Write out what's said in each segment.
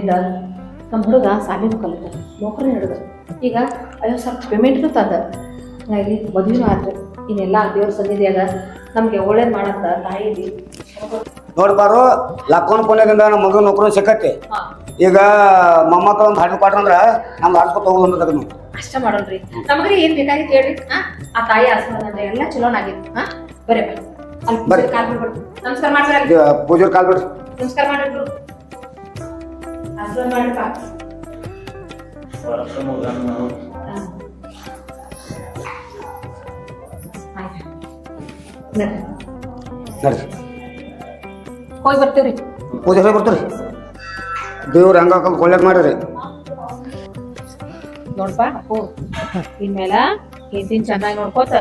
ಮನೆಯಿಂದ ನಮ್ಮ ಹುಡುಗ ಸಾಲಿನೂ ಕಲಿತ ನೌಕರಿ ಹಿಡಿದ ಈಗ 50,000 ಪೇಮೆಂಟ್ನು ತಂದ ಇಲ್ಲಿ ಮದುವೆನೂ ಆದ್ರೆ ಇನ್ನೆಲ್ಲ ದೇವ್ರ ಸನ್ನಿಧಿಯಾಗ ನಮಗೆ ಒಳ್ಳೇದು ಮಾಡಂತ ತಾಯಿಲಿ ನೋಡ್ಬಾರು ಲಕ್ಕೋನ್ ಪುಣ್ಯದಿಂದ ನಮ್ಮ ಮಗನ ನೌಕರಿ ಸಿಕ್ಕತ್ತೆ. ಈಗ ಮೊಮ್ಮಕ್ಕಳು ಒಂದು ಹಣ್ಣು ಕೊಟ್ರ ಅಂದ್ರ ನಮ್ದು ಆಡ್ಸ್ಕೊತ ಹೋಗೋದು ಅಷ್ಟ ಮಾಡೋಣ್ರಿ. ನಮಗ್ರಿ ಏನ್ ಬೇಕಾಗಿತ್ತು ಹೇಳ್ರಿ. ಆ ತಾಯಿ ಆಶೀರ್ವಾದ ಎಲ್ಲ ಚಲೋನಾಗಿತ್ತು. ಬರೇ ಅಲ್ಲಿ ಕಾಲ್ ಬಿಡ್ಬಿಡ್ರಿ. ನಮಸ್ಕಾರ ಮಾಡ್ರಿ. ಪೂಜೆ ಕಾಲ್ ಬಿಡ್ರಿ. ನಮಸ್ಕಾರ ಮಾಡ್ರಿ. ಆಶೀರ್ವಾದ ಮಾಡ್ರಿಪ್ಪ. ನಡ್ರಿ ಹೋಗಿ ಬರ್ತೀವ್ರಿ. ಪೂಜೆ ಹೋಗಿ ಬರ್ತೀರಿ. ದೇವ್ರ ಹಂಗ ಕೊಳ್ಳೆಕ್ ಮಾಡ್ರಿ. ನೋಡ್ಪಾ ಅಪ್ಪು ಇನ್ಮೇಲ ಹೆಂಡತಿನ ಚೆನ್ನಾಗಿ ನೋಡ್ಕೋತ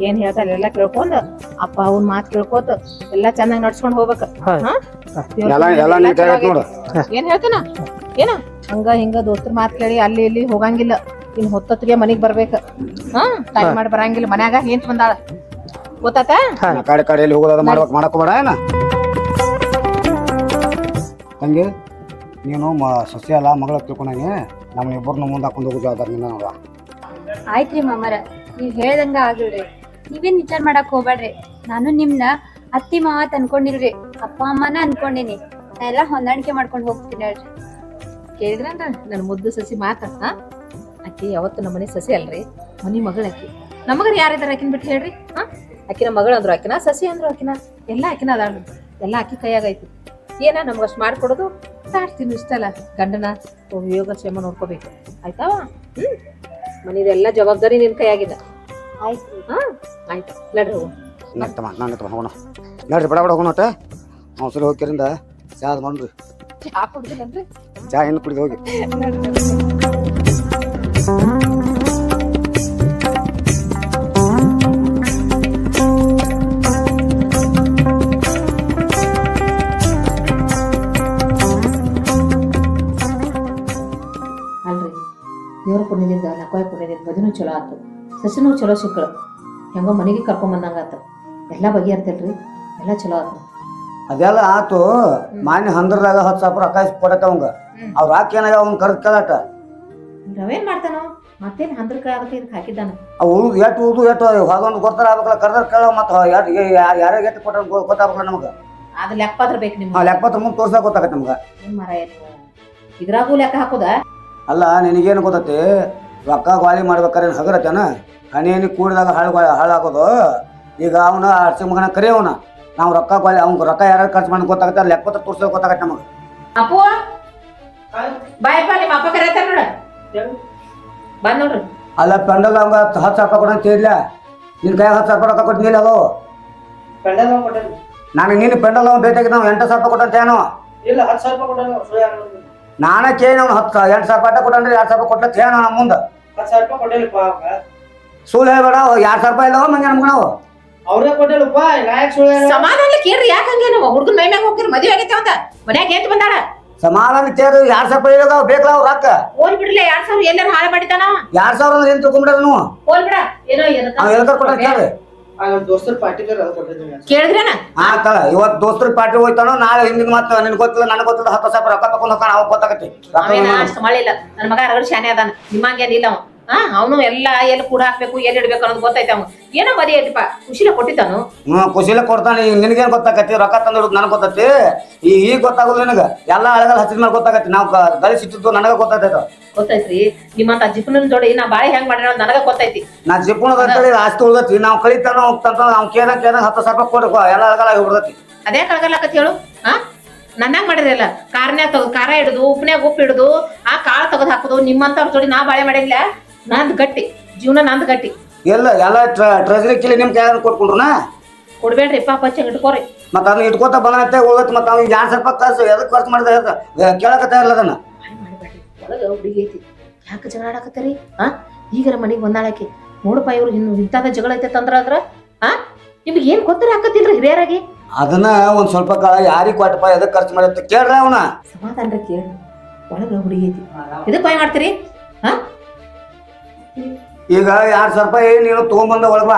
ಏನ್ ಹೇಳ್ತಾರ ಎಲ್ಲ ಕೇಳ್ಕೊಂಡ್ ಅಪ್ಪ ಅವ್ನ ಮಾತ್ ಕೇಳ್ಕೋತ ಎಲ್ಲಾ ಚೆನ್ನಾಗಿ ನಡ್ಸ್ಕೊಂಡ್ ಹೋಗ್ಬೇಕ. ಏನ್ ಹೇಳ್ತಾನ ಏನ ಹಂಗ ಹಿಂಗ ದೋಸ್ತರ ಮಾತ್ ಕೇಳಿ ಅಲ್ಲಿ ಇಲ್ಲಿ ಹೋಗಂಗಿಲ್ಲ. ಇನ್ ಹೊತ್ತೊತ್ತಿಗೆ ಮನಿಗ್ ಬರ್ಬೇಕ. ಟೈಮ್ ಮಾಡಿ ಬರಂಗಿಲ್ಲ. ಮನ್ಯಾಗ ಏನ್ ಬಂದಾಳ ಗೊತ್ತಾತ. ಕಾಡೆ ಕಾಡೆಯಲ್ಲಿ ಹೋಗೋದ ಮಾಡ್ಬೇಕು ಮಾಡಕೋಬೇಡ ಏನ ತಂಗಿ. ನೀನು ಸಸ್ಯ ಅಲ್ಲ ಮಗಳ ತಿಳ್ಕೊಂಡಂಗೆ ನಮ್ಮ ಇಬ್ಬರನ್ನ ಮುಂದೆ ಹಾಕೊಂಡು ಹೋಗೋ ಜವಾಬ್ದಾರಿ ನಿನ್ನ ನೋಡುವ. ಆಯ್ತ್ರಿ ಮಾಮರ, ನೀವ್ ಹೇಳ್ದಂಗ ಆಗಿಲ್ರಿ. ನೀವೇನ್ ವಿಚಾರ ಮಾಡಕ್ ಹೋಗ್ಬೇಡ್ರಿ. ನಾನು ನಿಮ್ನ ಅತ್ತಿ ಮಾವತ್ ಅನ್ಕೊಂಡಿಲ್ರಿ, ಅಪ್ಪ ಅಮ್ಮನ ಅನ್ಕೊಂಡಿನಿ. ನಾ ಎಲ್ಲಾ ಹೊಂದಾಣಿಕೆ ಮಾಡ್ಕೊಂಡು ಹೋಗ್ತೀನಿ ಹೇಳ್ರಿ. ಕೇಳಿದ್ರಂದ್ರ ನನ್ ಮುದ್ದು ಸಸಿ ಮಾತ. ಆಕಿ ಯಾವತ್ತು ನಮ್ಮ ಮನೆ ಸಸಿ ಅಲ್ರಿ, ಮನಿ ಮಗಳ ಆಕಿ. ನಮಗರ ಯಾರಿದಾರ ಆಕಿನ ಬಿಟ್ಟು ಹೇಳ್ರಿ. ಆಕಿನ ಮಗಳು ಅಂದ್ರು ಆಕಿನ, ಸಸಿ ಅಂದ್ರು ಆಕಿನ, ಎಲ್ಲ ಆಕಿನ ಅದಾಳ. ಎಲ್ಲ ಆಕಿ ಕೈಯಾಗೈತಿ. ಏನ ನಮ್ಗಷ್ಟು ಮಾಡ್ಕೊಡೋದು ತಾಡ್ತೀನಿ. ಇಷ್ಟ ಅಲ್ಲ ಗಂಡನ ಯೋಗ ಕ್ಷೇಮ ನೋಡ್ಕೋಬೇಕು. ಆಯ್ತಾವ? ಮನಿದೆಲ್ಲ ಜವಾಬ್ದಾರಿ ನಿನ್ ಕೈಯಾಗಿದ. ಆಯ್ತು. ಆಯ್ತು ನಡ್ರಿ ಹೋಗೋಣ. ನಡ್ರಿ ಬಡ ಬಡ ಹೋಗೋಣ. ಅವಸರ ಹೋಗ್ಕರಿಂದ ಚಾ ಮಾಡ್ರಿ. ಚಾ ಕುಡ್ದಿಲ್ಲನ್ರಿ? ಚಾ ಇನ್ನು ಕುಡಿದು ಹೋಗಿ. ಅಲ್ರಿ ದೇವ್ರ ಪುಣ್ಯದಿಂದ ಲಕ್ವಾಯಿ ಪುಣ್ಯದಿಂದ ಮದುವೆನೂ ಚಲೋ ಆತು, ಸಸಿನೂ ಚಲೋ ಸಿಕ್ಕಳು. ಹೆಂಗೋ ಮನೆಗೆ ಕರ್ಕೊಂಬಂದಂಗ ಆತ. ಎಲ್ಲ ಬಗೆಹರ್ತಲ್ರಿ, ಎಲ್ಲ ಚಲೋ ಆತು. ಅದೆಲ್ಲ ಆತು. ಮಾನ್ಯ ಹಂದ್ರದಾಗ 10,000 ರೊಕ್ಕ ಕೊಡತ್ತ ಅವಂಗ. ಅವ್ರ ಹಾಕಿ ಏನಾಗ ಅವ್ನ ಕರ್ದ್ ಕೇಳಾಟ. ನಾವೇನ್ ಮಾಡ್ತಾನೋ ಮತ್ತೇನ್ ಹಂದ್ರಕ ಅದಕ್ಕೆ ಇದಕ್ಕೆ ಹಾಕಿದ್ದಾನ. ಅವು ಎಟ್ಟು ಉದು ಎಟ್ಟು ಅದೊಂದು ಗೊತ್ತಾರ ಆಗ್ಬೇಕಲ್ಲ. ಕರ್ದ್ರ ಕೇಳ ಮತ್ತ ಯಾರ್ಯಾಗ ಎಟ್ಟು ಕೊಟ್ಟ ಗೊತ್ತಾಗ್ಬೇಕಲ್ಲ ನಮಗ. ಅದ್ ಲೆಕ್ಕಪತ್ರ ಬೇಕು ನಿಮ್ಗೆ. ಲೆಕ್ಕಪತ್ರ ಮುಂದೆ ತೋರ್ಸಕ್ ಗೊತ್ತಾಗತ್ತೆ ನಮ್ಗ. ಏನ್ ಮರ ಇದ್ರಾಗೂ ಲೆಕ್ಕ ಹಾಕೋದ. ಅಲ್ಲ ನಿನಗೇನು ಗೊತ್ತೈತಿ, ರೊಕ್ಕ ಗಾಳಿ ಮಾಡ್ಬೇಕಾರೆ ಹಗರತ್ತೇನ ಹನಿ ಕೂಡಿದಾಗ ಹಾಳಾಗೋದು. ಈಗ ಅವನ ಅರ್ಸಿ ಮಗನ ಕರಿಯವನ ನಾವು ರೊಕ್ಕ ಗಾಳಿ ಅವ್ನ ರೊಕ್ಕ ಯಾರು ಖರ್ಚು ಮಾಡಿ ಗೊತ್ತಾಗತ್ತೆ. ಲೆಕ್ಕಪತ್ರ ತೋರ್ಸೋಕೆ ಗೊತ್ತಾಗತ್ತೆ ನಮಗೆ. ಅಪ್ಪು ಬಾಯಪ್ಪ, ನಿಮ್ಮ ಅಪ್ಪ ಕರೀತಾರ ನೋಡ. ಬಂದ್ ನೋಡ್ರಿ. ಅಲ್ಲ ಪೆಂಡಲ್ ಅವಂಗ 10,000 ರೂಪಾಯಿ ಕೊಡ ಅಂತ ಹೇಳಿಲ್ಲ. ನಿನ್ ಕೈ 10,000 ರೂಪಾಯಿ ರೊಕ್ಕ ಕೊಟ್ಟಿಲ್ಲ. ಅದು ನಾನು ನೀನು ಪೆಂಡಲ್ ಅವ್ ಬೇಕಾಗಿ ನಾವು 8,000 ರೂಪಾಯಿ ಕೊಟ್ಟಂತ ಏನೋ ಇಲ್ಲ 10,000 ರೂಪಾಯಿ ಕೊಟ್ಟ. ನಾನ ಕೇಳಿ ಅವ್ನು 8,000 ರೂಪಾಯಿ ಕೊಟ್ಟನ್ರಿ. 2,000 ರೂಪಾಯಿ ಕೊಟ್ಟ ಹೇಳ ನಮ್ಮ ಮುಂದೆ 10,000 ರೂಪಾಯಿ ಕೊಟ್ಟಿಲ್ಲಪ್ಪ. ಸುಳ್ಳು ಹೇಳ್ಬೇಡ. 2,000 ರೂಪಾಯಿ ಇಲ್ಲವ ಮಂಗ ನಮ್ಗೆ ನಾವು ಅವ್ರೇ ಕೊಟ್ಟಿಲ್ಲಪ್ಪ. ನಾಯಕ್ ಸುಳ್ಳು ಸಮಾಧಾನ ಕೇಳ್ರಿ. ಯಾಕ ಹಂಗೇನು ಹುಡುಗನ ಮೈ ಮ್ಯಾಗ ಹೋಗಿರಿ ಮದುವೆ ಆಗೈತೆ ಅಂತ ಮನ್ಯಾಗ ಎಂತ ಬಂದಾಳ. ಸಮಾಧಾನ ಕೇಳಿ 2,000 ರೂಪಾಯಿ ಇಲ್ಲದ ಬೇಕಲ್ಲ ಅವ್ರು ರೊಕ್ಕ. ಹೋಲ್ ಬಿಡ್ಲಿ. 2,000 ಎಲ್ಲಾರು ಹಾಳು ಮಾಡಿದ್ದಾನ. 2,000 ಅಂದ್ರೆ ಏನ್ ತಿಳ್ಕೊಂಡ್ಬಿಡ ನೀವು. ಹೋಲ್ ಬಿಡ. ಏನೋ ಎದಕ್ಕ ಕೊಟ್ಟ ಕೇಳ್ರಿ. ದೋಸ್ತರ ಪಾರ್ಟಿಗೆ ಕೊಟ್ಟಿದ್ದೀನಿ ಕೇಳಿದ್ರೇನ. ಆತಲ್ಲ ಇವತ್ತು ದೋಸ್ತರ ಪಾರ್ಟಿ ಹೋಯ್ತಾನೋ ನಾಳೆ ಹಿಂದಿನ ಮಾತ್ರ ನಿನ್ ಗೊತ್ತಿಲ್ಲ ನನಗೆ ಗೊತ್ತಿಲ್ಲ. 10,000 ರೂಪಾಯಿ ರೊಕ್ಕ ತಗೊಂಡ್ ಹೋಗೋಣ. ಅವಾಗ ಗೊತ್ತಾಗತ್ತೆ. ಅಷ್ಟು ಮಾಡಿಲ್ಲ. ನನ್ನ ಮಗ ರಗಡ್ ಶಾನೆ ಅದಾನ. ನಿಮ್ಮಂಗೇನಿಲ್ಲ ಅವ. ಅವನು ಎಲ್ಲ ಎಲ್ಲಿ ಕೂಡ ಹಾಕ್ಬೇಕು ಎಲ್ಲಿ ಇಡ್ಬೇಕು ಅನ್ನೋದು ಗೊತ್ತೈತೆ. ಅವ್ನು ಏನೋ ಮದಿ ಐತಿಪ್ಪ ಖುಷಿಲೆ ಕೊಟ್ಟಿದ್ದಾನು. ಖುಷಿಲೆ ಕೊಡ್ತಾನೆ. ನಿನಗೇನ್ ಗೊತ್ತಾಗತ್ತಿ? ರೊಕ್ಕ ತಂದಿಡೋದು ನನಗೆ ಗೊತ್ತೈತಿ. ಈಗ ಗೊತ್ತಾಗೋದು ನಿನಗ. ಎಲ್ಲ ಹಳೆಗಳ ಹಸಿದ ಮೇಲೆ ಗೊತ್ತಾಗತ್ತಿ. ನಾವು ಗಳಿಸಿಟ್ಟಿದ್ದು ನನಗ ಗೊತ್ತೈತೆ. ಗೊತ್ತೈತ್ರಿ. ನಿಮ್ಮಂತ ಜಿಪ್ಪನ ಜೋಡಿ ನಾ ಬಾಳೆ ಹೆಂಗ್ ಮಾಡ್ಯಾರ ನನಗ ಗೊತ್ತೈತಿ. ನಾ ಜಿಪ್ಪುಣದ ಆಸ್ತಿ ಉಳ್ದತಿ. ನಾವು ಕಳಿತಾನ ಹೋಗ್ತಂತ ನಾವು ಕೇಳ 10,000 ರೂಪಾಯಿ ಕೊಡ್ಬೇಕು. ಎಲ್ಲ ಹಳಗಳ ಹುಡ್ದತಿ. ಅದೇ ಕಳಗಲ್ಲಕತ್ ಹೇಳು. ನನ್ನಾಗ ಮಾಡಿರಲ್ಲ. ಕಾರ್ನ್ಯಾಗ ತೆಗೆದು ಖಾರ ಹಿಡಿದು ಉಪ್ನ್ಯಾಗ ಉಪ್ಪು ಹಿಡಿದು ಆ ಕಾಳು ತೆಗೆದು ಹಾಕೋದು. ನಿಮ್ಮಂತವ್ರ ಜೋಡಿ ನಾ ಬಾಳೆ ಮಾಡಿಲ್ಲ. ನಂದ್ ಗಟ್ಟಿ ಜೀವನ, ನಂದ್ ಗಟ್ಟಿ. ಎಲ್ಲ ಟ್ರೆಜರಿ ಕಿಲಿ ನಿಮ್ ಕೈ ಕೊಟ್ಕೊಂಡ್ರುನಾ ಕೊಡ್ಬೇಡ್ರಿ. ಪಾಪ ಇಟ್ಕೋರಿ. ಮತ್ತ ಅದನ್ನ ಇಟ್ಕೋತ ಬಂದಂತೆ ಹೋಗತ್. ಮತ್ತ ಅವ್ನಿಗೆ 2,000 ರೂಪಾಯಿ ಖರ್ಚು ಎದಕ್ ಖರ್ಚು ಮಾಡಿದ ಕೇಳಕತ್ತ ಇರಲ್ಲ ಅದನ್ನ. ಒಳಗ ಹುಡುಗಿ ಐತಿ. ಯಾಕೆ ಜಗಳ ಆಡಕತ್ತೀರಿ? ಈಗರ ಮನೆಗೆ ಬಂದಾಳಕಿ ನೋಡಪ್ಪ. ಇವ್ರು ಇನ್ನು ಇಂಥದ ಜಗಳ ಐತೆ ತಂದ್ರ ನಿಮ್ಗೆ ಏನ್ ಗೊತ್ತಿರ ಹಾಕತ್ತಿಲ್ರಿ ಹಿರಿಯರಾಗಿ. ಅದನ್ನ ಒಂದ್ ಸ್ವಲ್ಪ ಕಾಲ ಯಾರಿಗೆ ಕೊಟ್ಟಪ್ಪ ಎದಕ್ ಖರ್ಚು ಮಾಡಿತ್ತ ಕೇಳ್ರಿ. ಅವನ ಸಮಾಧಾನ ಕೇಳ್ರಿ. ಒಳಗ ಹುಡುಗಿ ಐತಿ. ಎದಕ್ ಬಾಯ್ ಮಾಡ್ತೀರಿ? ಈಗ 2,000 ರೂಪಾಯಿ ನೀನು ತಗೊಂಡ್ಬಂದ ಒಳಗ.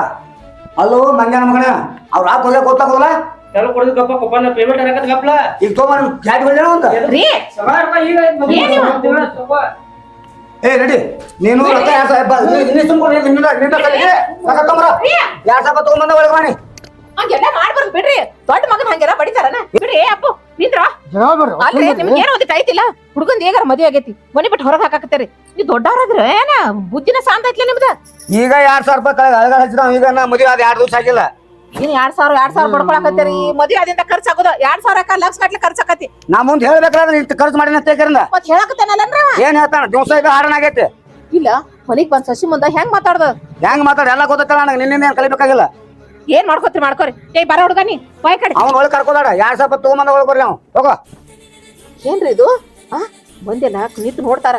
ಅಲ್ಲೋ ಮಂಗ್ಯಾನ ಮಗನ ಅವ್ರ ಹಾಕ್ ಹೋಗ್ಯಾಕ ಗೊತ್ತಾಗೋಲ್ಲ. ಎಲ್ಲ ಕೊಡೋದಕ್ಕಪ್ಪ ಕೊಪ್ಪನ ಪೇಮೆಂಟ್ ಹಾಕತ್ ಗಪ್ಲ ಈಗ ತೊಗೊಂಬ ಜಾತಿ ಬಂದೇನ ಅಂತ ರೀ ಸವಾರ ಈಗ ಏನ್ ಇವ? ಏ ರೆಡಿ ನೀನು ರೊಕ್ಕ 2000 ಸುಮ್ಕೊಂಡು ನಿನ್ನ ಕಲಿಗೆ ರೊಕ್ಕ ತೊಗೊಂಬರ 2000 ತೊಗೊಂಬಂದ ಒಳಗೆ ಮಾಡಿ ಹಂಗೆಲ್ಲ ಮಾಡ್ಬಾರ್ದು ಬಿಡ್ರಿ ದೊಡ್ಡ ಮಗನ ಹಂಗೆಲ್ಲ ಬಡಿತಾರನ ಬಿಡ್ರಿ ಅಪ್ಪು ನಿಂದ್ರ ಅಲ್ರಿ ನಿಮ್ಗೆ ಏನೋ ಒಂದಿಟ್ಟು ಐತಿಲ್ಲ ಹುಡುಗಂದ್ ಹೇಗಾರ ಮದ್ವೆ ಆಗೈತಿ ಮನಿ ಬಿಟ್ಟು ಹೊರಗೆ ಹಾಕಾಕತ್ತೀರಿ ನೀವ್ ದೊಡ್ಡವ್ರಾದ್ರ ಏನ ಬುದ್ಧಿನ ಶಾಂತ ಐತ್ಲ ನಿಮ್ದ ಈಗ 2000 ರೂಪಾಯಿ ಅಳಗ ಹಚ್ಚಿದ ಈಗ ನಾ ಮದುವೆ ಆದ 2 ದಿವಸ ಆಗಿಲ್ಲ ಏನ್ 2000 ಬಡ್ಕೊಳಕತ್ತೀರಿ ಮದ್ವೆ ಆದಿಂದ ಖರ್ಚಾಗೋದು 2000 ಲಕ್ಷ ಗಟ್ಲೆ ಖರ್ಚಾಕತಿ ನಾ ಮುಂದೆ ಹೇಳ್ಬೇಕಂದ್ರೆ ನೀ ಖರ್ಚು ಮಾಡಿ ಅಂತೇಕರಿಂದ ಮತ್ ಹೇಳಕತ್ತೇನಲ್ಲನ್ರ ಏನ್ ಹೇಳ್ತಾನ ದಿವಸ ಈಗ ಹಾರಣ ಆಗೈತಿ ಇಲ್ಲ ಮನಿಗ್ ಬಂದ್ ಸಸಿ ಮುಂದ ಹೆಂಗ್ ಮಾತಾಡ್ದ ಹೆಂಗ್ ಮಾತಾಡ ಎಲ್ಲ ಗೊತ್ತಲ್ಲ ನನಗೆ ನಿನ್ನಿಂದ ಏನ್ ಕಲಿಬೇಕಾಗಿಲ್ಲ ಏನ್ ಮಾಡ್ಕೋತ್ರಿ ಮಾಡ್ಕೋರಿ ಏ ಬರ ಹುಡುಗ ನೀ ಬಾಯ್ ಕಡೆ ಅವ್ನ ಒಳಗೆ ಕರ್ಕೋದಾಡ 2000 ರೂಪಾಯಿ ತೊಗೊಂಬಂದ ಒಳಗೆ ಬರ್ಲಿ ಅವ್ನು ಹೋಗೋ ಏನ್ರಿ ಇದು ಆ ಬಂದಿಲ್ಲ ನಿಂತು ನೋಡ್ತಾರ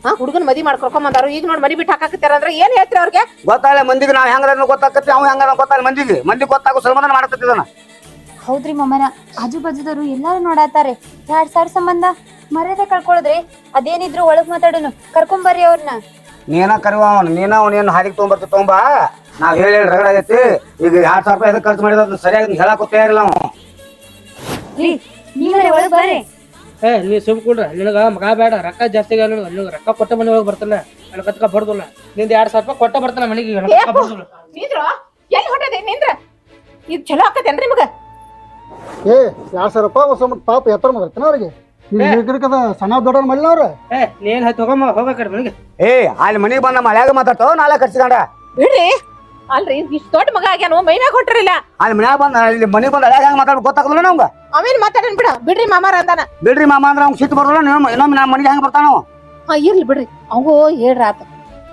ಹಾ ಹುಡುಗನ್ ಮದಿ ಮಾಡ್ಕೊಕೊಂಬಂದಾರು ಈಗ ನೋಡ್ ಮನಿ ಬಿಟ್ಟು ಹಾಕಾಕತ್ತಾರ ಅಂದ್ರೆ ಏನ್ ಹೇಳ್ತೀರಿ ಅವ್ರಿಗೆ ಗೊತ್ತಾಗಲ್ಲ ಮಂದಿಗೆ ನಾವ್ ಹೆಂಗಾರ ಗೊತ್ತಾಕತ್ತಿ ಅವ್ ಹೆಂಗಾರ ಗೊತ್ತಾಗಲ್ಲ ಮಂದಿ ಗೊತ್ತಾಗೋ ಸಲ್ಮಾನ ಮಾಡಕತ್ತಿದ್ದಾನ ಹೌದ್ರಿ ಮಾಮರ ಆಜು ಬಾಜುದವ್ರು ಎಲ್ಲಾರು ನೋಡಾತಾರೆ 2000 ಸಂಬಂಧ ಮರ್ಯಾದೆ ಕಳ್ಕೊಳ್ಳೋದ್ರಿ ಅದೇನಿದ್ರು ಒಳಗ್ ಮಾತಾಡೋನು ಕರ್ಕೊಂಬರ್ರಿ ಅವ್ರನ್ನ ನೀನ ಕರಿವ ನೀನ ಅವನೇನು ಹಾದಿಗೆ ತೊಗೊಂಬರ್ತಿ ತೊಗೊಂಬ ನಾವ್ ಹೇಳಿ ರಗಡ ಆಗೈತಿ ಈಗ 2000 ರೂಪಾಯಿ ಎದಕ್ಕೆ ಖರ್ಚು ಮಾಡಿದ ಸರಿಯಾಗಿ ಹೇಳಕ್ ತಯಾರಿಲ್ಲ ನಾವು ನೀವೇ ಒಳಗ್ ಬರ್ರಿ ಏ ನೀ ಸುಮ್ ಕೊಡ್ರ ನಿನಗ ಮಗ ಬೇಡ ರೊಕ್ಕ ಜಾಸ್ತಿ ನಿನಗ ರೊಕ್ಕ ಕೊಟ್ಟ ಮನೆ ಒಳಗೆ ಬರ್ತಾನ ಅಲ್ಕತ್ಕ ಬರ್ದಲ್ಲ ನಿಂದ 2000 ರೂಪಾಯಿ ಕೊಟ್ಟ ಬರ್ತಾನ ಮನೆಗೆ ರೊಕ್ಕ ಬರ್ದಲ್ಲ ನಿಂದ್ರ ಎಲ್ಲಿ ಹೊಟ್ಟದೆ ನಿಂದ್ರ ಇದು ಚಲೋ ಆಕತೇನ್ರಿ ನಿಮಗ ಏ 2000 ರೂಪಾಯಿ ಹೊಸ ಪಾಪ ಎತ್ತರ ಮಾಡ್ತಾನ ಅವ್ರಿಗೆ ಕದ ಸಣ್ಣ ದೊಡ್ಡ ಮಲ್ಲ ಅವ್ರ ಏ ನೀನ್ ತಗೊಂಬ ಹೋಗ ಕಡೆ ಮನೆಗೆ ಏ ಅಲ್ಲಿ ಮನೆಗೆ ಬಂದ ಮಳ್ಯಾಗ ಮಾತಾಡ್ತಾವ ನಾಳೆ ಖರ್ಚಿಕೊಂಡ ಬಿಡ್ರಿ ಅಲ್ರಿ ಇಷ್ಟು ದೊಡ್ಡ ಮಗ ಆಗ್ಯಾನು ಮೈಮ್ಯಾಗ ಹೊಟ್ರಿಲ್ಲ ಅಲ್ಲಿ ಮನ್ಯಾಗ ಬಂದ ಇಲ್ಲಿ ಮನೆಗೆ ಬಂದ ಹಳ್ಯಾಗ ಹೆಂಗ್ ಮಾತಾಡ್ಬೇಕು ಗೊತ್ತಾಗಲ್ಲ ನಮ್ಗ ಅವೇನ್ ಮಾತಾಡನ್ ಬಿಡ ಬಿಡ್ರಿ ಮಾಮಾರ ಅಂದಾನ ಬಿಡ್ರಿ ಮಾಮ ಅಂದ್ರೆ ಅವ್ನು ಸಿಟ್ಟು ಬರೋಲ್ಲ ಇನ್ನೊಮ್ಮೆ ನಮ್ಮ ಮನೆಗೆ ಹೆಂಗ್ ಬರ್ತಾನ ಅವ ಹಾ ಇರ್ಲಿ ಬಿಡ್ರಿ ಅವಂಗೂ ಹೇಳ್ರ ಆತ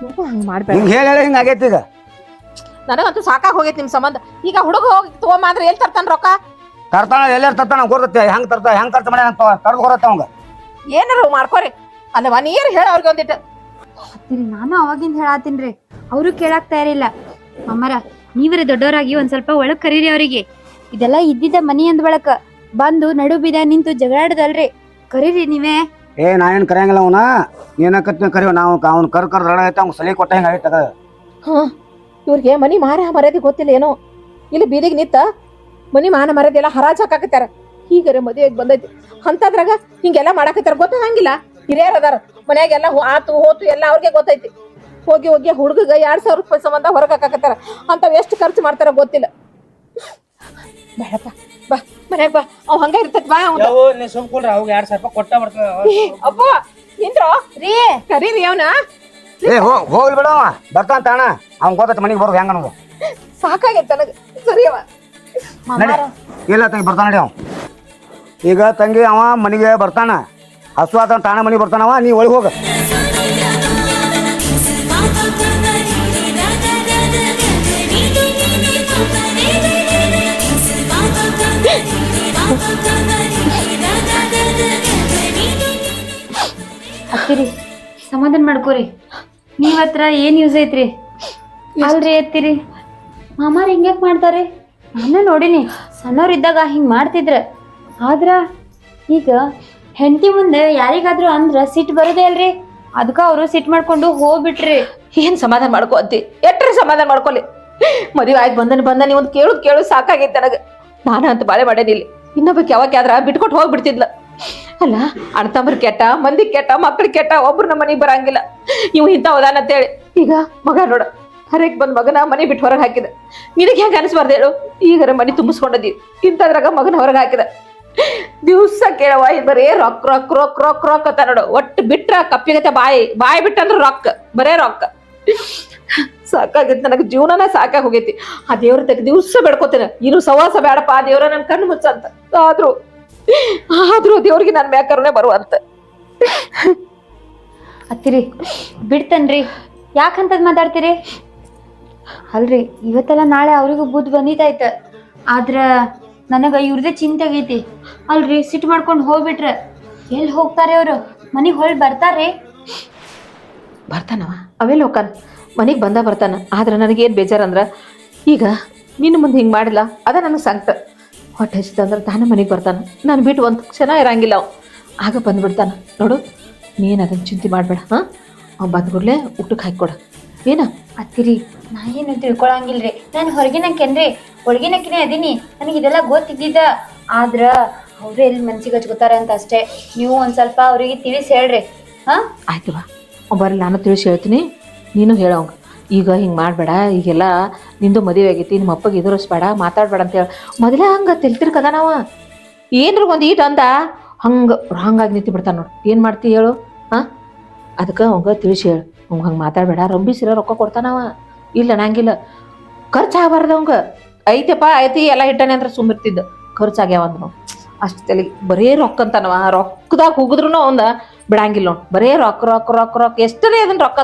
ನೀವು ಹಂಗ ಮಾಡ್ಬೇಡ ಹಿಂಗ್ ಹೇಳಿ ಹಿಂಗ ಆಗೈತಿ ಈಗ ನನಗಂತೂ ಸಾಕಾಗ್ ಹೋಗೈತಿ ನಿಮ್ ಸಂಬಂಧ ಈಗ ಹುಡುಗ ಹೋಗಿ ತಗೊಂಬ ಅಂದ್ರೆ ಎಲ್ಲಿ ತರ್ತಾನ ರೊಕ್ಕ ತರ್ತಾನ ಎಲ್ಲಾರು ತರ್ತಾನ ಗೊತ್ತೈತಿ ಹೆಂಗ್ ತರ್ತಾ ಹೆಂಗ್ ಖರ್ಚು ಮಾಡಿ ತರ್ದು ಹೊರತ್ತೆ ಅವಂಗ ಏನಾರ ಮಾಡ್ಕೋರಿ ಅಲ್ಲವ ನೀರ್ ಹೇಳ ಅವ್ರಿಗೆ ಒಂದಿಟ್ಟು ಹತ್ತಿರಿ ನಾನು ಅವಾಗಿಂದ ಹೇಳಾತೀನ್ರಿ ಅವರು ಕೇಳಾಕ್ ತಯಾರಿಲ್ಲ ಮಾಮರ ನೀವರೇ ದೊಡ್ಡವರಾಗಿ ಒಂದ್ ಸ್ವಲ್ಪ ಒಳಗ್ ಕರೀರಿ ಅವರಿಗೆ ಇದೆಲ್ಲ ಇದ್ದಿದ್ದ ಮನಿ ಅಂದ್ ಬಳಕ ಬಂದು ನಡು ಬಿದ ನಿಂತು ಜಗಳಾಡದಲ್ರಿ ಕರೀರಿ ನೀವೇ ಏ ನಾ ಏನ್ ಕರೆಯಂಗಿಲ್ಲ ಅವನ ನೀನ ಕತ್ನ ಕರಿವ ನಾವು ಅವ್ನ ಕರ್ ರಡ ಐತೆ ಅವ್ನ ಸಲಿ ಕೊಟ್ಟ ಹೆಂಗ ಆಗೈತೆ ಹಾ ಇವ್ರಿಗೆ ಮನಿ ಮಾರ ಮರ್ಯಾದೆ ಗೊತ್ತಿಲ್ಲ ಏನೋ ಇಲ್ಲಿ ಬೀದಿಗೆ ನಿಂತ ಮನಿ ಮಾನ ಮರ್ಯಾದೆ ಎಲ್ಲ ಹರಾಜ್ ಹಾಕಾಕತ್ತಾರ ಹೀಗರೆ ಮದುವೆಗೆ ಬಂದೈತಿ ಅಂತದ್ರಾಗ ಹಿಂಗೆಲ್ಲ ಮಾಡಾಕತ್ತಾರ ಗೊತ್ತಾಗಂಗಿಲ್ಲ ಹಿರಿಯರ್ ಅದಾರ ಮನ್ಯಾಗೆಲ್ಲ ಆತು ಹೋತು ಎಲ್ಲ ಅವ್ರಿಗೆ ಗೊತ್ತೈತಿ ಹೋಗಿ ಹೋಗಿ ಹುಡುಗಗ 2000 ರೂಪಾಯಿ ಸಂಬಂಧ ಹೊರಗೆ ಹಾಕಾಕತ್ತಾರ ಅಂತಾವ್ ಎಷ್ಟು ಖರ್ಚು ಮಾಡ್ತಾರ ಗೊತ್ತಿಲ್ಲ ಬೇಡಪ್ಪ ಬಾ ಮನ್ಯಾಗ ಬಾ ಅವ್ ಹಂಗ ಇರ್ತೈತಿ ಬಾ ಅವ್ನ್. ಯಾವ ನೀ ಸುಮ್ ಕೊಡ್ರ ಅವಾಗ 2000 ರೂಪಾಯಿ ಕೊಟ್ಟ ಬರ್ತಾನ ಅಪ್ಪ ನಿಂತ್ರೋ ರೀ ಕರೀರಿ ಅವನ ಏ ಹೋಗ್ಲಿ ಬಿಡವ ಬರ್ತಾನ ತಾಣ ಅವ್ನ್ ಗೊತ್ತೈತಿ ಮನೆಗೆ ಬರೋದು ಹೆಂಗ ಅನ್ನೋದು ಸಾಕಾಗೈತೆ ನನಗೆ ಸರಿಯವ ಮಾಮಾರ ಇಲ್ಲ ತಂಗಿ ಬರ್ತಾನ ನಡಿ ಅವ ಈಗ ತಂಗಿ ಅವ ಮನೆಗೆ ಬರ್ತಾನ ಹಸು ಆತ ತಾಣ ಮನೆಗೆ ಬರ್ತಾನವ ನೀ ಒಳಗೆ ಹೋಗ ಹತ್ತಿರಿ ಸಮಾಧಾನ ಮಾಡ್ಕೋರಿ ನೀವ್ ಹತ್ರ ಏನ್ ಯೂಸ್ ಐತ್ರಿ ಅಲ್ರಿ ಎತ್ತಿರಿ ಮಾಮಾರ್ ಹಿಂಗ್ಯಾಕ್ ಮಾಡ್ತಾರೆ ನಾನು ನೋಡಿನಿ ಸಣ್ಣವ್ರಿದ್ದಾಗ ಹಿಂಗ್ ಮಾಡ್ತಿದ್ರ ಆದ್ರ ಈಗ ಹೆಂಡತಿ ಮುಂದೆ ಯಾರಿಗಾದ್ರೂ ಅಂದ್ರ ಸಿಟ್ಟು ಬರೋದೇ ಅಲ್ರಿ ಅದಕ್ಕ ಅವರು ಸಿಟ್ಟು ಮಾಡ್ಕೊಂಡು ಹೋಗ್ಬಿಟ್ರಿ ಏನ್ ಸಮಾಧಾನ ಮಾಡ್ಕೊ ಅಂತಿ ಎಟ್ರಿ ಸಮಾಧಾನ ಮಾಡ್ಕೊಲಿ ಮದುವೆ ಆಯ್ತು ಬಂದನಿ ಒಂದು ಕೇಳು ಸಾಕಾಗೈತೆ ನನಗೆ ನಾನು ಅಂತ ಬಾಳೆ ಮಾಡೇನಿಲ್ಲ ಇನ್ನೊಬ್ಬಕ್ಕೆ ಯಾವಾಗ್ಯಾದ್ರ ಬಿಟ್ಕೊಟ್ಟು ಹೋಗ್ಬಿಡ್ತಿದ್ಲ ಅಲ್ಲ ಅಣ್ತಂಬ್ರ ಕೆಟ್ಟ ಮಂದಿ ಕೆಟ್ಟ ಮಕ್ಳು ಕೆಟ್ಟ ಒಬ್ರು ನಮ್ಮ ಮನೆಗೆ ಬರಂಗಿಲ್ಲ ಇವ್ ಇಂಥ ಹೋದಾನ ಅಂತೇಳಿ ಈಗ ಮಗ ನೋಡ ಹರೇಕ್ ಬಂದ್ ಮಗನ ಮನೆ ಬಿಟ್ಟು ಹೊರಗೆ ಹಾಕಿದ ನಿನಗೆ ಹೆಂಗ ಅನಿಸ್ಬಾರ್ದು ಹೇಳು ಈಗರ ಮನೆ ತುಂಬಿಸ್ಕೊಂಡದಿ ಇಂಥದ್ರಾಗ ಮಗನ ಹೊರಗೆ ಹಾಕಿದ ದಿವ್ಸ ಕೇಳವ ಬರೇ ರೊಕ್ಕ ರೊಕ್ಕ ರೊಕ್ಕ ರೊಕ್ಕ ರೊಕ್ಕ ಅಂತ ನೋಡು ಒಟ್ಟು ಬಿಟ್ರ ಕಪ್ಪಿಗತ್ತೆ ಬಾಯಿ ಬಿಟ್ಟಂದ್ರ ರೊಕ್ಕ ಬರೇ ರೊಕ್ಕ ಸಾಕಾಗೈತಿ ನನಗೆ ಜೀವನನ ಸಾಕಾಗಿ ಹೋಗೈತಿ ಆ ದೇವ್ರ ತಗ ದಿವ್ಸ ಬೆಡ್ಕೋತೇನೆ ಇನ್ನು ಸವಾಸ ಬೇಡಪ್ಪ ಆ ದೇವ್ರ ನನ್ ಕಣ್ಣು ಮುಚ್ಚಂತ ಆದ್ರೂ ದೇವ್ರಿಗೆ ನನ್ ಮ್ಯಾಗ ಕರುಣೆ ಬರುವಂತ ಹತ್ತಿರಿ ಬಿಡ್ತನ್ರಿ ಯಾಕಂತದ್ ಮಾತಾಡ್ತೀರಿ ಅಲ್ರಿ ಇವತ್ತೆಲ್ಲ ನಾಳೆ ಅವ್ರಿಗೂ ಬುದ್ಧಿ ಬಂದಿದ್ದಾಯ್ತ ಆದ್ರ ನನಗ ಇವ್ರದೇ ಚಿಂತೆ ಆಗೈತಿ ಅಲ್ರಿ ಸಿಟ್ಟು ಮಾಡ್ಕೊಂಡು ಹೋಗ್ಬಿಟ್ರ ಎಲ್ಲಿ ಹೋಗ್ತಾರೆ ಅವ್ರು ಮನಿಗ್ ಹೊಳ್ ಬರ್ತಾರ್ರಿ ಬರ್ತಾನವ ಅವೆಲ್ಲ ಹೋಗ್ತಾನ ಮನೆಗೆ ಬರ್ತಾನ ಆದ್ರೆ ನನಗೇನು ಬೇಜಾರಂದ್ರ ಈಗ ನಿನ್ನ ಮುಂದೆ ಹಿಂಗೆ ಮಾಡಿಲ್ಲ ಅದ ನನಗೆ ಸಂಕಟ ಹೊಟ್ಟೆ ಹಚ್ಚಿದಂದ್ರೆ ತಾನೇ ಮನೆಗೆ ಬರ್ತಾನ ನಾನು ಬಿಟ್ಟು ಒಂದು ಕ್ಷಣ ಇರಂಗಿಲ್ಲ ಅವ ಆಗ ಬಂದ್ಬಿಡ್ತಾನ ನೋಡು ನೀನು ಅದನ್ನು ಚಿಂತೆ ಮಾಡಬೇಡ ಹಾಂ ಅವ್ ಬಂದ್ಬಿಡ್ಲೆ ಊಟಕ್ಕೆ ಹಾಕಿಕೊಡ ಏನ ಅತ್ತಿರಿ ನಾ ಏನು ತಿಳ್ಕೊಳಂಗಿಲ್ರಿ ನಾನು ಹೊರಗಿನಕ್ಕೇನ್ರಿ ಒಳಗಿನಕ್ಕಿನೇ ಅದೀನಿ ನನಗೆ ಇದೆಲ್ಲ ಗೊತ್ತಿದ್ದಿದ್ದ ಆದ್ರ ಅವ್ರು ಎಲ್ಲಿ ಮನ್ಸಿಗೆ ಹಚ್ಕೋತಾರ ಅಂತ ಅಷ್ಟೇ ನೀವು ಒಂದ್ ಸ್ವಲ್ಪ ಅವ್ರಿಗೆ ತಿಳಿಸಿ ಹೇಳ್ರಿ ಹಾ ಆಯ್ತು ಬಾ ಬರ್ರಿ ನಾನು ತಿಳಿಸಿ ಹೇಳ್ತೀನಿ ನೀನು ಹೇಳೋಂಗ ಈಗ ಹಿಂಗೆ ಮಾಡಬೇಡ ಈಗೆಲ್ಲ ನಿಂದು ಮದುವೆ ಆಗೈತಿ ನಿಮ್ಮ ಅಪ್ಪಗೆ ಎದುರಿಸ್ಬೇಡ ಮಾತಾಡ್ಬೇಡ ಅಂತ ಹೇಳಿ ಮೊದಲೇ ಹಂಗೆ ತಿಳ್ತಿರ್ಕದ ನಾವು ಏನ್ರ ಒಂದು ಈಟ್ ಅಂದ ಹಂಗಾಗಿ ನಿಂತು ಬಿಡ್ತಾನೆ ನೋಡಿ ಏನು ಮಾಡ್ತಿ ಹೇಳು ಹಾಂ ಅದಕ್ಕೆ ಅವಂಗ ತಿಳಿಸಿ ಹೇಳು ಅವ್ಗೆ ಹಂಗೆ ಮಾತಾಡಬೇಡ ರಂಬಿಸಿರ ರೊಕ್ಕ ಕೊಡ್ತಾನವ ಇಲ್ಲ ನಂಗಿಲ್ಲ ಖರ್ಚು ಆಗಬಾರ್ದು ಅವಂಗ ಐತೆಪ್ಪ ಐತಿ ಎಲ್ಲ ಇಟ್ಟಾನೆ ಅಂದ್ರೆ ಸುಮ್ಮಿರ್ತಿದ್ದು ಖರ್ಚಾಗ್ಯಾವ ಅಂದ್ ನಾವು ಅಷ್ಟು ತಲೆ ಬರೇ ರೊಕ್ಕ ಅಂತಾನವ ರೊಕ್ಕದಾಗ ಹೋಗಿದ್ರು ಅವಂದ ಬಿಡಂಗಿಲ್ಲ ನೋಡಿ ಬರೇ ರೊಕ್ಕ ರೊಕ್ಕ ರೊಕ್ಕ ರೊಕ್ಕ ಎಷ್ಟನೇ ಅದನ್ನ ರೊಕ್ಕ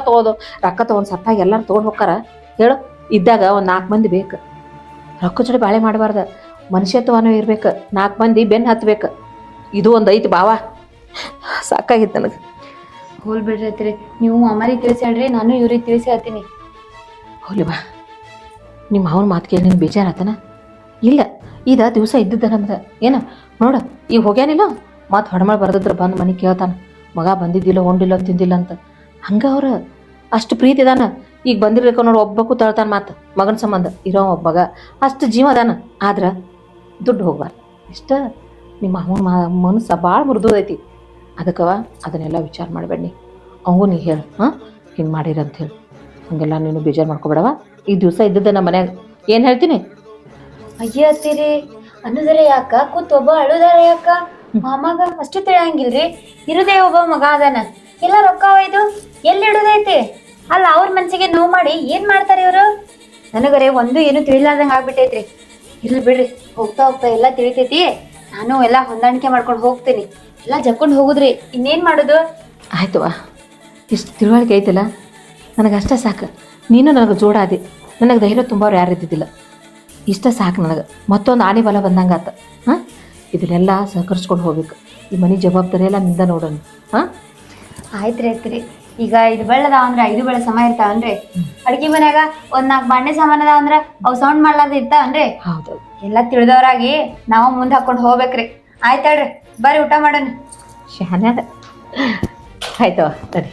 ತೊಗೊಂಡು ಸತ್ತಾಗ ಎಲ್ಲರೂ ತೊಗೊಂಡು ಹೋಗ್ತಾರ ಹೇಳು ಇದ್ದಾಗ ಒಂದು 4 ಮಂದಿ ಬೇಕು ರೊಕ್ಕ ಜೋಡಿ ಬಾಳೆ ಮಾಡಬಾರ್ದು ಮನುಷ್ಯತ್ವನೂ ಇರ್ಬೇಕು 4 ಮಂದಿ ಬೆನ್ನು ಹತ್ಬೇಕು ಇದು ಒಂದು ಐತಿ ಬಾವ ಸಾಕಾಗಿತ್ತು ನನಗೆ ಹೋಲ್ ಬಿಡ್ರಿ ಅತ್ತಿರಿ ನೀವು ಅಮ್ಮರಿಗೆ ತಿಳಿಸಿ ಹೇಳ್ರಿ ನಾನು ಇವ್ರಿಗೆ ತಿಳಿಸಿ ಹೇಳ್ತೀನಿ ಹೋಲಿ ಬಾ ನಿಮ್ಮ ಅವನ ಮಾತು ಕೇಳಿ ನಿನ್ಗೆ ಬೇಜಾರಾತನ ಇಲ್ಲ ಇದ ದಿವಸ ಇದ್ದಿದ್ದ ನಮ್ದು ಏನ ನೋಡ ಈಗ ಹೋಗ್ಯಾನಿಲ್ಲ ಮತ್ತು ಹೊಡಮಳ ಬರ್ದಿದ್ರೆ ಬಂದು ಮನೆ ಕೇಳ್ತಾನೆ ಮಗ ಬಂದಿದ್ದಿಲ್ಲ ಉಂಡಿಲ್ಲ ತಿಂದಿಲ್ಲ ಅಂತ ಹಂಗೆ ಅವ್ರು ಅಷ್ಟು ಪ್ರೀತಿ ಇದಾನ ಈಗ ಬಂದಿರ್ಬೇಕು ನೋಡಿ ಒಬ್ಬಕ್ಕೂ ತಳ್ತಾನೆ ಮಾತು ಮಗನ ಸಂಬಂಧ ಇರೋ ಒಬ್ಬಗ ಅಷ್ಟು ಜೀವ ಅದಾನ ಆದ್ರೆ ದುಡ್ಡು ಹೋಗ್ಬಾರ್ದು ಇಷ್ಟ ನಿಮ್ಮ ಅವನ ಮನಸ್ಸು ಭಾಳ ಮೃದುದೈತಿ ಅದಕ್ಕವ ಅದನ್ನೆಲ್ಲ ವಿಚಾರ ಮಾಡಬೇಡಿ ಅವಂಗೂ ನೀ ಹೇಳು ಹಾಂ ಹಿಂಗೆ ಮಾಡಿರಂತ ಹೇಳಿ ಹಂಗೆಲ್ಲ ನೀನು ಬೇಜಾರು ಮಾಡ್ಕೊಬೇಡವ ಈ ದಿವಸ ಇದ್ದದ ನಮ್ಮ ಮನ್ಯಾಗ ಏನು ಹೇಳ್ತೀನಿ ಅಯ್ಯ ಅತ್ತಿರಿ ಅನ್ನೋದರ ಯಾಕ ಕೂತ್ ಒಬ್ಬ ಅಳುದಾರ ಯಾಕ ಮಾಮಾಗ ಅಷ್ಟು ತಿಳಿಯಂಗಿಲ್ರಿ ಇರುದೇ ಒಬ್ಬ ಮಗ ಅದಾನ ಎಲ್ಲ ರೊಕ್ಕ ಒಯ್ದು ಎಲ್ಲಿ ಇಡುದೈತಿ ಅಲ್ಲ ಅವ್ರ ಮನ್ಸಿಗೆ ನೋವು ಮಾಡಿ ಏನ್ ಮಾಡ್ತಾರೆ ಇವರು ನನಗರೆ ಒಂದು ಏನು ತಿಳಿಲಾರ್ದಂಗ ಆಗ್ಬಿಟ್ಟೈತ್ರಿ ಇರ್ಲಿ ಬಿಡ್ರಿ ಹೋಗ್ತಾ ಹೋಗ್ತಾ ಎಲ್ಲ ತಿಳಿತೈತಿ ನಾನು ಎಲ್ಲ ಹೊಂದಾಣಿಕೆ ಮಾಡ್ಕೊಂಡು ಹೋಗ್ತೀನಿ ಎಲ್ಲ ಜಕ್ಕೊಂಡು ಹೋಗುದ್ರಿ ಇನ್ನೇನ್ ಮಾಡೋದು ಆಯ್ತವ ಇಷ್ಟು ತಿಳುವಳಿಕೆ ಐತಲ್ಲ ನನಗೆ ಅಷ್ಟೇ ಸಾಕು ನೀನು ನನಗೆ ಜೋಡಾದಿ ನನಗೆ ಧೈರ್ಯ ತುಂಬವ್ರು ಯಾರು ಇದ್ದಿದ್ದಿಲ್ಲ ಇಷ್ಟ ಸಾಕು ನನಗೆ ಮತ್ತೊಂದು ಆನೆ ಬಲ ಬಂದಂಗೆ ಆತ ಹಾಂ ಇದನ್ನೆಲ್ಲ ಸಹಕರಿಸ್ಕೊಂಡು ಹೋಗ್ಬೇಕು ಈ ಮನೆ ಜವಾಬ್ದಾರಿ ಎಲ್ಲ ನಿಂದ ನೋಡೋಣ ಹಾಂ ಆಯ್ತ್ರಿ ಆಯ್ತ್ರಿ ಈಗ 5 ಬೆಳ್ಳದಾವ ಅಂದ್ರೆ 5 ಬೆಳೆ ಸಮ ಇರ್ತಾವನ್ರಿ ಅಡ್ಗಿ ಮನ್ಯಾಗ ಒಂದ್ 4 ಬಾಂಡೆ ಸಾಮಾನ್ ಅದಾವ ಅಂದ್ರ ಅವ್ ಸೌಂಡ್ ಮಾಡ್ಲಾರ್ದ ಇರ್ತಾವನ್ರಿ ಹೌದು ಎಲ್ಲ ತಿಳಿದವ್ರಾಗಿ ನಾವು ಮುಂದೆ ಹಾಕೊಂಡು ಹೋಗ್ಬೇಕ್ರಿ ಆಯ್ತಾಳ್ರಿ ಬರ್ರಿ ಊಟ ಮಾಡೋಣ ಶಾನೆ ಅದ ಆಯ್ತವ ಸರಿ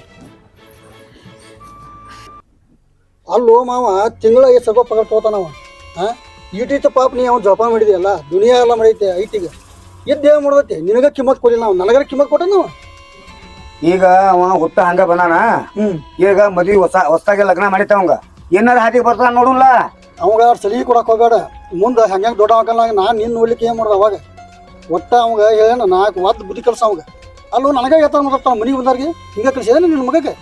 ಅಲ್ಲೋ ಮಾವ ತಿಂಗಳ 5 ಸಾವಿರ ಪಗಾರ ತಗೋತಾನವ ಹಾಂ ಈಟೈತೆ ಪಾಪ ನೀ ಅವ್ನು ಜೋಪಾನ ಮಾಡಿದೆಯಲ್ಲ ದುನಿಯಾ ಎಲ್ಲ ಮಾಡೈತೆ ಐಟಿಗೆ ಇದ್ದೇವ ಮಾಡ್ದೈತಿ ನಿನಗ ಕಿಮ್ಮತ್ ಕೊಡಿಲ್ಲ ನಾವು ನನಗರ ಕಿಮ್ಮತ್ ಕೊಟ್ಟ ನಾವು ಈಗ ಅವ ಹುಟ್ಟ ಹಂಗ ಬಂದಾನ ಈಗ ಮದ್ವಿ ಹೊಸದಾಗಿ ಲಗ್ನ ಮಾಡಿತ್ತ ಅವಂಗ ಏನಾರ ಹಾದಿಗೆ ಬರ್ತಾನ ನೋಡುಲ್ಲ ಅವಾಗ ಸಲಿಗೆ ಕೊಡಕ್ ಹೋಗ್ಬೇಡ ಮುಂದೆ ಹಂಗೆ ದೊಡ್ಡ ಆಗಲ್ಲ ನಾನು ನಿನ್ನ ನೋಡ್ಲಿಕ್ಕೆ ಏನು ಮಾಡ್ದೆ ಅವಾಗ ಒಟ್ಟ ಅವಾಗ ಹೇಳ 4 ವಾದ ಬುದ್ಧಿ ಕಲ್ಸ ಅವಾಗ ಅಲ್ಲೂ ನನಗೆ ಯಾತ ಮಾತಾಡ್ತಾವ ಮನೆಗೆ ಬಂದವ್ರಿಗೆ ಹಿಂಗೆ ಕಲಿಸಿದ ನಿನ್ನ ಮಗಕ್ಕೆ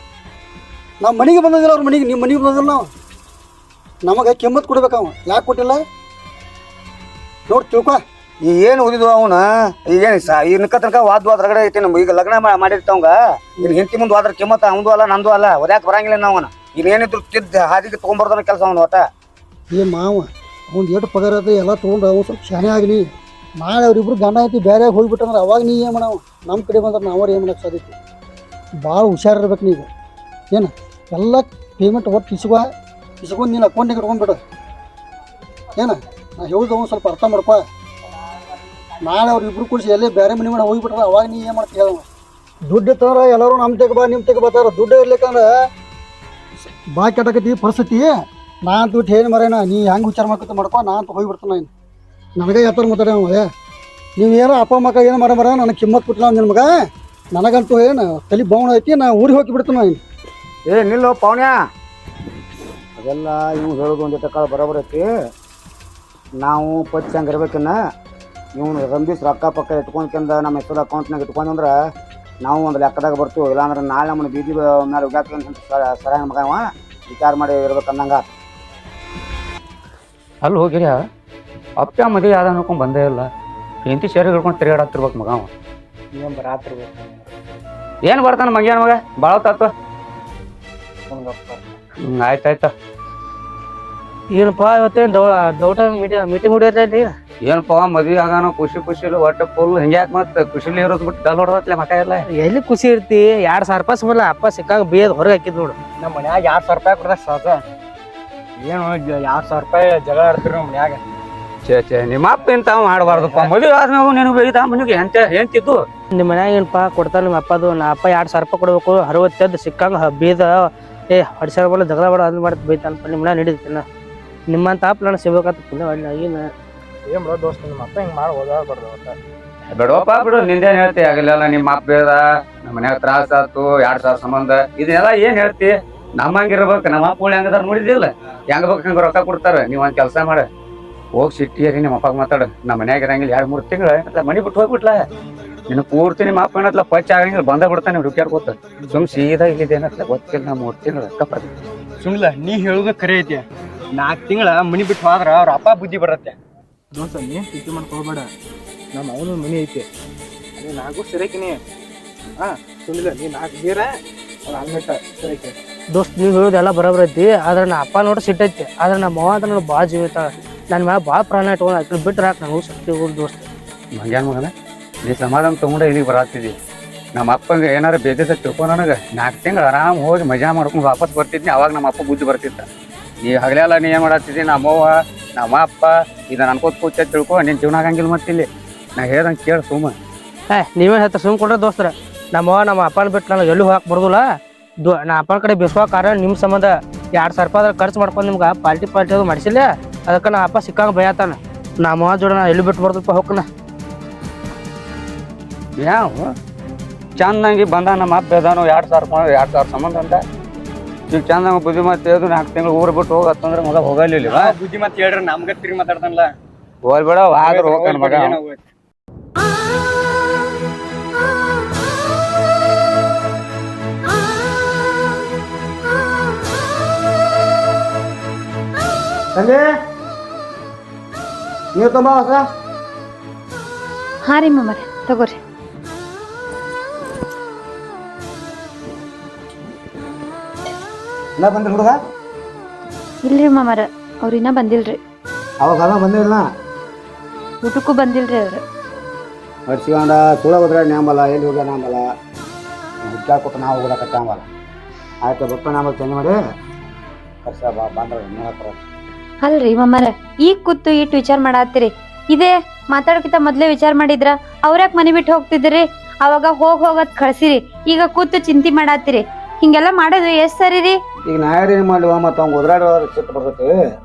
ನಾವು ಮನೆಗೆ ಬಂದಿಲ್ಲ ಅವ್ರ ಮನೆಗೆ ನಿಮ್ಮ ಮನೆಗೆ ಬಂದಿಲ್ಲ ನಾವು ನಮಗೆ ಕಿಮ್ಮತ್ ಕೊಡ್ಬೇಕು ಅವ ಯಾಕೆ ಕೊಟ್ಟಿಲ್ಲ ನೋಡಿ ತಿಳ್ಕೊ ಏನು ಓದಿದ್ವು ಅವನ ಈಗೇನು ಇನ್ಕ ತನಕ ವಾದ ರಗಡೆ ಐತಿ ನಮ್ಗೆ ಈಗ ಲಗ್ನ ಮಾಡಿರ್ತಾವಂಗ ಇನ್ನು ಹೆಂಡತಿ ಮುಂದೆ ಹೋದ್ರ ಕಿಮ್ಮತ್ತ ಅವಂದು ಅಲ್ಲ ನಂದು ಅಲ್ಲ ಒದ್ಯಾಕೆ ಬರಂಗಿಲ್ಲ ನಾವನ ಏನಿದ್ರು ತಿದ್ದ ಹಾದಿಗೆ ತೊಗೊಂಬರ್ದನ ಕೆಲಸ ಅವನು ಒಟ್ಟ ಏ ಮಾವ ಅವ್ನು ಎಷ್ಟು ಪಗಾರ ಅದು ಎಲ್ಲ ತೊಗೊಂಡು ಅವ್ನು ಸ್ವಲ್ಪ ಶಾನೆ ಆಗಲಿ ನಾಳೆ ಅವ್ರಿಬ್ರು ಗಂಡ ಐತಿ ಬೇರೆ ಹೋಗ್ಬಿಟ್ಟಂದ್ರೆ ಅವಾಗ ನೀ ಏನು ಮಾಡವ ನಮ್ಮ ಕಡೆ ಬಂದ್ರೆ ನಾವ್ರು ಏನು ಮಾಡಕ್ಕೆ ಸಾಧ್ಯತೆ ಭಾಳ ಹುಷಾರಿರ್ಬೇಕು ನೀವು ಏನು ಎಲ್ಲ ಪೇಮೆಂಟ್ ಒಟ್ಟು ಇಸ್ಕೊಂಡು ನೀನು ಅಕೌಂಟಿಗೆ ಇಟ್ಕೊಂಡ್ಬಿಡು ಏನು ನಾ ಹೇಳ್ದು ಅವ್ನು ಸ್ವಲ್ಪ ಅರ್ಥ ಮಾಡ್ಕೊ ನಾಳೆ ಅವ್ರು ಇಬ್ರು ಕೂಡಿಸಿ ಎಲ್ಲೇ ಬೇರೆ ಮನೆ ಮಾಡಿ ಹೋಗಿಬಿಟ್ರೆ ಅವಾಗ ನೀ ಏನು ಮಾಡ್ತೀಯ ಹೇಳವ ದುಡ್ಡು ಇತ್ತಂದ್ರೆ ಎಲ್ಲರೂ ನಮ್ಮ ತೆಗೆ ಬಾ ನಿಮ್ಮ ತೆಗೆ ಬರ್ತಾರೆ ದುಡ್ಡು ಇರ್ಲಿಕ್ಕಂದ್ರೆ ಬಾ ಕೆಟ್ಟಕತ್ತಿ ಪರಿಸ್ಥಿತಿ ನಾ ಅಂತ ಬಿಟ್ಟು ಏನು ಮರೇನ ನೀ ಹೆಂಗೆ ವಿಚಾರ ಮಾಡ್ಕೊತ ಮಾಡ್ಕೊ ನಾ ಅಂತ ಹೋಗಿಬಿಡ್ತಾನೆ ನಾನು ನನಗೆ ಎತ್ತರ ಮಾತಾಡ ನೀವು ಏನೋ ಅಪ್ಪ ಮಕ್ಕ ಏನು ಮರ ನನಗೆ ಕಿಮ್ಮತ್ ಕೊಟ್ಟಿಲ್ಲ ನಿನ್ನ ಮಗ ನನಗಂತೂ ಏನು ತಲೆ ಬೌಣ ಐತಿ ನಾ ಊರಿಗೆ ಹೋಗಿ ಬಿಡ್ತಾನೆ ನಾನು ಏ ನಿಲ್ಲೋ ಪವನ್ಯಾ ಅದೆಲ್ಲ ಇವ್ ಹೇಳೋದು ಒಂದು ಕಾಲ ಬರೋಬರ್ ಐತಿ ನಾವು ಪಚ್ಚ ಹಂಗೆ ಇರ್ಬೇಕನ್ನ ಇವನು ರಂಬೀಸ್ ರೊಕ್ಕ ಪಕ್ಕ ಇಟ್ಕೊಂಡ್ಕಂದ ನಮ್ಮ ಹೆಸರು ಅಕೌಂಟ್ನಾಗ ಇಟ್ಕೊಂಡ್ರೆ ನಾವು ಒಂದು ಲೆಕ್ಕದಾಗ ಬರ್ತೀವಿ ಇಲ್ಲಾಂದ್ರೆ ನಾಳೆ ನಮ್ಮನ್ನು ಬೀದಿ ಮೇಲೆ ಉಗಾಕ್ಯಂತ ಸರಿಯಾಗಿ ಮಗವ ವಿಚಾರ ಮಾಡಿ ಇರ್ಬೇಕು ಅನ್ನಂಗ ಅಲ್ಲಿ ಹೋಗಿರಿ ಅಪ್ಪ ಮದುವೆ ಆದ ಅನ್ಕೊಂಡ್ ಬಂದೇ ಇಲ್ಲ ಹೆಂಡತಿ ಶೇರಿಗೆ ಹಿಡ್ಕೊಂಡು ತಿರುಗಾಡತ್ತಿರ್ಬೇಕು ಮಗ ಅವ ಏನು ಬರಾತಿರ್ಬೇಕು ಏನು ಬರ್ತಾನ ಮಗೇನ ಮಗ ಭಾಳ ತಾತ ಆಯ್ತಾಯ್ತ ಏನಪ್ಪ ಇವತ್ತೇನು ದೌಟ ಮೀಟಿಂಗ್ ಹೊಡಿಯತ್ತಿ ಏನಪ್ಪ ಮದ್ವೆ ಆಗಾನ ಖುಷಿ ಇಲ್ಲ ಒಟ್ಟ ಫುಲ್ ಹಿಂಗ್ಯಾಕ್ ಮತ್ತೆ ಖುಷಿಲಿ ಇರೋದು ಬಿಟ್ಟು ಡಲ್ ಹೊಡೆದತ್ಲೆ ಮಕ ಎಲ್ಲ ಎಲ್ಲಿ ಖುಷಿ ಇರ್ತಿ 2,000 ರೂಪಾಯಿ ಸುಮ್ಮನೆ ಅಪ್ಪ ಸಿಕ್ಕಾಗ ಬೇದ್ ಹೊರಗೆ ಹಾಕಿದ್ ನೋಡು ನಮ್ಮ ಮನ್ಯಾಗ 2,000 ರೂಪಾಯಿ ಕೊಡ್ದ ಸಾಕ ಏನು 2,000 ರೂಪಾಯಿ ಜಗಳ ಆಡ್ತೀರಿ ನಮ್ಮ ಮನ್ಯಾಗ ಛೇ ನಿಮ್ಮ ಅಪ್ಪ ಇಂತ ಮಾಡಬಾರ್ದಪ್ಪ ಮದುವೆ ಆದ್ಮೇಲೆ ನಿನಗೆ ಬೈದ ಮನೆಗೆ ಹೆಂತಿದ್ದು ನಿಮ್ಮ ಮನ್ಯಾಗ ಏನಪ್ಪ ಕೊಡ್ತಾರ ನಿಮ್ಮ ಅಪ್ಪದು ನಾ ಅಪ್ಪ 2,000 ರೂಪಾಯಿ ಕೊಡ್ಬೇಕು 60 ಸಿಕ್ಕಂಗ ಬೀದ ಹೊಡ್ಸಾರ ಬಲ್ಲ ಜಗಳ ಬೇಡ ಅದು ಮಾಡ್ತ ಬೈತಾನಪ್ಪ ನಿಮ್ಮ ಮನೆ ನಡೀತಿನ ನಿಮ್ಮಂತ ಆಪ್ ನಾನು ಸಿಗ್ಬೇಕಂತ ಪುಣ್ಯ ಒಳ್ಳೆ ಏನು ಏನ್ ಬಿಡೋ ದೋಸ್ತ ನಿಮ್ಮ ಅಪ್ಪ ಹಿಂಗ್ ಮಾಡಿ ಓದಾಡ್ಬಾರ್ದು ಒಟ್ಟ ಬಿಡೋಪ್ಪ ಬಿಡು ನಿಂದೇನ್ ಹೇಳ್ತಿ ಆಗಲಿಲ್ಲ ನಿಮ್ಮ ಅಪ್ಪ ಬೇದ ನಮ್ಮ ಮನ್ಯಾಗ ತ್ರಾಸ ಆತು 2,000 ಸಂಬಂಧ ಇದನ್ನೆಲ್ಲ ಏನ್ ಹೇಳ್ತಿ ನಮ್ಮಂಗಿರ್ಬೇಕು ನಮ್ಮ ಅಪ್ಪ ಹೆಂಗದಾರ ನೋಡಿದಿಲ್ಲ ಹೆಂಗ ಬೇಕು ಹಂಗ ರೊಕ್ಕ ಕೊಡ್ತಾರ ನೀವ್ ಒಂದ್ ಕೆಲಸ ಮಾಡ ಹೋಗಿ ಸಿಟ್ಟಿಯರಿ ನಿಮ್ಮ ಅಪ್ಪಾಗ ಮಾತಾಡ ನಮ್ಮ ಮನ್ಯಾಗ ಇರಂಗಿಲ್ಲ 2-3 ತಿಂಗಳ ಮನಿ ಬಿಟ್ಟು ಹೋಗ್ಬಿಟ್ಲ ನಿನ್ನ ಪೂರ್ತಿ ನಿಮ್ಮ ಅಪ್ಪ ಏನತ್ಲ ಪಚ್ಚ ಆಗಂಗಿಲ್ಲ ಬಂದ ಬಿಡ್ತಾನೆ ಹುಡುಕ್ಯಾಡ್ಕೋತ ಸುಮ್ ಸೀದಾ ಇಲ್ಲಿದೇನತ್ಲ ಗೊತ್ತಿಲ್ಲ ನಾ 3 ತಿಂಗಳ ರೊಕ್ಕ ಪಡ್ತೀನಿ ಸುಮ್ಲ ನೀ ಹೇಳುದ ಕರೆ ಐತಿ 4 ತಿಂಗಳ ಮನಿ ಬಿಟ್ಟು ಹೋದ್ರ ಅವ್ರ ಅಪ್ಪ ಬುದ್ಧಿ ಬರತ್ತೆ ದೋಸ್ತ ನೀನ್ ಚಿಂತೆ ಮಾಡ್ಕೋಬೇಡ ನಮ್ಮ ಅವನ ಮನಿ ಐತಿ ಅದೇ 4 ಸರಿಕಿನಿ ಸುಮ್ಲ ನೀ 4 ಬೀರ ಅವ್ರ ಹಂಗಟ್ಟ ಸರಿಕೆ ದೋಸ್ತ್ ನೀವು ಹೇಳೋದೆಲ್ಲ ಬರೋಬರ್ ಐತಿ ಆದ್ರೆ ನಾ ಅಪ್ಪ ನೋಡಿ ಸಿಟ್ಟೈತಿ ಆದ್ರೆ ನಮ್ಮ ಅವ್ವ ಅಂತ ನೋಡಿ ಭಾಳ ಜೀವಿತ ನನ್ನ ಮ್ಯಾಲ ಭಾಳ ಪ್ರಾಣ ಇಟ್ಕೊಂಡು ಅಕ್ಕಿ ಬಿಟ್ರೆ ಹಾಕಿ ನನಗೂ ಶಕ್ತಿ ಹೋಗಿ ದೋಸ್ತ ಮಂಗ್ಯಾನ ಮಗನ ನೀ ಸಮಾಧಾನ ತಗೊಂಡ ಇಲ್ಲಿಗೆ ಬರಾತಿದ್ದಿ ನಮ್ಮ ಅಪ್ಪಂಗೆ ಏನಾರ ಬೇದಿಸ ತಿಳ್ಕೊ ನನಗೆ 4 ತಿಂಗಳು ಆರಾಮ್ ಹೋಗಿ ಮಜಾ ಮಾಡ್ಕೊಂಡು ವಾಪಸ್ ಬರ್ತಿದ್ನಿ ಅವಾಗ ನಮ್ಮ ಅಪ್ಪ ಬುದ್ಧಿ ಬರ್ತಿತ್ತ ನೀ ಹಗಲೆಲ್ಲ ನೀ ಏನು ಮಾಡತ್ತಿದ್ದಿ ನಮ್ಮವ್ವ ನಮ್ಮ ಅಪ್ಪ ಇದನ್ನ ಅನ್ಕೋತ ಕೂತ ತಿಳ್ಕೊ ನಿನ್ನ ಜೀವನ ಆಗಂಗಿಲ್ಲ ಮತ್ತಿಲ್ಲಿ ನಾ ಹೇಳ್ದಂಗೆ ಕೇಳಿ ಸುಮ್ಮ ನೀವೇ ಹೇಳ್ತಾ ಸುಮ್ ಕೊಡ್ರೆ ದೋಸ್ತರ ನಮ್ಮವ್ವ ನಮ್ಮ ಅಪ್ಪನ ಬಿಟ್ಟು ನನಗೆ ಎಲ್ಲೂ ಹೋಗಕ್ಕೆ ಬರೋದಿಲ್ಲ ನಾ ಅಪ್ಪನ ಕಡೆ ಬೆಸ್ಕೋ ಕಾರಣ ನಿಮ್ಮ ಸಂಬಂಧ 2,000 ರೂಪಾಯಿ ಖರ್ಚು ಮಾಡ್ಕೊಂಡು ನಿಮ್ಗೆ ಪಾರ್ಟಿ ಅದು ಮಾಡಿಸಿಲ್ಲ ಅದಕ್ಕೆ ನಾ ಅಪ್ಪ ಸಿಕ್ಕಂಗೆ ಭಯತಾನ ನಮ್ಮ ಜೋಡ ನಾ ಎಲ್ಲಿ ಬಿಟ್ಟು ಬರ್ದಪ್ಪ ಹೋಗ್ಕನ ಯಾವ ಚಂದಂಗಿ ಬಂದ ನಮ್ಮ ಅಪ್ಪ ಬೇದಾನು 2,000 ಸಂಬಂಧ ಅಂತ ಈಗ ಚಂದಂಗ ಬುದ್ಧಿ ಮಾತು ಹೇಳ್ದು 4 ತಿಂಗಳು ಊರು ಬಿಟ್ಟು ಹೋಗತ್ತಂದ್ರೆ ಮಗ ಹೋಗಲಿಲ್ಲ ಬುದ್ಧಿ ಮತ್ತೆ ಹೇಳ್ರಿ ನಮ್ಗ ತಿರುಗಿ ಮಾತಾಡ್ತಾನಲ್ಲ ಹೋಗ್ಬೇಡ ಆದ್ರೂ ಹೋಗ್ತಾನ ಮಗ ಸಂಜೆ ನೀವು ತುಂಬ ಹೊಸ ಹಾ ರೀ ಮಾಮಾರ ತಗೋರಿ ಎಲ್ಲ ಬಂದ್ರಿ ಹುಡುಗ ಇಲ್ರಿ ಮಾಮಾರ ಅವ್ರ ಇನ್ನ ಬಂದಿಲ್ರಿ ಅವಾಗ ಬಂದಿಲ್ಲ ಊಟಕ್ಕೂ ಬಂದಿಲ್ರಿ ಅವ್ರು ಹಡ್ಸಿಕೊಂಡ ಸುಳ ಹೋದ್ರೆ ನ್ಯಾಂಬಲ್ಲ ಎಲ್ಲಿ ಹೋಗ್ಯ ನಾಂಬಲ್ಲ ಹುಡ್ಕಾಕೊಟ್ಟು ನಾವು ಹೋಗೋದಕ್ಕೆ ಅಂಬಲ್ಲ ಆಯ್ತು ಬರ್ತಾನೆ ಆಮೇಲೆ ಚೇಂಜ್ ಮಾಡಿ ಕರ್ಸ ಬಂದ್ರೆ ನೋಡಕ್ಕೆ ಅಲ್ರಿ ಮಾಮಾರ ಈಗ ಕೂತು ಇಟ್ಟು ವಿಚಾರ ಮಾಡತ್ತೀರಿ ಇದೇ ಮಾತಾಡೋಕಿಂತ ಮೊದ್ಲೇ ವಿಚಾರ ಮಾಡಿದ್ರ ಅವ್ರ್ಯಾಕ್ ಮನಿ ಬಿಟ್ಟು ಹೋಗ್ತಿದ್ರಿ ಅವಾಗ ಹೋಗತ್ ಕಳ್ಸಿರಿ ಈಗ ಕೂತು ಚಿಂತೆ ಮಾಡತ್ತೀರಿ ಹಿಂಗೆಲ್ಲ ಮಾಡೋದು ಎಷ್ಟ್ ಸರಿ ರೀ ಈಗ ನಾ ಏನು ಮಾಡುವ ಮತ್ತು ಅವ್ಗೆ ಒದ್ರಾಡೋದ್ರ ಸಿಟ್ಟು ಬರ್ತೈತಿ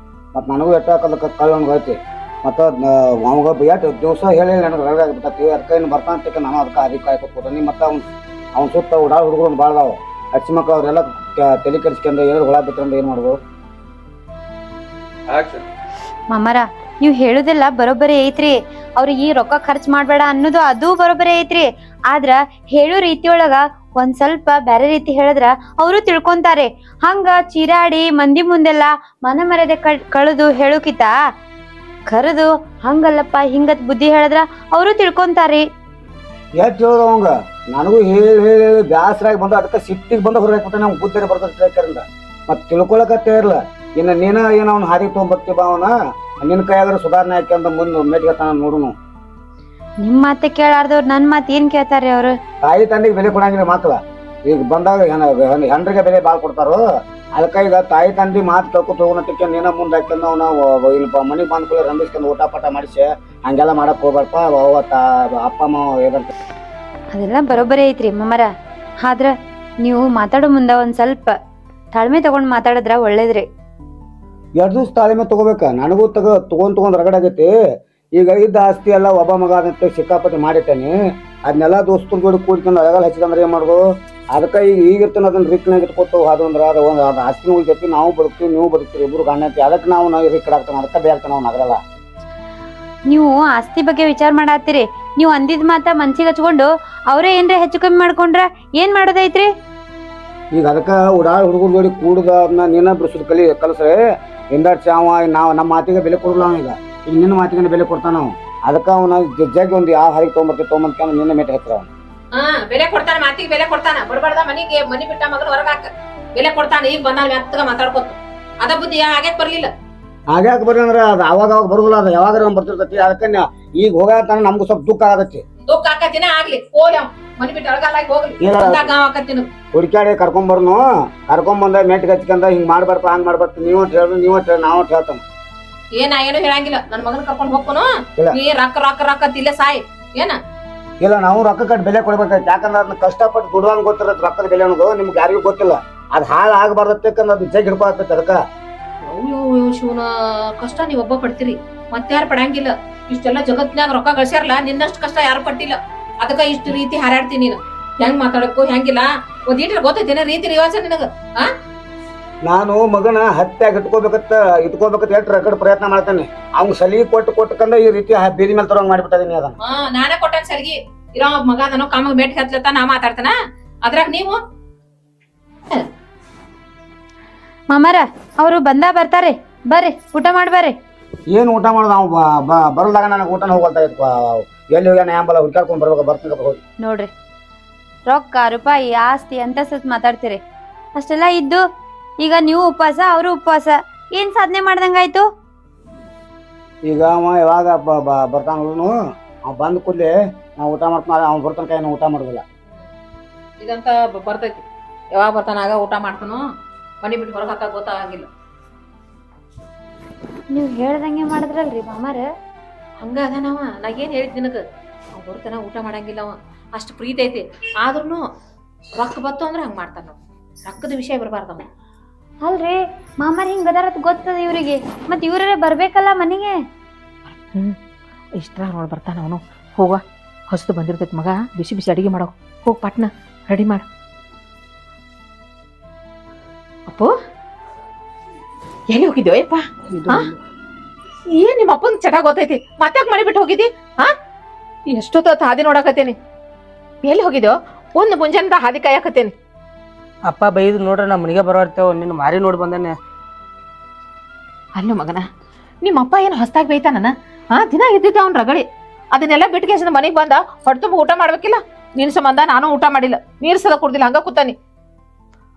ಮತ್ತು ನನಗೂ ಎಟ್ಟಾಕದಕ್ಕೆ ಕಳ್ಳಂಗೆ ಐತಿ ಮತ್ತು ಅವಾಗ ಎಷ್ಟು ದಿವಸ ಹೇಳಿ ನನಗೆ ರಗಡ ಆಗಿಬಿಟ್ಟೈತಿ ಅದಕ್ಕೆ ಇನ್ನು ಬರ್ತಾನೆ ನಾನು ಅದಕ್ಕೆ ಅದಕ್ಕೆ ಕಾಯ್ಕೊತೀನಿ ಮತ್ತು ಅವ್ನು ಸುತ್ತ ಉಡಾಳ ಹುಡುಗರು ಭಾಳ ಅದಾವ ಹಚ್ಚಿ ಮಕ್ಕಳು ಅವರೆಲ್ಲ ತಲೆ ಕೆಡಿಸ್ಕೊಂಡು ಏನಾದ್ರು ಹುಳ ಬಿಟ್ಟಂದ್ರೆ ಏನು ಮಾಡ್ಬೋದು ಮಾಮಾರ ನೀವ್ ಹೇಳುದೆಲ್ಲ ಬರೋಬ್ಬರಿ ಐತ್ರಿ ಅವ್ರಿಗೆ ಈ ರೊಕ್ಕ ಖರ್ಚು ಮಾಡ್ಬೇಡ ಅನ್ನೋದು ಅದು ಬರೋಬ್ಬರಿ ಐತ್ರಿ ಆದ್ರ ಹೇಳೋ ರೀತಿಯೊಳಗ ಒಂದ್ ಸ್ವಲ್ಪ ಬ್ಯಾರೆ ರೀತಿ ಹೇಳಿದ್ರ ಅವರು ತಿಳ್ಕೊಂತಾರೆ ಹಂಗ ಚೀರಾಡಿ ಮಂದಿ ಮುಂದೆಲ್ಲ ಮನ ಮರ್ಯಾದೆ ಕಳೆದು ಹೇಳೋಕಿತ ಕರೆದು ಹಂಗಲ್ಲಪ್ಪ ಹಿಂಗತ್ ಬುದ್ಧಿ ಹೇಳಿದ್ರ ಅವರು ತಿಳ್ಕೊಂತಾರಿ ಎಷ್ಟು ಹೇಳೋದು ಅವಂಗ ನನಗೂ ಹೇಳಿ ಹೇಳಿ ಬ್ಯಾಸರಾಗಿ ಬಂದ ಅದಕ್ಕೆ ಸಿಟ್ಟಿಗೆ ಬಂದ ಹೊರಗೆ ನಮ್ಗೆ ಬುದ್ಧಿ ಬರ್ತೈತೆ ಮತ್ತು ತಿಳ್ಕೊಳಕತ್ತೇ ಇರಲ್ಲ ಇನ್ನು ನೀನ ಏನು ಅವ್ನು ಹಾದಿ ತೊಗೊಂಬರ್ತೀವ ಅವನ ನಿನ್ನ ಕೈಯಾಗ ಸುಧಾರಣೆ ಹಾಕ್ಯಂತ ಮುಂದೆ ಮೇಟ್ಗತ್ತಾನ ನೋಡುನು ನಿಮ್ ಮಾತೆ ಕೇಳಾರ್ದವ್ರು ನನ್ ಮಾತ್ ಏನ್ ಕೇಳ್ತಾರ್ರಿ ಅವ್ರು ತಾಯಿ ತಂದೆಗೆ ಬೆಲೆ ಕೊಡಂಗಿಲ್ಲ ಮಕ್ಕಳ ಈಗ ಬಂದಾಗ ಹೆಂಡ್ರಿಗೆ ಬೆಲೆ ಭಾಳ ಕೊಡ್ತಾರೋ ಅದಕ್ಕೆ ಈಗ ತಾಯಿ ತಂದೆ ಮಾತು ಕೇಳ್ಕೊತ ಹೋಗೋಣಕ್ಕೆ ನೀನ ಮುಂದೆ ಹಾಕ್ಯಂದು ಅವನ ಇಲ್ಲಿ ಮನೆಗೆ ಬಂದ್ಕೊಳ್ಳಿ ರಂಬಿಸ್ಕೊಂಡು ಊಟ ಪಾಠ ಮಾಡಿಸಿ ಹಂಗೆಲ್ಲ ಮಾಡಕ್ ಹೋಗ್ಬೇಡಪ್ಪ ಅಪ್ಪ ಅಮ್ಮ ಏನಂತ ಅದೆಲ್ಲ ಬರೋಬ್ಬರಿ ಐತ್ರಿ ಮಾಮರ ಆದ್ರ ನೀವು ಮಾತಾಡೋ ಮುಂದ ಒಂದ್ ಸ್ವಲ್ಪ ತಾಳ್ಮೆ ತಗೊಂಡ್ ಮಾತಾಡಿದ್ರ ಒಳ್ಳೇದ್ರಿ 2 ದಿವಸ ತಾಳ್ಮೆ ತಗೋಬೇಕ ನನಗೂ ತಗೊಂಡ್ ರಗಡಾಗೈತಿ ಈಗ ಇದ್ದ ಆಸ್ತಿ ಎಲ್ಲ ಒಬ್ಬ ಮಗ ಅಂತ ಸಿಕ್ಕಾಪಟ್ಟಿ ಮಾಡಿಟ್ಟೇನಿ ಅದನ್ನೆಲ್ಲ ದೋಸ್ತರ ಜೋಡಿ ಕೂಡ್ಕೊಂಡು ಅಳಗಲ್ ಹಚ್ಚಿದಂದ್ರೆ ಏನ್ ಮಾಡೋದು ಅದಕ್ಕೆ ಈಗಿರ್ತಾನೆ ಅದನ್ನ ರಿಕ್ನಾಗ ಇಟ್ಕೊತು ಅದಂದ್ರೆ ಅದು ಆಸ್ತಿ ಉಳಿತೈತಿ ನಾವು ಬದುಕ್ತೀವಿ ನೀವು ಬದುಕ್ತೀವಿ ಇಬ್ರು ಗಂಡ ಐತಿ ಅದಕ್ಕೆ ನಾವು ರಿಕ್ಕಾಗ್ತಾನೆ ಅದಕ್ಕೆ ಬೇಡ್ತಾನೆ ನಾವು ನಗರಲ್ಲ ನೀವು ಆಸ್ತಿ ಬಗ್ಗೆ ವಿಚಾರ ಮಾಡತ್ತೀರಿ ನೀವು ಅಂದಿದ್ ಮಾತ ಮನ್ಸಿಗೆ ಹಚ್ಕೊಂಡು ಅವರೇ ಏನ್ರ ಹೆಚ್ಚು ಕಮ್ಮಿ ಮಾಡ್ಕೊಂಡ್ರ ಏನ್ ಮಾಡೋದೈತ್ರಿ ಈಗ ಅದಕ್ಕೆ ಉಡಾಳ ಹುಡುಗರ ಜೋಡಿ ಕೂಡುದ ಅದನ್ನ ನೀನ ಬಿಡಿಸೋದು ಕಲಸ್ರೆ ಹಿಂದಾಡ್ ಚಾವ ನಾವು ನಮ್ಮ ಮಾತಿಗೆ ಬೆಲೆ ಕೊಡಲ್ಲ ಈಗ ನಿನ್ನ ಮಾತಿಗೆ ಬೆಲೆ ಕೊಡ್ತಾನ ನಾವು ಅದಕ್ಕೆ ಅವನ ಜಗ್ಗಿ ಒಂದು ಯಾವ ಹಾಗೆ ತೊಗೊಂಬರ್ತೀವಿ ನಿನ್ನ ಮೇಟ್ ಹತ್ರ ಬೆಲೆ ಕೊಡ್ತಾನ ಮಾತಿಗೆ ಬೆಲೆ ಕೊಡ್ತಾನ ಬಡಬಡ್ದ ಮನಿ ಬಿಟ್ಟ ಮಗನ ಹೊರಗಾಕ ಬೆಲೆ ಕೊಡ್ತಾನ ಈಗ ಬಂದಾಗ ಮೆತ್ತಗ ಮಾತಾಡ್ಕೊತ ಅದ ಬುದ್ಧಿ ಆಗ್ಯಾಕ ಬರ್ಲಿಲ್ಲ ಆಗ್ಯಾಕ ಬರ್ಲಿ ಅಂದ್ರೆ ಅದು ಅವಾಗ ಬರುದಿಲ್ಲ ಅದು ಯಾವಾಗ ಬರ್ತಿರ್ತೈತಿ ಅದಕ್ಕೆ ಈಗ ಹೋಗತಾನ ನಮ್ಗೂ ಸ್ವಲ್ಪ ದುಃಖ ಆಗತ್ತೆ ದುಃಖ ಆಕತಿನ ಆಗ್ಲಿ ಹೋಗ್ಲಿ ಮನಿ ಬಿಟ್ಟು ಅಳಗಾಲಾಗಿ ಹೋಗ್ಲಿ ಆಕತ್ತಿನ ಹುಡುಕ್ಯಾಡಿ ಕರ್ಕೊಂಬಂದ ಮೆಟ್ಟಿಗೆ ಹಚ್ಕೊಂಡ ಹಿಂಗ್ ಮಾಡ್ಬಾರ್ಪ ಹಂಗ್ ಮಾಡ್ಬಾರ್ದು ನೀವು ಹೇಳಿ ನಾವು ಹೇಳ್ತಾನ ಏನು ಹೇಳಂಗಿಲ್ಲ ನನ್ ಮಗನ ಕರ್ಕೊಂಡ್ ಹೋಗ್ಕೊನು ನೀ ರೊಕ್ಕ ರೊಕ್ಕ ರೊಕ್ಕ ತಿಲ್ಲೆ ಸಾಯ್ ಏನ ಇಲ್ಲ ನಾವು ರೊಕ್ಕ ಕಟ್ಟಿ ಬೆಲೆ ಕೊಡ್ಬೇಕಾಯ್ತು ಯಾಕಂದ್ರೆ ಅದನ್ನ ಕಷ್ಟಪಟ್ಟು ದುಡ್ದಂಗ್ ಗೊತ್ತಿರತ್ತೆ ರೊಕ್ಕದ ಬೆಲೆ ಅನ್ನೋದು ನಿಮ್ಗೆ ಯಾರಿಗೂ ಗೊತ್ತಿಲ್ಲ ಅದು ಹಾಳು ಆಗಬಾರ್ದತ್ತಕ್ಕ ಅದು ಜಗ್ ಹಿಡ್ಕೊಳತ್ತೈತೆ ಅದಕ್ಕೆ. ಅಯ್ಯೋ ಶಿವನ ಕಷ್ಟ ನೀವ್ ಒಬ್ಬ ಪಡ್ತೀರಿ ಮತ್ತಾರು ಪಡಂಗಿಲ್ಲ. ಇಷ್ಟೆಲ್ಲ ಜಗತ್ನ್ಯಾಗ ರೊಕ್ಕ ಗಳಿಸ್ಯಾರಲ್ಲ, ನಿನ್ನಷ್ಟು ಕಷ್ಟ ಯಾರು ಪಟ್ಟಿಲ್ಲ. ಅದಕ್ಕ ಇಷ್ಟು ರೀತಿ ಹಾರಾಡ್ತೀನಿ ನೀನು. ಹೆಂಗ್ ಮಾತಾಡಕ್ಕೂ ಹೆಂಗಿಲ್ಲ ಒಂದ್ ಈಟ್ರ ಗೊತ್ತೈತೇನ ರೀತಿ ರಿವಾಜ ನಿನಗ? ನಾನು ಮಗನ ಹತ್ಯಾಗ ಇಟ್ಕೋಬೇಕತ್ತ ಎಷ್ಟು ರಗಡ್ ಪ್ರಯತ್ನ ಮಾಡ್ತಾನೆ. ಅವ್ನ್ ಸಲಿ ಕೊಟ್ಟಕಂದ ಈ ರೀತಿ ಬೀದಿ ಮೇಲೆ ತರೋಂಗ್ ಮಾಡಿಬಿಟ್ಟಿದೀನಿ ಅದನ್ನ. ನಾನೇ ಕೊಟ್ಟನ್ ಸಲ್ಗಿ ಇರೋ ಮಗ ಅದನೋ ಕಾಮಗ್ ಬೇಟ್ ಹತ್ಲತ್ತ ನಾ ಮಾತಾಡ್ತಾನ. ಅದ್ರಾಗ ನೀವು ಮಾಮಾರ ಅವರು ಬರ್ತಾರೆ, ಬರ್ರಿ ಊಟ ಮಾಡ್ಬರ್ರಿ. ಏನ್ ಊಟ ಮಾಡೋದು? ನಾವು ಬರಲ್ದಾಗ ನನಗೆ ಊಟನ ಹೋಗಲ್ತಾ ಇತ್ತು. ಎಲ್ಲಿ ಹೋಗ್ಯಾನ ಯಾಂಬಲ್ಲ ಹುಡ್ಕಾಡ್ಕೊಂಡ್ ಬರ್ಬೇಕು, ಬರ್ತೀನಿ ಹೋಗಿ. ನೋಡ್ರಿ ರೊಕ್ಕ ರೂಪಾಯಿ ಆಸ್ತಿ ಅಂತ ಸ್ವಲ್ಪ ಮಾತಾಡ್ತೀರಿ. ಅಷ್ಟೆಲ್ಲ ಇದ್ದು ಈಗ ನೀವು ಉಪವಾಸ ಅವರು ಉಪವಾಸ, ಏನ್ ಸಾಧನೆ ಮಾಡ್ದಂಗಾಯ್ತು? ಈಗ ಅವ ಯಾವಾಗ ಬರ್ತಾನು ಅವ್ ಬಂದ್ ಕೂಡ್ಲೆ ನಾವು ಊಟ ಮಾಡ್ತಾನ, ಅವ್ನು ಬರ್ತಾನ ಕೈ ಊಟ ಮಾಡೋದಿಲ್ಲ. ಇದಂತ ಬರ್ತೈತಿ. ಯಾವಾಗ ಬರ್ತಾನ ಆಗ ಊಟ ಮಾಡ್ತಾನೋ, ಮನಿ ಬಿಟ್ಟು ಹೊರಗೆ ಹಾಕ ಗೊತ್ತಾಗಿಲ್ಲ. ನೀವು ಹೇಳ್ದಂಗೆ ಮಾಡಿದ್ರಲ್ರಿ ಮಾಮಾರ. ಹಂಗ ಅದಾನವ. ನಾ ಏನ್ ಹೇಳಿದ್ ನಿನಗ, ಅವ್ ಬರ್ತಾನ ಊಟ ಮಾಡಂಗಿಲ್ಲ. ಅವ ಅಷ್ಟು ಪ್ರೀತಿ ಐತಿ. ಆದ್ರೂ ರೊಕ್ಕ ಬತ್ತು ಅಂದ್ರೆ ಹಂಗ ಮಾಡ್ತಾನ. ರೊಕ್ಕದ ವಿಷಯ ಬರಬಾರ್ದವ. ಅಲ್ರಿ ಮಾಮಾರ್ ಹಿಂಗ್ ಅದಾರತ್ ಗೊತ್ತದ ಇವ್ರಿಗೆ, ಮತ್ ಇವ್ರೇ ಬರ್ಬೇಕಲ್ಲ ಮನೆಗೆ. ಇಷ್ಟ ನೋಡಿ ಬರ್ತಾನ ಅವನು. ಹೋಗ, ಹೊಸದು ಬಂದಿರ್ತೈತಿ ಮಗ, ಬಿಸಿ ಬಿಸಿ ಅಡಿಗೆ ಮಾಡೋ. ಹೋಗ್ ಪಟ್ನ ರೆಡಿ ಮಾಡ. ಅಪ್ಪು ಎಲ್ಲಿ ಹೋಗಿದ್ಯೋ ಯಪ್ಪ? ಏನ್ ನಿಮ್ಮ ಅಪ್ಪನ ಚಟ ಗೊತ್ತೈತಿ, ಮತ್ತಾಕ್ ಮನೆ ಬಿಟ್ಟು ಹೋಗಿದ್ದಿ? ಎಷ್ಟೊತ್ತ ಹಾದಿ ನೋಡಕತ್ತೇನಿ. ಎಲ್ಲಿ ಹೋಗಿದ್ಯೋ? ಒಂದು ಮುಂಜಾನೆ ಹಾದಿ ಕಾಯಕತ್ತೇನಿ. ಅಪ್ಪ ಬೈದು ನೋಡ್ರಿ ನಮ್ಮ ಮನೆಗೆ ಬರೋರ್ತೇವ, ನಿನ್ನ ಮಾರಿ ನೋಡಿ ಬಂದೇನೆ. ಅಲ್ಲೂ ಮಗನ, ನಿಮ್ಮ ಅಪ್ಪ ಏನು ಹೊಸ್ದಾಗಿ ಬೈತಾನ? ದಿನ ಇದ್ದಿದ್ದ ಅವ್ನ ರಗಳಿ. ಅದನ್ನೆಲ್ಲ ಬಿಟ್ಟು ಮನೆಗೆ ಬಂದ ಹೊಟ್ಟೆ ತುಂಬ ಊಟ ಮಾಡ್ಬೇಕಿಲ್ಲ. ನಿನ್ ಸಂಬಂಧ ನಾನು ಊಟ ಮಾಡಿಲ್ಲ, ನೀರ್ ಸಲ ಕುಡ್ದಿಲ್ಲ, ಹಂಗ ಕೂತಾನಿ.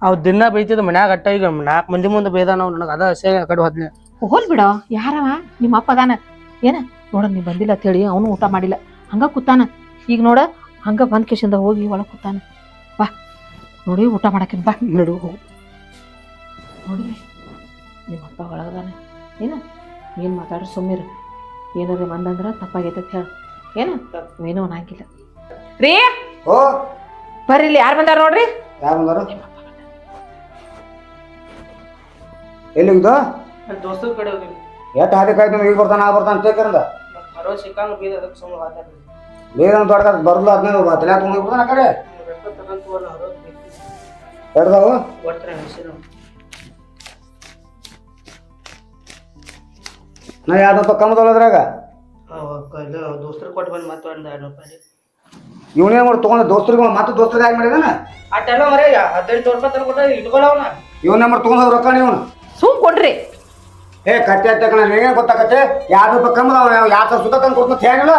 ಅವ್ ದಿನ ಬೈತಿದ್ ಮನ್ಯಾಗ ಅಟ್ಟ. ಈಗ 4 ಮಂದಿ ಮುಂದೆ ಬೈದ ನಾವು, ನನಗೆ ಅದ ಹಸೆ ಆ ಕಡೆ ಹೋದ್ನೆ. ಹೋಲ್ ಬಿಡೋ, ಯಾರವ ನಿಮ್ಮ ಅಪ್ಪ ಅದಾನ ಏನ? ನೋಡ ನೀ ಬಂದಿಲ್ಲ ಅಂತ ಹೇಳಿ ಅವನು ಊಟ ಮಾಡಿಲ್ಲ, ಹಂಗ ಕೂತಾನ. ಈಗ ನೋಡ ಹಂಗ ಬಂದ್ ಕಿಶಿಂದ ಹೋಗಿ ಒಳಗ್ ಕೂತಾನ. ಬಾ ನೋಡಿ ಊಟ ಮಾಡಾಕಿನ್, ಬಾ ನಡು ಹೋಗು. ನೋಡಿ ನಿಮ್ಮ ಅಪ್ಪ ಒಳಗದಾನ ಏನ? ಏನ್ ಮಾತಾಡ್ರಿ ಸುಮ್ಮೀರ. ಏನಾರ ಮಂದಂದ್ರ ತಪ್ಪಾಗೈತೆ ಅಂತ ಹೇಳ. ಏನ ಏನೋ ಅನ್ನಂಗಿಲ್ಲ ರೀ. ಓ ಬರ್ರಿ, ಇಲ್ಲಿ ಯಾರು ಬಂದಾರ ನೋಡ್ರಿ. ಯಾರು ಬಂದಾರ? ಎಲ್ಲಿ ಹೋಗಿದ್ದು? ದೋಸ್ತರ ಕಡೆ ಹೋಗಿ ಎಷ್ಟು ಹಾದಿ ಕಾಯ್ತು, ಈಗ ಬರ್ತಾನ ಆ ಬರ್ತಾನ ತೇಕರಂದ ಬರೋ ಸಿಕ್ಕಂಗ ಬೀದ ಅದಕ್ಕೆ ಸುಮ್ಮನೆ ಮಾತಾಡ್ರಿ. ಬೇಗ ದೊಡ್ಡ ಬರಲ್ಲ ಅದನ್ನ ತಲೆ ಹಾಕೊಂಡು ಹೋಗ್ಬಿಡ್ತಾನ ಆ ಕಡೆ. ಎಡ್ದಾವು ನಾ 200 ರೂಪಾಯಿ ಕಮ್ಮದಲ್ಲದ್ರಾಗ ದೋಸ್ತರ ಕೊಟ್ಟು ಬಂದು ಮತ್ತೆ ಒಂದು 200 ರೂಪಾಯಿ. ಇವನೇನ್ ಮಾಡಿ ತಗೊಂಡ ದೋಸ್ತರಿಗೆ ಮತ್ತೆ ದೋಸ್ತರಿಗೆ ಯಾಕೆ ಮಾಡಿದಾನ? ಅಟ್ಟೆಲ್ಲ ಮರೆ 1800 ರೂಪಾಯಿ ತಂದ್ಕೊಟ್ಟ ಇಟ್ಕೊಳ್ಳವನ. ಇವನೇ ಮಾಡಿ ತಗೊಂಡ್ ರೊಕ್ಕ ನೀವು ಸುಮ್ ಕೊಡ್ರಿ. ಕಟ್ಟೆ ಹತ್ತಕ ಏನ್ ಗೊತ್ತಾಗತ್ತೆ? 200 ರೂಪಾಯಿ ಕಮ್ಮದ 2,000 ಸುತ್ತ ತಂದು ಕೊಡ್ತ ಹೇಗಿಲ್ಲ.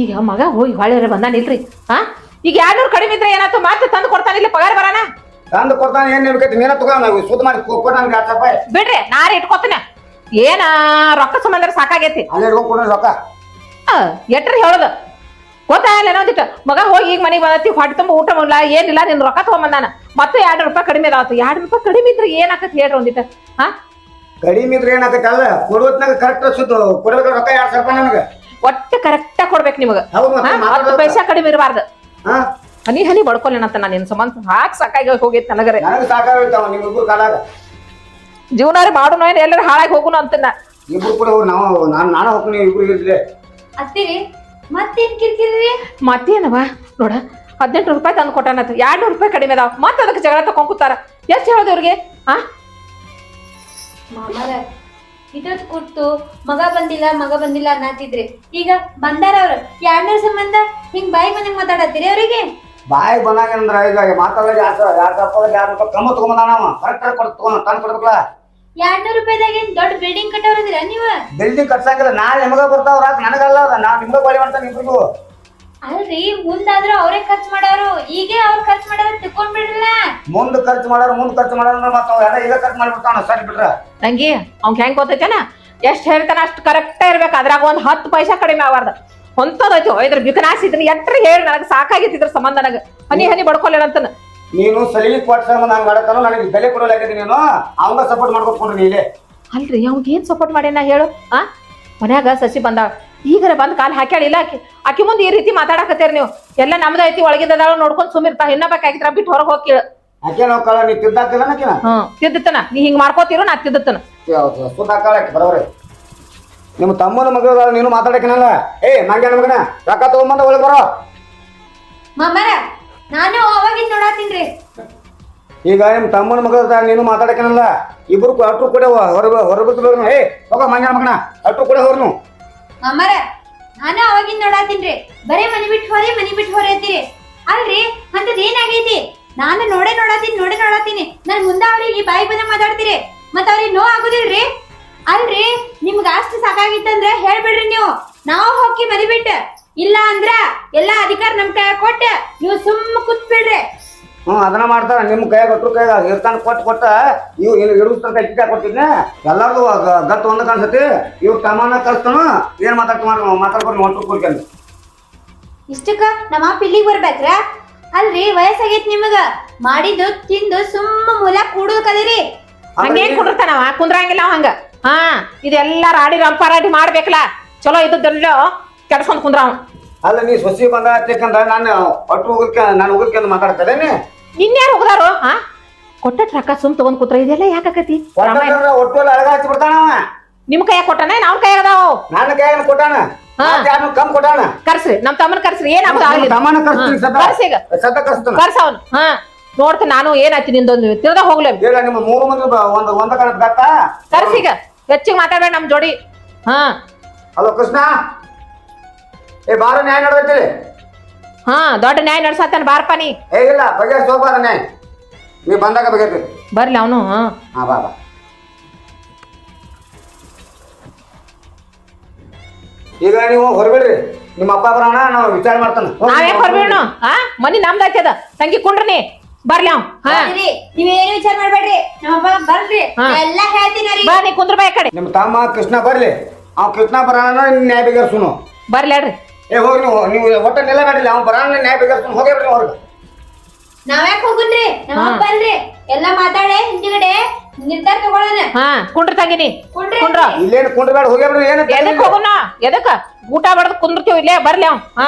ಈಗ ಮಗ ಹೋಗಿ ಹೊಳೆ ಬಂದಾನಿಲ್ರಿ. ಈಗ 200 ಕಡಿಮೆ ಇದ್ರೆ ಏನಾಯ್ತು? ಮತ್ತೆ ತಂದು ಕೊಡ್ತಾನಿಲ್ಲ, ಪಗಾರ ಬರಾನ ತಂದು ಕೊಡ್ತಾನೆ. ಏನ್ ನಿಮ್ಗೆ ನೀನ ತಗೊಂಡ್ ಸುತ್ತ ಮಾಡಿ ಕೊಟ್ಟು ನನ್ಗೆ 2,000 ರೂಪಾಯಿ ಬಿಡ್ರಿ, ನಾರೇ ಇಟ್ಕೋತೀನ. ಏನ ರೊಕ್ಕ ಸಂಬಂಧ ಸಾಕಾಗೈತಿ. ಅಲ್ಲೇ ಇಟ್ಕೊಂಡು ಕೊಡ್ರಿ ರೊಕ್ಕ. ಎಟ್ರಿ ಹೇಳೋದು ಗೊತ್ತಾಗಲ್ಲ ಏನೋದಿಟ್ಟು. ಮಗ ಹೋಗಿ ಈಗ ಮನೆಗೆ ಬಂದತಿ, ಹೊಟ್ಟೆ ತುಂಬ ಊಟ ಮಾಡಲ್ಲ, ಏನಿಲ್ಲ, ನಿನ್ ರೊಕ್ಕ ತಗೊಂಬಂದಾನ. ಮತ್ತೆ 200 ರೂಪಾಯಿ ಕಡಿಮೆ ಅದಾವತ್ತು. 200 ರೂಪಾಯಿ ಕಡಿಮೆ ಇದ್ರೆ ಏನಾಕತಿ ಹೇಳ್ರಿ ಒಂದಿಟ್ಟು. ಕಡಿಮೆ ಇದ್ರೆ ಏನಾಗತ್ತೆ? ಅಲ್ಲ ಕೊಡೋತ್ನಾಗ ಕರೆಕ್ಟ್ ಸುತ್ತ ಕೊಡ್ಬೇಕು ರೊಕ್ಕ 2,000 ರೂಪಾಯಿ ನನಗೆ. ಒಟ್ಟು ಕರೆಕ್ಟ್ ಕೊಡ್ಬೇಕು ನಿಮಗ. 10 ಪೈಸಾ ಕಡಿಮೆ ಇರಬಾರ್ದು. ಹನಿ ಹನಿ ಬಡ್ಕೊಲೇನಂತ ನಾನು ನಿನ್ ಸಂಬಂಧ ಸಾಕಾಗಿ ಹೋಗೈತಿ ನನಗರೆ. ನನಗೆ ಸಾಕಾಗ್ತಾವ ನಿಮ್ಮಿಬ್ರು ಕಾಲಾಗ. ಜೀವನ ಮಾಡೋಣ ಏನ್ ಎಲ್ಲರೂ ಹಾಳಾಗಿ ಹೋಗುನು ಅಂತ ಇಬ್ರು ಕೂಡ ನಾನು ಹೋಗ್ತೀನಿ, ಇಬ್ರು ಇರ್ಲಿ. ಅತ್ತಿರಿ ಮತ್ತೇನ್ ಕಿರ್ಕಿರಿ? ಮತ್ತೇನವ ನೋಡ, 18 ರೂಪಾಯಿ ತಂದು ಕೊಟ್ಟಾನತ್, 200 ರೂಪಾಯಿ ಕಡಿಮೆ ಅದಾವ. ಮತ್ತೆ ಅದಕ್ಕೆ ಜಗಳ ತಕೊಂಡ್ ಕೂತಾರ. ಎಷ್ಟು ಹೇಳೋದು ಇವ್ರಿಗೆ? ಮಾಮಾರ ಇದೊತ್ ಕೊಟ್ಟು ಮಗ ಬಂದಿಲ್ಲ ಅನ್ನತಿದ್ರಿ. ಈಗ ಬಂದಾರ ಅವ್ರು 200 ಸಂಬಂಧ ಹಿಂಗ್ ಬಾಯಿ ಮನೆಗ್ ಮಾತಾಡತ್ತೀರಿ ಅವ್ರಿಗೆ? ಬಾಯಿಗೆ ಬಂದಾಗಂದ್ರ ಈಗ ಮಾತಾಡ 2,000 ರೂಪಾಯಿ ಕಮ್ಮ ತಗೊಂಬಂದಾನ ಅವ. ಕರೆಕ್ಟ್ ಕೊಟ್ಟು ತಂದು ಕೊಡ್ಬೇಕಲ್ಲ. 200 ರೂಪಾಯಿದಾಗ ಏನ್ ದೊಡ್ಡ ಬಿಲ್ಡಿಂಗ್ ಕಟ್ಟವ್ರದಿರ ನೀವ? ಬಿಲ್ಡಿಂಗ್ ಕಟ್ಸಂಗಿಲ್ಲ. ನಾಳೆ ನಿಮಗ ಬರ್ತಾವ್ರ, ನನಗಲ್ಲ. ನಾವ್ ನಿಮ್ಗ ಬಾಳಿ ಮಾಡ್ತಾನೆ ಇಬ್ರಿಗೂ. ಅಲ್ರಿ ಮುಂದಾದ್ರೂ ಅವ್ರೇ ಖರ್ಚು ಮಾಡೋರು, ಈಗ ಅವ್ರ ಖರ್ಚು ಮಾಡೋರು ತಿಳ್ಕೊಂಡ್ ಬಿಡ್ರಲ್ಲ. ಮುಂದ್ ಖರ್ಚು ಮಾಡೋರು ಮತ್ತ ಎಲ್ಲ ಈಗ ಖರ್ಚು ಮಾಡ್ಬಿಡ್ತಾವ ಸರಿ ಬಿಟ್ರ. ತಂಗಿ ಅವ್ನ್ ಹೆಂಗ್ ಗೊತ್ತೈತೇನ? ಎಷ್ಟ್ ಹೇಳ್ತಾನ ಅಷ್ಟು ಕರೆಕ್ಟ್ ಇರ್ಬೇಕು. ಅದ್ರಾಗ 10 ಪೈಸಾ ಕಡಿಮೆ ಆಗಬಾರ್ದು. ಹೊಂತದೈತು ಇದ್ರ ಬಿಕನಾಸಿದ್ರಿ ಎಟ್ರಿ ಹೇಳಿ ನನಗೆ ಸಾಕಾಗಿತ್ತಿದ್ರ ಸಂಬಂಧ. ನನಗೆ ಹನಿ ಹನಿ ಬಡ್ಕೊಲೇನಂತ. ನೀನು ಸಲಿಗೆ ಕೊಟ್ಟ ನಾನು ಮಾಡತ್ತಾನು, ನನಗೆ ಬೆಲೆ ಕೊಡಲಾಗಿದ್ದೀನಿ. ನೀನು ಅವಂಗ ಸಪೋರ್ಟ್ ಮಾಡ್ಕೊಟ್ಕೊಂಡ್ರಿ ನೀಲೆ. ಅಲ್ರಿ ಅವ್ನಿಗೆ ಏನ್ ಸಪೋರ್ಟ್ ಮಾಡೇನ ಹೇಳು? ಮನ್ಯಾಗ ಸಸಿ ಬಂದಾಳ, ಈಗರ ಬಂದ್ ಕಾಲ್ ಹಾಕ್ಯಾಳಿಲ್ಲ. ಆಕಿ ಮುಂದೆ ಈ ರೀತಿ ಮಾತಾಡಕತ್ತೀರಿ ನೀವು. ಎಲ್ಲ ನಮ್ದೈತಿ, ಒಳಗಿದ್ದದಾಳ ನೋಡ್ಕೊಂಡ್ ಸುಮ್ಮಿರ್ತಾ. ಇನ್ನೊಬ್ಬಾಕಿದ್ರ ಬಿಟ್ಟು ಹೊರಗೆ ಹೋಗಿ ಆಕೆ ನಾವು ಕಳ ನೀ ತಿದ್ದಾಕಿಲ್ಲ ಆಕಿನ ತಿದ್ದತನ ನೀ ಹಿಂಗ್ ಮಾಡ್ಕೋತಿರೋ ನಾ ತಿದ್ದತನ ಸುತ್ತ ಹಾಕಾಳ ಆಕಿ ಬರೋವ್ರೆ ನಿಮ್ಮ ತಮ್ಮನ ಮಗಳ ನೀನು ಮಾತಾಡಕಿನಲ್ಲ ಏ ಮಂಗ್ಯಾನ ಮಗನ ರೊಕ್ಕ ತಗೊಂಬಂದ ಒಳಗೆ ಬರೋ ಮಾಮಾರ ನಾನು ಅವಾಗಿಂದ ನೋಡಾತೀನ್ರಿ. ಈಗ ನಿಮ್ಮ ತಮ್ಮನ ಮಗಳ ನೀನು ಮಾತಾಡಕಿನಲ್ಲ ಇಬ್ರು ಅಟ್ರು ಕೂಡ ಹೊರಬಿಟ್ಟು ಏ ಹೋಗ ಮಂಗ್ಯಾನ ಮಗನ ಅಟ್ರು ಕೂಡ ಹೋರ್ನು ಮಾಮಾರ ನಾನು ಅವಾಗಿಂದ ನೋಡಾತೀನ್ರಿ. ಬರೇ ಮನಿ ಬಿಟ್ಟು ಹೋರಿ ಅಂತೀರಿ ಅಲ್ರಿ. ಅಂತದ್ ಏನಾಗೈತಿ? ನಾನು ನೋಡಾತೀನಿ ನನ್ ಮುಂದ ಅವ್ರಿಗೆ ಬಾಯಿ ಬಂದ ಮಾತಾಡ್ತೀರಿ ಮತ್ತ ಅವ್ರಿಗೆ ನೋವು ಆಗುದಿಲ್ರಿ. ಅಲ್ರಿ ನಿಮ್ಗ ಅಷ್ಟು ಸಾಕಾಗಿತ್ತಂದ್ರ ಹೇಳ್ಬಿಡ್ರಿ ನೀವು, ನಾವು ಹೋಗಿ ಮನಿ ಬಿಟ್ಟು. ಇಲ್ಲ ಅಂದ್ರ ಎಲ್ಲಾ ಅಧಿಕಾರ ನಮ್ ಕೈ ಕೊಟ್ಟ ನೀವು ಸುಮ್ಮ ಕೂತ್ ಬಿಡ್ರಿ. ಅದನ್ನ ಮಾಡ್ತಾರ ನಿಮ್ಮ ಕೈಯಾಗ ಅಟ್ರು ಕೈಯಾಗ ಇರ್ತಾನ ಕೊಟ್ಟ ಇವ್ ಹಿಡಿಸ್ತಾನ ಕೈ ಟಿಕ್ಕ ಕೊಟ್ಟಿದ್ನ ಎಲ್ಲಾರ್ದು ಗತ್ ಒಂದ ಕಾಣಿಸತಿ ಇವ್ ತಮ್ಮನ ಕಳ್ಸ್ತಾನು ಏನ್ ಮಾತಾಡ್ಕೊಂಡು ಒಟ್ರು ಕೂರ್ಕೊಂಡು ಇಷ್ಟಕ್ಕ ನಮ್ಮ ಅಪ್ಪ ಇಲ್ಲಿಗೆ ಬರ್ಬೇಕ್ರ? ಅಲ್ರಿ ವಯಸ್ಸಾಗೈತಿ ನಿಮಗ, ಮಾಡಿದ್ದು ತಿಂದು ಸುಮ್ಮ ಮೂಲ ಕೂಡುದು ಕಲೀರಿ. ಹಂಗೇನ್ ಕುಂಡಿರ್ತಾನವ? ಕುಂದ್ರಂಗಿಲ್ಲ ಹಂಗ. ಇದೆಲ್ಲ ರಾಡಿ ರಂಪಾರಾಡಿ ಮಾಡ್ಬೇಕಲ್ಲ, ಚಲೋ ಇದ್ದದ್ದೆಲ್ಲ ಕೆಡ್ಸ್ಕೊಂಡ್ ಕುಂದ್ರಾವ. ಅಲ್ಲ ನೀ ಸೊಸಿ ಬಂದ ಯಾಕಂದ್ರ ನಾನು ಒಟ್ಟು ನಾನು ಹೋಗಕ್ಕೆ ಮಾತಾಡ್ತೇನೆ ನಿನ್ಯಾರು ಹೋಗದಾರು? ಕೊಟ್ಟ ರೊಕ್ಕ ಸುಮ್ ತಗೊಂಡ್ ಕೂತ್ರ ಇದೆಲ್ಲ ಯಾಕಾಕತಿ? ಒಟ್ಟು ಅಳಗ ಹಚ್ಚಿ ಬಿಡ್ತಾನವ. ನಿಮ್ ಕೈಯಾಗ ಕೊಟ್ಟಾನ ಅವ್ನ ಕೈಯಾಗ ಅದಾವ? ನನ್ನ ಕೈಯಾಗ ಕೊಟ್ಟಾನ, ಕಮ್ ಕೊಟ್ಟಾನ. ಕರ್ಸ್ರಿ ನಮ್ ತಮ್ಮನ ಕರ್ಸ್ರಿ, ಏನಾಗುದು ತಮ್ಮನ ಕರ್ಸ್ತೀನಿ ಕರ್ಸೀಗ ಸದ್ದ ಕರ್ಸ್ತಾನ. ಕರ್ಸ ಅವ್ನು. ನೋಡ್ತೀನಿ ನಾನು ಏನಾಯ್ತು ನಿಂದೊಂದು ತಿರ್ದ ಹೋಗ್ಲೇ. ಇಲ್ಲ ನಿಮ್ಮ 3 ಮಂದಿ ಒಂದ ಕಾಲದ ಗತ್ತ ಕರ್ಸೀಗ ಹೆಚ್ಚಿಗೆ ಮಾತಾಡ್ಬೇಡ ನಮ್ ಜೋಡಿ. ಹಲೋ ಕೃಷ್ಣ, ಏ ಬಾರ ನ್ಯಾಯ ನಡ್ದೈತಿ. ದೊಡ್ಡ ನ್ಯಾಯ ನಡ್ಸತ್ತಾನ ಬಾರಪ್ಪ ನೀ. ಹೇಗಿಲ್ಲ ಬಗೆಹರಿಸಿ ಹೋಗ್ಬಾರ ನ್ಯಾಯ, ನೀ ಬಂದಾಗ ಬಗೆಹರಿ. ಬರ್ಲಿ ಅವನು. ಹಾ ಬಾ ಬಾ. ಈಗ ನೀವು ಹೊರಬಿಡ್ರಿ, ನಿಮ್ಮ ಅಪ್ಪ ಬರೋಣ ನಾವು ವಿಚಾರ ಮಾಡ್ತಾನ. ನಾವೇ ಹೊರಬೇಡ, ಮನಿ ನಮ್ದೈತಿ ಅದ. ತಂಗಿ ಕುಂಡ್ರಿ ನೀ, ಬರ್ಲಿ ಅವ್. ನೀವೇನು ವಿಚಾರ ಮಾಡ್ಬೇಡ್ರಿ, ನಮ್ಮಪ್ಪ ಬರ್ರಿ, ಎಲ್ಲಾ ಹೇಳ್ತೀನಿ. ಬಾ ನೀ ಕುಂದ್ರ ಬಾ ಕಡೆ. ನಿಮ್ಮ ತಮ್ಮ ಕೃಷ್ಣ ಬರ್ಲಿ, ಅವ್ ಕೃಷ್ಣ ಬರೋಣ ನ್ಯಾಯ ಬಗೆಹರಿಸುನು. ಬರ್ಲಿ ಹೇಳ್ರಿ. ಏ ಹೋಗಿ ನೀವು ಒಟ್ಟ ನೆಲ ಮಾಡಿಲ್ಲ, ಅವ್ನು ಬರೋಣ ನ್ಯಾಯ ಬಗೆಹರಿಸುನು. ಹೋಗ್ಯಾಡ್ರಿ ಹೊರಗೆ. ನಾವ್ಯಾಕ ಹೋಗುನ್ರಿ, ನಮ್ಮಪ್ಪ ಬಲ್ರಿ, ಎಲ್ಲಾ ಮಾತಾಡೆ ಹಿಂದಿಗಡೆ ನಿರ್ಧಾರ ತಗೊಳ್ಳೋಣ. ಕುಂಡ್ರ ತಂಗಿ ನೀ ಕುಂಡ್ರ. ಇಲ್ಲೇನು ಕುಂಡ್ರಬೇಡ, ಹೋಗ್ಯಾಡ್ರಿ. ಏನು ಎದಕ್ ಹೋಗುನ? ಎದಕ್ಕ ಊಟ ಬಡ್ದು ಕುಂದ್ರತೀವಿ ಇಲ್ಲೇ. ಬರ್ಲಿ ಅವ್.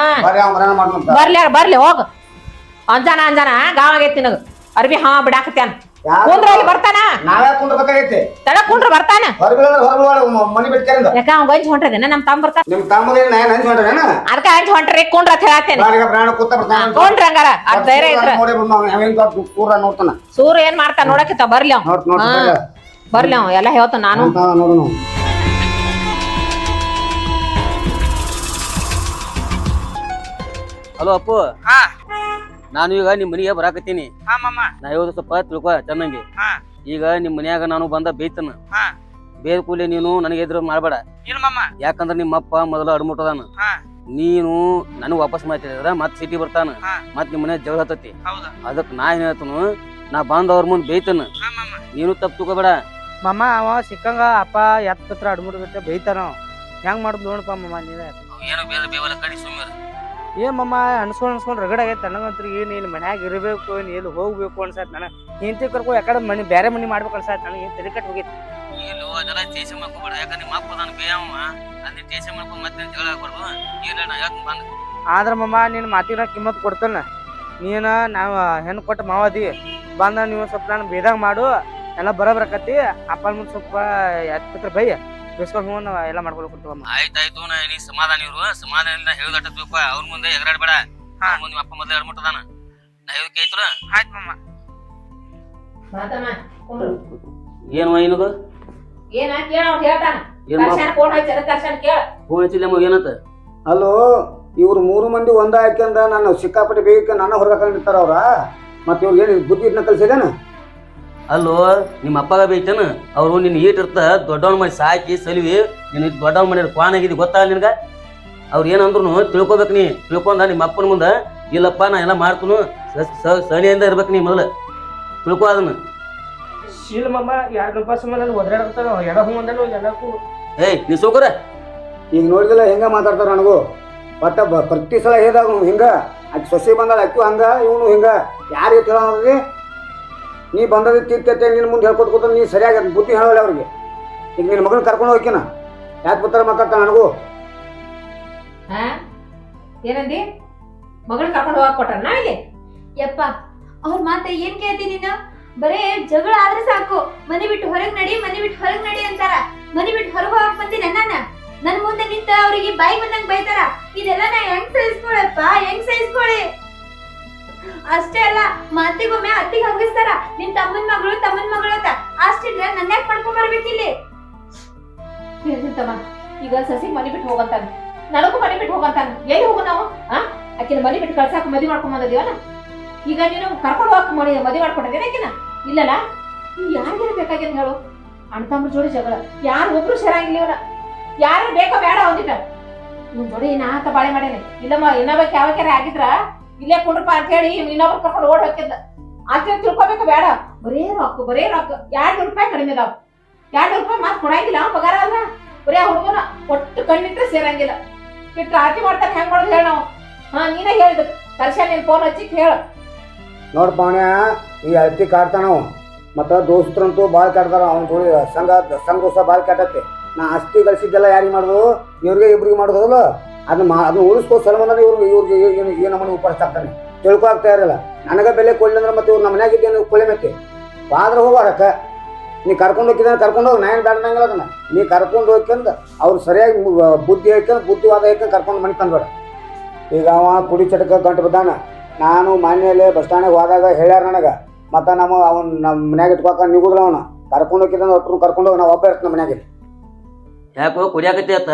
ಬರ್ರಿ, ಅವ್ನು ಬರೋಣ ಮಾಡ್ಕೊಂತ. ಬರ್ಲಿ ಹೋಗ. ಅಂಜಾನ ಗಾವ ಆಗೈತಿ ನಿನಗ. ಅರ್ಬಿ ಬಿಡಾಕತ್ಯಾನ. ಕುಂದ್ರ ಅಲ್ಲಿ ಬರ್ತಾನ. ನಾವೇ ಕುಂಡ್ರಬೇಕಾಗೈತಿ. ತಡ ಕುಂಡ್ರ ಬರ್ತಾನ. ಹೊರಗೆ ಮನಿ ಬಿಟ್ಕರಿಂದ ಯಾಕ ಅವ್ ಗಂಜ್ ಹೊಂಟ್ರದೇನ ನಮ್ ತಮ್ಮ ಬರ್ತಾನ. ನಿಮ್ ತಮ್ಮಗೆ ನಾನು ಹಂಚ್ ಮಾಡ್ರೇನ? ಅದಕ್ಕ ಹಂಚ್ ಹೊಂಟ್ರಿ ಕುಂಡ್ರ ಅಂತ ಹೇಳತ್ತೇನೆ. ಪ್ರಾಣ ಕೂತ ಬರ್ತಾನ. ಕುಂಡ್ರ ಹಂಗಾರ ಅದ್ ಧೈರ್ಯ ಇದ್ರ. ಪೂರ ನೋಡ್ತಾನ. ಸೂರ ಏನ್ ಮಾಡ್ತಾನ ನೋಡಕಿತ್ತ. ಬರ್ಲಿ ಅವ್. ಬರ್ಲಿ ಅವ್ ಎಲ್ಲ ಹೇಳ್ತಾನ. ನಾನು ನೋಡೋಣ. ಹಲೋ ಅಪ್ಪು, ನಾನು ಈಗ ನಿಮ್ ಮನೆಗೆ ಬರಾಕತ್ತೀನಿ. ನಾ ಹೇಳೋದು ಸ್ವಲ್ಪ ತಿಳ್ಕೊ ಚೆನ್ನಾಗಿ. ಈಗ ನಿಮ್ ಮನ್ಯಾಗ ನಾನು ಬಂದ ಬೇಯ್ತನ. ಬೇದ ಕೂಲಿ ನೀನು ನನಗೆ ಎದುರು ಮಾಡ್ಬೇಡ. ಯಾಕಂದ್ರ ನಿಮ್ಮಪ್ಪ ಮೊದಲು ಅಡ್ಮುಟ್ಟದಾನ. ನೀನು ನನಗ್ ವಾಪಸ್ ಮಾತಾಡಿದ್ರ ಮತ್ ಸಿಟಿ ಬರ್ತಾನ, ಮತ್ ನಿಮ್ ಮನ್ಯಾಗ ಜಗಳ ಹತ್ತತಿ. ಅದಕ್ ನಾ ಏನ್ ಹೇಳ್ತನು, ನಾ ಬಂದ ಅವ್ರ ಮುಂದ್ ಬೇಯ್ತನ. ನೀನು ತಪ್ಪು ತಿಳ್ಕೊಬೇಡ. ಮಾಮ ಅವ ಸಿಕ್ಕಂಗ ಅಪ್ಪ ಎತ್ತ ಅಡ್ಮುಡ್ಬಿಟ್ಟೆ ಬೈತಾನ. ಹೆಂಗ್ ಮಾಡುದು ನೋಡಪ್ಪ ಮಾಮ ನೀವೇ. ಏನು ಬೇರೆ ಬೇವಲ್ಲ ಕಡಿ ಸುಮ್ಮನೆ. ಏನ್ ಮಮ್ಮ ಅನ್ಸ್ಕೊಂಡ್ ರಗಡ ಆಗೈತೆ ನನಗಂತ್ರ. ಏನ್ ಇಲ್ಲಿ ಮನ್ಯಾಗ ಇರಬೇಕು, ಏನ್ ಎಲ್ಲಿ ಹೋಗ್ಬೇಕು ಅನ್ಸತ್. ನನಗೆ ಹೆಂಡತಿ ಕರ್ಕೊ ಯಾಕಡೆ ಮನಿ ಬೇರೆ ಮನಿ ಮಾಡ್ಬೇಕು ಅನ್ಸತ್. ನನಗೆ ಏನ್ ತಲೆ ಕಟ್ ಹೋಗೈತಿ. ಅದೆಲ್ಲ ಚೇಸೆ ಮಾಡ್ಕೋಬೇಡ. ಯಾಕಂದ್ರೆ ನಿಮ್ಮ ಅಪ್ಪ ನಾನು ಬೇಯವ ಅಲ್ಲಿ ಚೇಸೆ ಮಾಡ್ಕೊಂಡು ಮತ್ತೆ ಜಗಳ ಆಗ್ಬಾರ್ದು. ಇಲ್ಲ ನಾ ಯಾಕೆ ಬಂದ. ಆದ್ರ ಮಮ್ಮ ನಿನ್ ಮಾತಿನ ಕಿಮ್ಮತ್ ಕೊಡ್ತಾನ. ನೀನ ನಾವು ಹೆಣ್ಣು ಕೊಟ್ಟ ಮಾವದಿ ಬಂದ. ನೀವು ಸ್ವಲ್ಪ ನಾನು ಬೇದಾಗ ಮಾಡು, ಎಲ್ಲ ಬರಬರಕತಿ. ಅಪ್ಪನ ಮುಂದೆ ಸ್ವಲ್ಪ ಎತ್ತ ಬೈ ಬೇಸ್ಕೊಂಡ್ ಹೋಗಿ ಎಲ್ಲ ಮಾಡ್ಕೊಳ್ಕೊಡ್ತೀವಮ್ಮ. ಆಯ್ತಾಯ್ತು, ನೀ ಸಮಾಧಾನ ಇರು. ಸಮಾಧಾನ ಹೇಳಿದಟ್ಟ ತಿಳ್ಕೊ. ಅವ್ರ ಮುಂದೆ ಎಗರಾಡ್ಬೇಡ. ಮುಂದೆ ನಿಮ್ಮ ಅಪ್ಪ ಮೊದಲು ಅಡ್ಮುಟ್ಟದಾನ. ನಾ ಹೇಳಕ್ಕೆ ಆಯ್ತು. ಆಯ್ತು ಮಮ್ಮ. ಏನು ಏನದು ಏನ ಕೇಳ ಹೇಳ್ತಾನ. ಫೋನ್ ಹಚ್ಚಿಲ್ಲಮ್ಮ, ಏನಂತ? ಅಲ್ಲೋ, ಇವ್ರು 3 ಮಂದಿ ಒಂದ ಹಾಕ್ಯಂದ ನಾನು ಸಿಕ್ಕಾಪಟ್ಟೆ ಬೇಕ ನನ್ನ ಹೊರಗಾಕೊಂಡಿರ್ತಾರ ಅವ್ರ. ಮತ್ತೆ ಇವ್ರಿಗೆ ಏನು ಬುದ್ಧಿ ಇಟ್ನ ಕಲ್ಸಿದೇನ? ಅಲ್ಲೋ, ನಿಮ್ಮ ಅಪ್ಪಗ ಬೇಕೇನ? ಅವ್ರು ನಿನ್ ಈಟಿರ್ತ ದೊಡ್ಡವನ್ ಮಾಡಿ ಸಾಕಿ ಸಲಿವಿ ನಿನ್ ದೊಡ್ಡವನ್ ಮಾಡಿ ಕ್ವಾನ್ ಆಗಿದ್ ಗೊತ್ತಾಗ ನಿನ್ಗ? ಅವ್ರ ಏನಂದ್ರು ತಿಳ್ಕೊಬೇಕು. ನೀ ತಿಳ್ಕೊಂಡ ನಿಮ್ಮ ಅಪ್ಪನ ಮುಂದ ಇಲ್ಲಪ್ಪ ನಾ ಎಲ್ಲ ಮಾಡ್ತನು ಸನಿಯಿಂದ ಇರ್ಬೇಕು. ನೀ ಮೊದಲು ತಿಳ್ಕೊ ಅದನ್ನ. ಶೀಲ್ ಮಮ್ಮ 2 ರೂಪಾಯಿ ಸಂಬಂಧ ಒದರಾಡ್ತಾನ. ಎಡ ಹೂ ಅಂದನು ಎಲ್ಲಕ್ಕೂ. ಏಯ್ ನೀ ಸೋಕರ ಈಗ ನೋಡಿದಿಲ್ಲ ಹೆಂಗ ಮಾತಾಡ್ತಾರ ನನಗೂ. ಒಟ್ಟ ಪ್ರತಿ ಸಲ ಹೇಳಿದಾಗ ಹಿಂಗ ಅಕ್ಕಿ ಸೊಸೆ ಬಂದಾಳ, ಅಕ್ಕಿ ಹಂಗ ಇವನು ಹಿಂಗ. ಯಾರಿಗೆ ತಿಳೋದ್ರಿ? ನೀ ಬಂದದ ತಿರ್ತೈತೆ ನಿನ್ನ ಮುಂದೆ ಹೇಳ್ಕೊಟ್ ಕೂತ ನೀ ಸರಿಯಾಗಿ ಬುದ್ಧಿ ಹೇಳಲ್ಲ ಅವ್ರಿಗೆ. ಈಗ ನಿನ್ನ ಮಗನ ಕರ್ಕೊಂಡು ಹೋಗ್ಕಿನ ಯಾಕೆ ಬರ್ತಾರ ಮಾತಾಡ್ತಾನ ನನಗೂ. ಏನಂದಿ? ಮಗಳ್ ಕರ್ಕೊಂಡು ಹೋಗಕ್ ಕೊಟ್ಟ ಇಲ್ಲಿ? ಯಪ್ಪ ಅವ್ರ ಮಾತ ಏನ್ ಕೇಳ್ತಿ ನೀನು? ಬರೇ ಜಗಳ ಆದ್ರೆ ಸಾಕು, ಮನೆ ಬಿಟ್ಟು ಹೊರಗ್ ನಡಿ, ಮನೆ ಬಿಟ್ಟು ಹೊರಗ್ ನಡಿ ಅಂತಾರ. ಮನೆ ಬಿಟ್ಟು ಹೊರಗೆ ಹೋಗಕ್ ಬಂದಿನ ನನ್ ಮುಂದೆ ನಿಂತ ಅವ್ರಿಗೆ ಬಾಯಿ ಬಂದಂಗ್ ಬೈತಾರ. ಇದೆಲ್ಲ ನಾ ಹೆಂಗ್ ಸಹಿಸ್ಕೊಳಪ್ಪ, ಹೆಂಗ್ ಸಹಿಸ್ಕೊಳಿ? ಅಷ್ಟೇ ಅಲ್ಲ, ಮಾತಿಗೊಮ್ಮೆ ಅತ್ತಿಗೆ ಹಂಗಿಸ್ತಾರ, ನಿನ್ ತಮ್ಮನ್ ಮಗಳು ಅಂತ. ಅಷ್ಟಿದ್ರೆ ನನ್ನ ಯಾಕೆ ಮಾಡ್ಕೊಂಡ್ ಬರ್ಬೇಕಿಲ್ಲಿ? ತಮ್ಮ ಈಗ ಸಸಿ ಮನೆ ಬಿಟ್ಟು ಹೋಗಂತಾನ, ನನಗೂ ಮನೆ ಬಿಟ್ಟು ಹೋಗಂತಾನ. ಎಲ್ಲಿ ಹೋಗು ನಾವು? ಆಕಿನ ಮನೆ ಬಿಟ್ಟು ಕಳ್ಸಾಕ ಮದ್ವೆ ಮಾಡ್ಕೊಂಡ್ ಬಂದಿದೀವನ? ಈಗ ನೀನು ಕರ್ಕೊಂಡು ಹೋಗಕ್ ಮದ್ವೆ ಮಾಡ್ಕೊಂಡಿದ್ದೇನೆ ಆಕಿನ? ಇಲ್ಲಲ್ಲ. ಯಾರಿಗೇನು ಬೇಕಾಗಿಲ್ಲ ಹೇಳು? ಅಣ್ಣ ತಮ್ಮ ಜೋಡಿ ಜಗಳ, ಯಾರು ಒಬ್ರು ಸೇರಂಗಿಲ್ಲ ಇವನ. ಯಾರು ಬೇಕೋ ಬೇಡ ಒಂದಿಟ ನಿಮ್ ಜೋಡಿ ನಾತ ಬಾಳೆ ಮಾಡೇನೆ. ಇಲ್ಲಮ್ಮ ಇನ್ನೊಬ್ಬಕ್ಕೆ ಯಾವಕ್ಯಾರ ಆಗಿದ್ರ ಇಲ್ಲೇ ಕುಂಡ್ರಪ್ಪ ಅಂತ ಹೇಳಿ ಇನ್ನೊಬ್ರು ಕರ್ಕೊಂಡು ಓಡ್ ಹಾಕಿದ್ದ. ಆತ ತಿಳ್ಕೊಬೇಕು ಬೇಡ. ಬರೇ ರೊಕ್ಕ 200 ರೂಪಾಯಿ ಕಡಿಮೆ ಇದಾವ. 200 ರೂಪಾಯಿ ಮಾತು ಕೊಡಂಗಿಲ್ಲ ಪಗಾರ ಅಲ್ಲ. ಬರೇ ಹುಡುಗನ ಒಟ್ಟು ಕಣ್ಣಿಟ್ರೆ ಸೇರಂಗಿಲ್ಲ. ಇಟ್ಟು ಆರತಿ ಮಾಡ್ತಾನೆ, ಹೆಂಗ್ ಮಾಡೋದು ಹೇಳ ನಾವು? ನೀನೇ ಹೇಳಿದ ಕರ್ಷ, ನೀನ್ ಫೋನ್ ಹಚ್ಚಿ ಹೇಳ. ನೋಡ್ ಪಾವಣ್ಯ, ಈ ಅಳ್ತಿ ಕಾಡ್ತಾನವು ಮತ್ತು ದೋಸ್ತರಂತೂ ಭಾಳ ಕಾಡ್ತಾರ. ಅವ್ನ ಜೋಡಿ ಸಂಘ ದೋಸ್ತ ಭಾಳ ಕಾಟತ್ತೆ. ನಾ ಆಸ್ತಿ ಗಳಿಸಿದ್ದೆಲ್ಲ ಯಾರಿಗೆ ಮಾಡೋದು? ಇವ್ರಿಗೆ ಇಬ್ರಿಗೆ ಮಾಡೋದಲ್ಲ. ಅದನ್ನ ಉಳಿಸ್ಕೋ ಸಲಮಂದ್ರೆ ಇವ್ರಿಗೆ ಏನು ನಮ್ಮನ್ನು ಉಪರಿಸ್ತಾಗ್ತಾನೆ. ತಿಳ್ಕೊಳಕ್ ತಯಾರಿಲ್ಲ. ನನಗೆ ಬೆಲೆ ಕೊಡ್ಲಿ ಅಂದ್ರೆ ಮತ್ತೆ ಇವ್ರು ನಮ್ಮ ಮನ್ಯಾಗ ಇದ್ದೇನು ಕೊಳೆ ಮತ್ತೆ ಆದ್ರೆ ಹೋಗೋರಕ್ಕ. ನೀ ಕರ್ಕೊಂಡು ಹೋಗಿದ್ದಾನೆ ಕರ್ಕೊಂಡು ಹೋಗಿ, ನಾ ಏನು ಬೇಡಂಗಿಲ್ಲ ಅದನ್ನ. ನೀ ಕರ್ಕೊಂಡು ಹೋಗ್ಕಂದು ಅವ್ರು ಸರಿಯಾಗಿ ಬುದ್ಧಿ ಹೇಳ್ಕೊಂಡು ಬುದ್ಧಿವಾದ ಹೇಳ್ಕೊಂಡು ಕರ್ಕೊಂಡು ಮನೆ ತಂದ್ಬೇಡ. ಈಗ ಅವ ಕುಡಿ ಚಟಕ ಗಂಟು ಬಿದ್ದಾನ. ನಾನು ಮನೆಯಲ್ಲೇ ಬಸ್ ಸ್ಟ್ಯಾಂಡಿಗೆ ಹೋದಾಗ ಹೇಳ್ಯಾರ ನನಗೆ. ಮತ್ತು ನಮ್ಮ ಮನ್ಯಾಗ ಇಟ್ಕೊಕ ನಿಗುದಿಲ್ಲ ಅವನು. ಕರ್ಕೊಂಡು ಹೋಗಿದ್ದಾನೆ ಒಟ್ಟರು ಕರ್ಕೊಂಡು ಹೋಗಿ ನಾವು ಒಬ್ಬ ಇರ್ತೀನಿ ನಮ್ಮ ಮನ್ಯಾಗ. ಯಾಕೋ ಕುಡಿಯಾಕತ್ತಿ ಅತ್ತ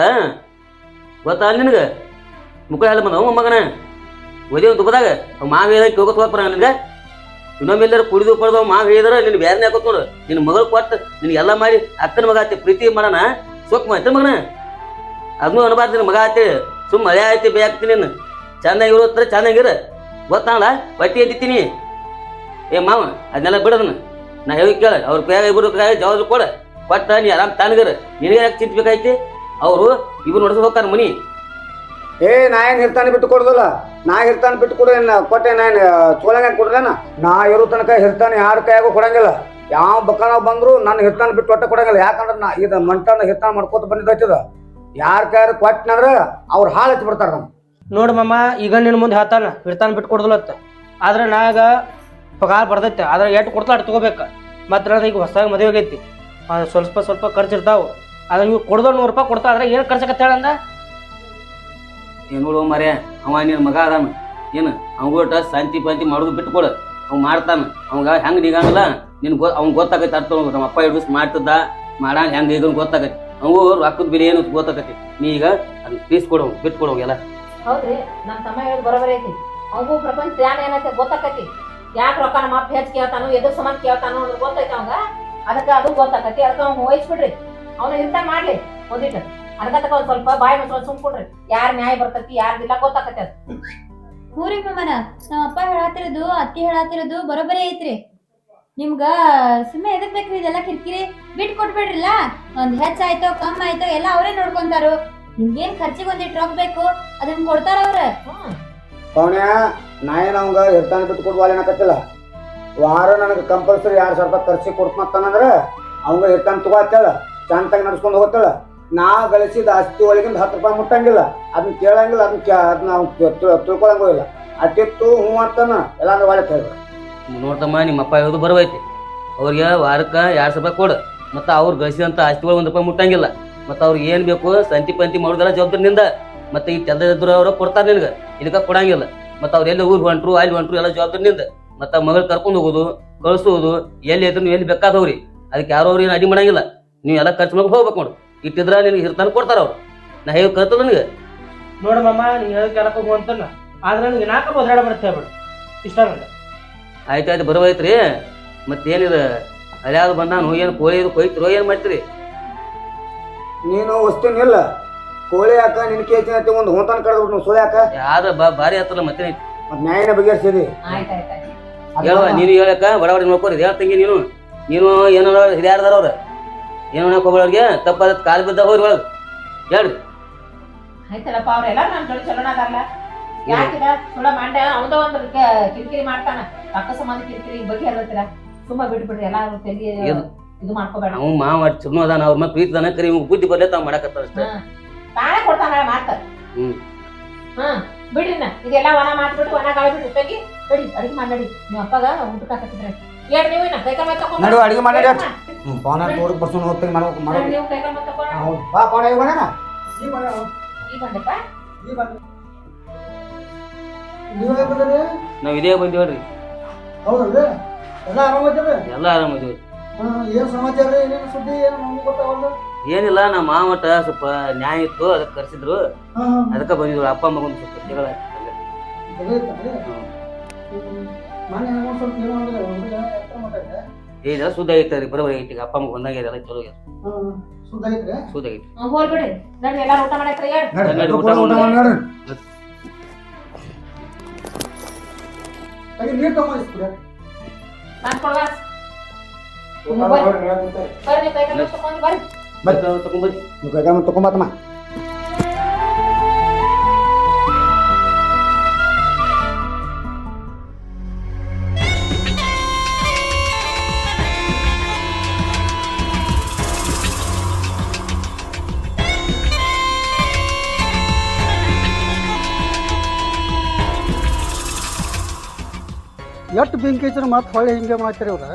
ಗೊತ್ತಾ ನಿನಗೆ? ಮುಖ ಎಲ್ಲ ಬಂದವ ಮಗನ ಒದೇ ಒಂದು ತುಪ್ಪದಾಗ ಮಾವು ಹೇಳಕ್ಕೆ ಹೋಗತ್ವಪ್ಪ ನಿನಗೆ. ಇನ್ನೊಮ್ಮೆ ಎಲ್ಲರೂ ಕುಡಿದು ಪಡೆದವ ಮಾವು ಹೇಳಿದ್ರೆ ನಿನ್ನ ಬೇರೆ ಹಾಕೋತ್ ನೋಡು. ನಿನ್ನ ಮಗಳು ಕೊಟ್ಟು ನಿನಗೆಲ್ಲ ಮಾಡಿ ಅಕ್ಕನ ಮಗ ಆತಿ ಪ್ರೀತಿ ಮಾಡೋಣ ಸೊಕ್ ಮಾಡ್ತೀನಿ ಮಗನ. ಅದನ್ನೂ ಅನ್ಬಾರ್ದು ನಿನ್ನ ಮಗ ಆತಿ. ಸುಮ್ಮ ಮಳೆ ಆಯ್ತಿ ಬೇಯಾಕ್ತೀನಿ ನೀನು. ಚೆನ್ನಾಗಿರೋ ಚೆನ್ನಾಗಿರ ಗೊತ್ತಾಗಲ್ಲ. ಬಟ್ಟಿ ಎದ್ದಿತ್ತೀನಿ ಏ ಮಾವ, ಅದನ್ನೆಲ್ಲ ಬಿಡೋದನ್ನ ನಾ ಹೇಳಿ ಕೇಳ. ಅವ್ರ ಕೈಯಾಗ ಇಬ್ಬರು ಕೈಯಾಗ ಜವಾಬ್ದಾರಿ ಕೊಟ್ಟ ನೀ ಆರಾಮ್ ತಾನಗರ. ನಿನಗೆ ಯಾಕೆ ಚಿಂತಬೇಕಾಯ್ತಿ? ಅವರು ಇವ್ರು ನೋಡ್ಸ ಹೋಗ್ತಾರ ಮನಿ. ನಾ ಏನು ಹಿರ್ತಾನೆ ಬಿಟ್ಟು ಕೊಡೋದಿಲ್ಲ. ನಾ ಹಿರ್ತಾನೆ ಬಿಟ್ಟು ಕೊಡ ಕೊಟ್ಟೆ. ನಾನು ಚೋಳಂಗ ಕೊಡ್ರೇನ? ನಾ ಇರೋ ತನಕ ಹಿರ್ತಾನೆ ಯಾರ ಕೈಯಾಗೂ ಕೊಡಂಗಿಲ್ಲ. ಯಾವ ಬಕ್ಕನ ಬಂದ್ರು ನನ್ನ ಹಿರ್ತಾನೆ ಬಿಟ್ಟು ಒಟ್ಟ ಕೊಡಂಗಿಲ್ಲ. ಯಾಕಂದ್ರೆ ನಾ ಇದು ಮಂಟನ ಹಿರ್ತಾನ ಮಾಡ್ಕೋತ ಬಂದಿದ್ದದ. ಯಾರ ಕೈಯಾರ ಕೊಟ್ಟನಂದ್ರೆ ಅವ್ರು ಹಾಳು ಹಚ್ಚಿ ಬಿಡ್ತಾರ. ನಮ್ಮ ನೋಡು ಮಾಮ, ಈಗ ನಿನ್ನ ಮುಂದೆ ಹೇಳ್ತಾನ ಹಿಡ್ತಾನ ಬಿಟ್ಟು ಕೊಡೋದಿಲ್ಲತ್ತ. ಆದ್ರೆ ನಾಗ ಪಗಾರ ಬರ್ತೈತೆ. ಆದ್ರೆ ಎಷ್ಟು ಕೊಡ್ತಾ ಅಷ್ಟು ತಗೋಬೇಕು. ಮತ್ತು ನನಗೆ ಈಗ ಹೊಸದಾಗಿ ಮದುವೆ ಆಗೈತಿ. ಸ್ವಲ್ಪ ಖರ್ಚು ಇರ್ತಾವೆ. ಅದ್ರ ನೀವು ಕೊಡ್ದೋ 100 ರೂಪಾಯಿ ಕೊಡ್ತಾ. ಅದ್ರೆ ಏನು ಖರ್ಚಾಗತ್ತೆ ಹೇಳಂದ? ಏನು ನೋಡುವ ಮರ್ಯ, ಅವ ನಿನ್ನ ಮಗ ಅದಾನ ಏನು? ಅವ್ಗೋಟ ಶಾಂತಿ ಪಾಂತಿ ಮಾಡೋದು ಬಿಟ್ಟು ಕೊಡು. ಅವ್ನು ಮಾಡ್ತಾನ. ಅವಂಗ ಹೆಂಗೆ ನೀಗಂಗಿಲ್ಲ ಅವ್ನು ಗೊತ್ತಾಗೈತಿ. ಅರ್ಥ ನಮ್ಮ ಅಪ್ಪ ಹಿಡಿಸ್ ಮಾಡ್ತಿದ್ದ ಮಾಡ ಹೆಂಗೆ ಈಗ ಗೊತ್ತಾಗೈತಿ. ಅವು ರೊಕ್ಕದ ಬೆಲೆ ಏನು ಗೊತ್ತಾಗೈತಿ. ನೀ ಈಗ ಅದನ್ನ ಪೀಸ್ ಕೊಡು, ಬಿಟ್ಟು ಕೊಡು ಎಲ್ಲ. ಹೌದ್ರಿ, ನಮ್ಮ ತಮ್ಮ ಹೇಳೋದು ಬರೋಬರಿ ಐತಿ. ಅವಂಗೂ ಪ್ರಪಂಚ ಧ್ಯಾನ ಏನೈತೆ ಗೊತ್ತಾಕತಿ. ಯಾಕೆ ರೊಕ್ಕ ನಮ್ಮ ಅಪ್ಪ ಹೆಚ್ಚು ಕೇಳ್ತಾನೋ, ಎದ್ರ ಸಮಾನ ಕೇಳ್ತಾನೋ ಅಂದ್ರೆ ಗೊತ್ತೈತೆ ಅವಂಗ. ಅದಕ್ಕೆ ಅದು ಗೊತ್ತಾಕತಿ. ಅದಕ್ಕೆ ಅವ್ನು ವಹಿಸ್ಬಿಡ್ರಿ. ಅವನು ಇರ್ತಾ ಮಾಡ್ಲಿ ಒಂದಿಟ್ಟು. ಅದಕ್ಕೆ ಒಂದ್ ಸ್ವಲ್ಪ ಬಾಯಿ ಮುಚ್ಕೊಂಡು ಸುಮ್ಕೊಡ್ರಿ. ಯಾರ್ ನ್ಯಾಯ ಬರ್ತೈತಿ ಯಾರ್ದಿಲ್ಲ ಗೊತ್ತಾಕತಿ. ಅದು ಹೂರಿ ಮಾಮನ, ನಮ್ಮ ಅಪ್ಪ ಹೇಳತ್ತಿರೋದು ಅತ್ತಿ ಹೇಳತ್ತಿರೋದು ಬರೋಬರಿ ಐತ್ರಿ. ನಿಮ್ಗ ಸುಮ್ಮನೆ ಎದಕ್ ಬೇಕ್ರಿ ಇದೆಲ್ಲ ಕಿರಿಕಿರಿ? ಬಿಟ್ಟು ಕೊಟ್ಬಿಡ್ರಿಲ್ಲ. ಒಂದ್ ಹೆಚ್ಚಾಯ್ತೋ ಕಮ್ಮಿ ಆಯ್ತೋ ಎಲ್ಲ ಅವರೇ ನೋಡ್ಕೊಂತಾರು. ನಿಮ್ಗೇನ್ ಖರ್ಚಿಗೆ ಒಂದಿಟ್ಟು ರೊಕ್ಕ ಬೇಕು ಅದನ್ನ ಕೊಡ್ತಾರ ಅವ್ರ. ಪವನ್ಯ, ನಾ ಏನು ಅವಂಗ ಹಿರ್ತಾನೆ ಬಿಟ್ಟು ಕೊಡುವ ಏನಕತ್ತಿಲ್ಲ. ವಾರ ನನಗೆ ಕಂಪಲ್ಸರಿ 2,000 ರೂಪಾಯಿ ಖರ್ಚಿಗೆ ಕೊಡ್ತಂದ್ರೆ ಅವಂಗ ಹಿರ್ತಾನೆ ತಗೋತ್ತೇಳ, ಚಂತಾಗಿ ನಡ್ಸ್ಕೊಂಡು ಹೋಗತ್ತೇಳ. ನಾ ಗಳಿಸಿದ ಆಸ್ತಿ ಒಳಗಿಂದ 10 ರೂಪಾಯಿ ಮುಟ್ಟಂಗಿಲ್ಲ. ಅದನ್ನ ಕೇಳಂಗಿಲ್ಲ. ಅದನ್ನ ಅವ್ನು ತಿಳ್ಕೊಳಂಗೂ ಇಲ್ಲ. ಅಟ್ಟಿತ್ತು ಹ್ಞೂ ಅಂತಾನ ಎಲ್ಲ ಅಂದ್ರೆ ಒಳ್ಳೆ ಹೇಳ್ಬೇಕು. ನೋಡ್ತಮ್ಮ, ನಿಮ್ಮ ಅಪ್ಪ ಹೇಳೋದು ಬರವೈತಿ. ಅವ್ರಿಗೆ ವಾರಕ್ಕೆ 200 ರೂಪಾಯಿ ಕೊಡು. ಮತ್ತು ಅವ್ರು ಗಳಿಸಿದಂಥ ಆಸ್ತಿಗಳು 1 ರೂಪಾಯಿ ಮುಟ್ಟಂಗಿಲ್ಲ. ಮತ್ತು ಅವ್ರಿಗೆ ಏನು ಬೇಕು ಸಂತಿ ಪಂತಿ ಮಾಡೋದೆಲ್ಲ ಜವಾಬ್ದಾರಿನಿಂದ. ಮತ್ತು ಈ ತೆಗೆದ್ರು ಅವರು ಕೊಡ್ತಾರೆ ನಿನಗೆ, ಇದಕ್ಕೆ ಕೊಡಂಗಿಲ್ಲ. ಮತ್ತು ಅವ್ರು ಎಲ್ಲಿ ಊರು ಹೊಂಟ್ರು ಅಲ್ಲಿ ಹೊಂಟ್ರು ಎಲ್ಲ ಜವಾಬ್ದಾರಿನಿಂದ. ಮತ್ತು ಮಗಳು ಕರ್ಕೊಂಡು ಹೋಗೋದು ಕಳಿಸೋದು ಎಲ್ಲಿ ಇದ್ರು ಎಲ್ಲಿ ಬೇಕಾದವ್ರಿ. ಅದಕ್ಕೆ ಯಾರು ಅವ್ರು ಏನು ಅಡ್ಡಿ ಮಾಡಂಗಿಲ್ಲ. ನೀವು ಎಲ್ಲ ಖರ್ಚು ಮಾಡಿ ಹೋಗ್ಬೇಕು ನೋಡು. ಇಟ್ಟಿದ್ರೆ ನಿನಗೆ ಹಿರ್ತಾನೆ ಕೊಡ್ತಾರ ಅವ್ರು. ನಾ ಹೇಳಿ ಕರ್ತದ ನನಗೆ. ನೋಡು ಮಾಮ, ನೀನು ಹೇಳಕ್ಕೆ ಎಲ್ಲ ಹೋಗು ಅಂತಾನ. ಆದ್ರೆ ನನಗೆ ನಾಲ್ಕು ಬದಲಾಡ ಬರುತ್ತೆ ಹೇಳ್ಬೇಡ. ಇಷ್ಟ ನನಗೆ. ಆಯ್ತು ಬರೋವೈತ್ರಿ. ಮತ್ತೇನಿದೆ ಅಲ್ಯಾವ್ದು ಬಂದಾನು ಏನು ಕೋಳಿ ಕೊಯ್ತಿರೋ ಏನು ಮಾಡ್ತೀರಿ? ನೀನು ವಸ್ತುನಿಲ್ಲ ಕೋಳಿ ಯಾಕ ನಿನ್ ಕೇಳ್ತೀನಿ ಒಂದು ಹೊಂತಾನ ಕಳೆದ್ಬಿಟ್ಟು ಸುಳ್ಳು ಯಾಕ? ಯಾವ್ದು ಭಾರಿ ಆತಲ್ಲ ಮತ್ತೆ ಮತ್ತೆ ನ್ಯಾಯನ ಬಗೆಹರಿಸಿದಿ. ಹೇಳುವ ನೀನು ಹೇಳಕ್ಕ ಬಡಬಡಿ ನೋಡ್ಕೋರಿ. ಹೇಳ್ತಂಗಿ ನೀನು ಏನೋ ಹಿರಿಯಾರ್ದಾರ ಅವ್ರ ಏನೋ ಹೋಗೋರಿಗೆ ತಪ್ಪಾದ ಕಾಲು ಬಿದ್ದ ಹೋಗ್ರಿ ಒಳಗೆ ಹೇಳ್ರಿ. ಆಯ್ತಲ್ಲಪ್ಪ, ಅವ್ರೆಲ್ಲ ನನ್ನ ಜೋಡಿ ಚಲೋನ ಅದಾರಲ್ಲ. ಯಾಕಿದ ಸುಳ್ಳ ಮಂಡ್ಯ ಅವಂದ ಒಂದು ಕಿರಿಕಿರಿ ಮಾಡ್ತಾನ. ರೊಕ್ಕ ಸಂಬಂಧ ಕಿರಿಕಿರಿ ಬಗ್ಗೆ ಇರತ್ತಿಲ್ಲ. ತುಂಬಾ ಬಿಟ್ಬಿಡ್ರಿ ಎಲ್ಲ ತೆಗಿ ಇದು ಮಾಡ್ಕೋಬೇಡ. ಅವ್ನು ಮಾವ ಚಲೋ ಅದಾನ. ಅವ್ರ ಮೇಲೆ ಪ್ರೀತಿ ಅದಾನ. ಕರಿ ಬುದ್ಧಿ ಬರ್ಲೆ ತಾವ್ ಮಾಡಕತ್ತಾರ ಅಷ್ಟೇ. ತಾನೇ ಕೊಡ್ತಾನ ಮಾಡ್ತಾರ. ಹ್ಮ್ ಬಿಡ್ರಿ ನಾ ಇದೆಲ್ಲ ಒಣ ಮಾಡ್ಬಿಟ್ಟು ಒಣ ಗಾಳಿ ಬಿಟ್ಟು ತೆಗಿ ಬಿಡಿ ಅಡಿಗೆ ಮಾಡಿ ನೀವು ಅಪ್ಪಗ ಊಟಕ್ಕೆ ಹಾಕತ್ತಿದ್ರೆ ಹೇಳ್ ನೀವು ಇನ್ನ ಕೈಕಾಲ ಮತ್ತೆ ತಗೊಂಡ್ ನಡು ಅಡಿಗೆ ಮಾಡಿ ಪವನ ತೋರಕ್ ಬರ್ಸೋಣ ಹೋಗ್ತೀನಿ ಮಾಡ್ಬೇಕು ನೀವು ಕೈಕಾಲ ಮತ್ತೆ ತಗೊಂಡ್ ಹೌದು ಬಾ ಪವನ ಈಗ ಬಂದನ ಈಗ ಬಂದಪ್ಪ ನಾವ್ ಇದೇ ಬಂದಿವ್ರಿ ಹೌದಲ್ರಿ ಎಲ್ಲ ಆರಾಮೈತಲ್ರಿ ಎಲ್ಲ ಆರಾಮದಿವ್ರಿ ಏನ್ ಸಮಾಚಾರ ರೀ ಏನೇನು ಸುದ್ದಿ ಏನು ನಮ್ಗೆ ಗೊತ್ತಾಗಲ್ಲ ಏನಿಲ್ಲ ನಮ್ಮ ಮಾವಟ ಸ್ವಲ್ಪ ನ್ಯಾಯ ಇತ್ತು ಅದಕ್ಕೆ ಕರ್ಸಿದ್ರು ಅದಕ್ಕೆ ಬಂದಿದ್ರು ಅಪ್ಪ ಮಗನ್ ಸ್ವಲ್ಪ ಜಗಳ ಮನೆ ಒಂದ್ ಸ್ವಲ್ಪ ಏನೋ ಅಂದ್ರೆ ಹುಡುಗ ಎತ್ತರ ಮಾತಾಡಿದೆ ಏನಿಲ್ಲ ಸುದ್ದ ಐತ್ರಿ ಬರೋಬರಿ ಐತಿ ಅಪ್ಪ ಮಗ ಒಂದಾಗ್ಯದ ಎಲ್ಲ ಚಲೋ ಆಗ್ಯದ ಸುದ್ದ ಐತ್ರಿ ಸುದ್ದ ಐತಿ ಹೋಗ್ಬಿಡ್ರಿ ನಡ್ರಿ ಎಲ್ಲಾರು ಊಟ ಮಾಡೈತ್ರಿ ಹೇಳ್ ನಡ್ರಿ, ಊಟ ಊಟ ಮಾಡಿ. ಮಾಡಿ ಹಾಗೆ ನೀರು ತಗೊಂಡಿಸ್ಬಿಡ ನಾನ್ ಕೊಡುವ ಬರ್ರಿ ಕೈಕಾಲ ತಗೊಂಡ್ ಬರ್ರಿ ತಗೊಂಡ್ಬರ್ರಿ ನೀವು ಕೈಕಾಲ ತಗೊಂಬತ್ತಮ್ಮ ಎಷ್ಟು ಬೆಂಕಿ ಹಚ್ಚಿದ್ರೆ ಮತ್ತೆ ಹೊಳ್ಳಿ ಹಿಂಗೆ ಮಾಡ್ತಾರೆ ಇವ್ರ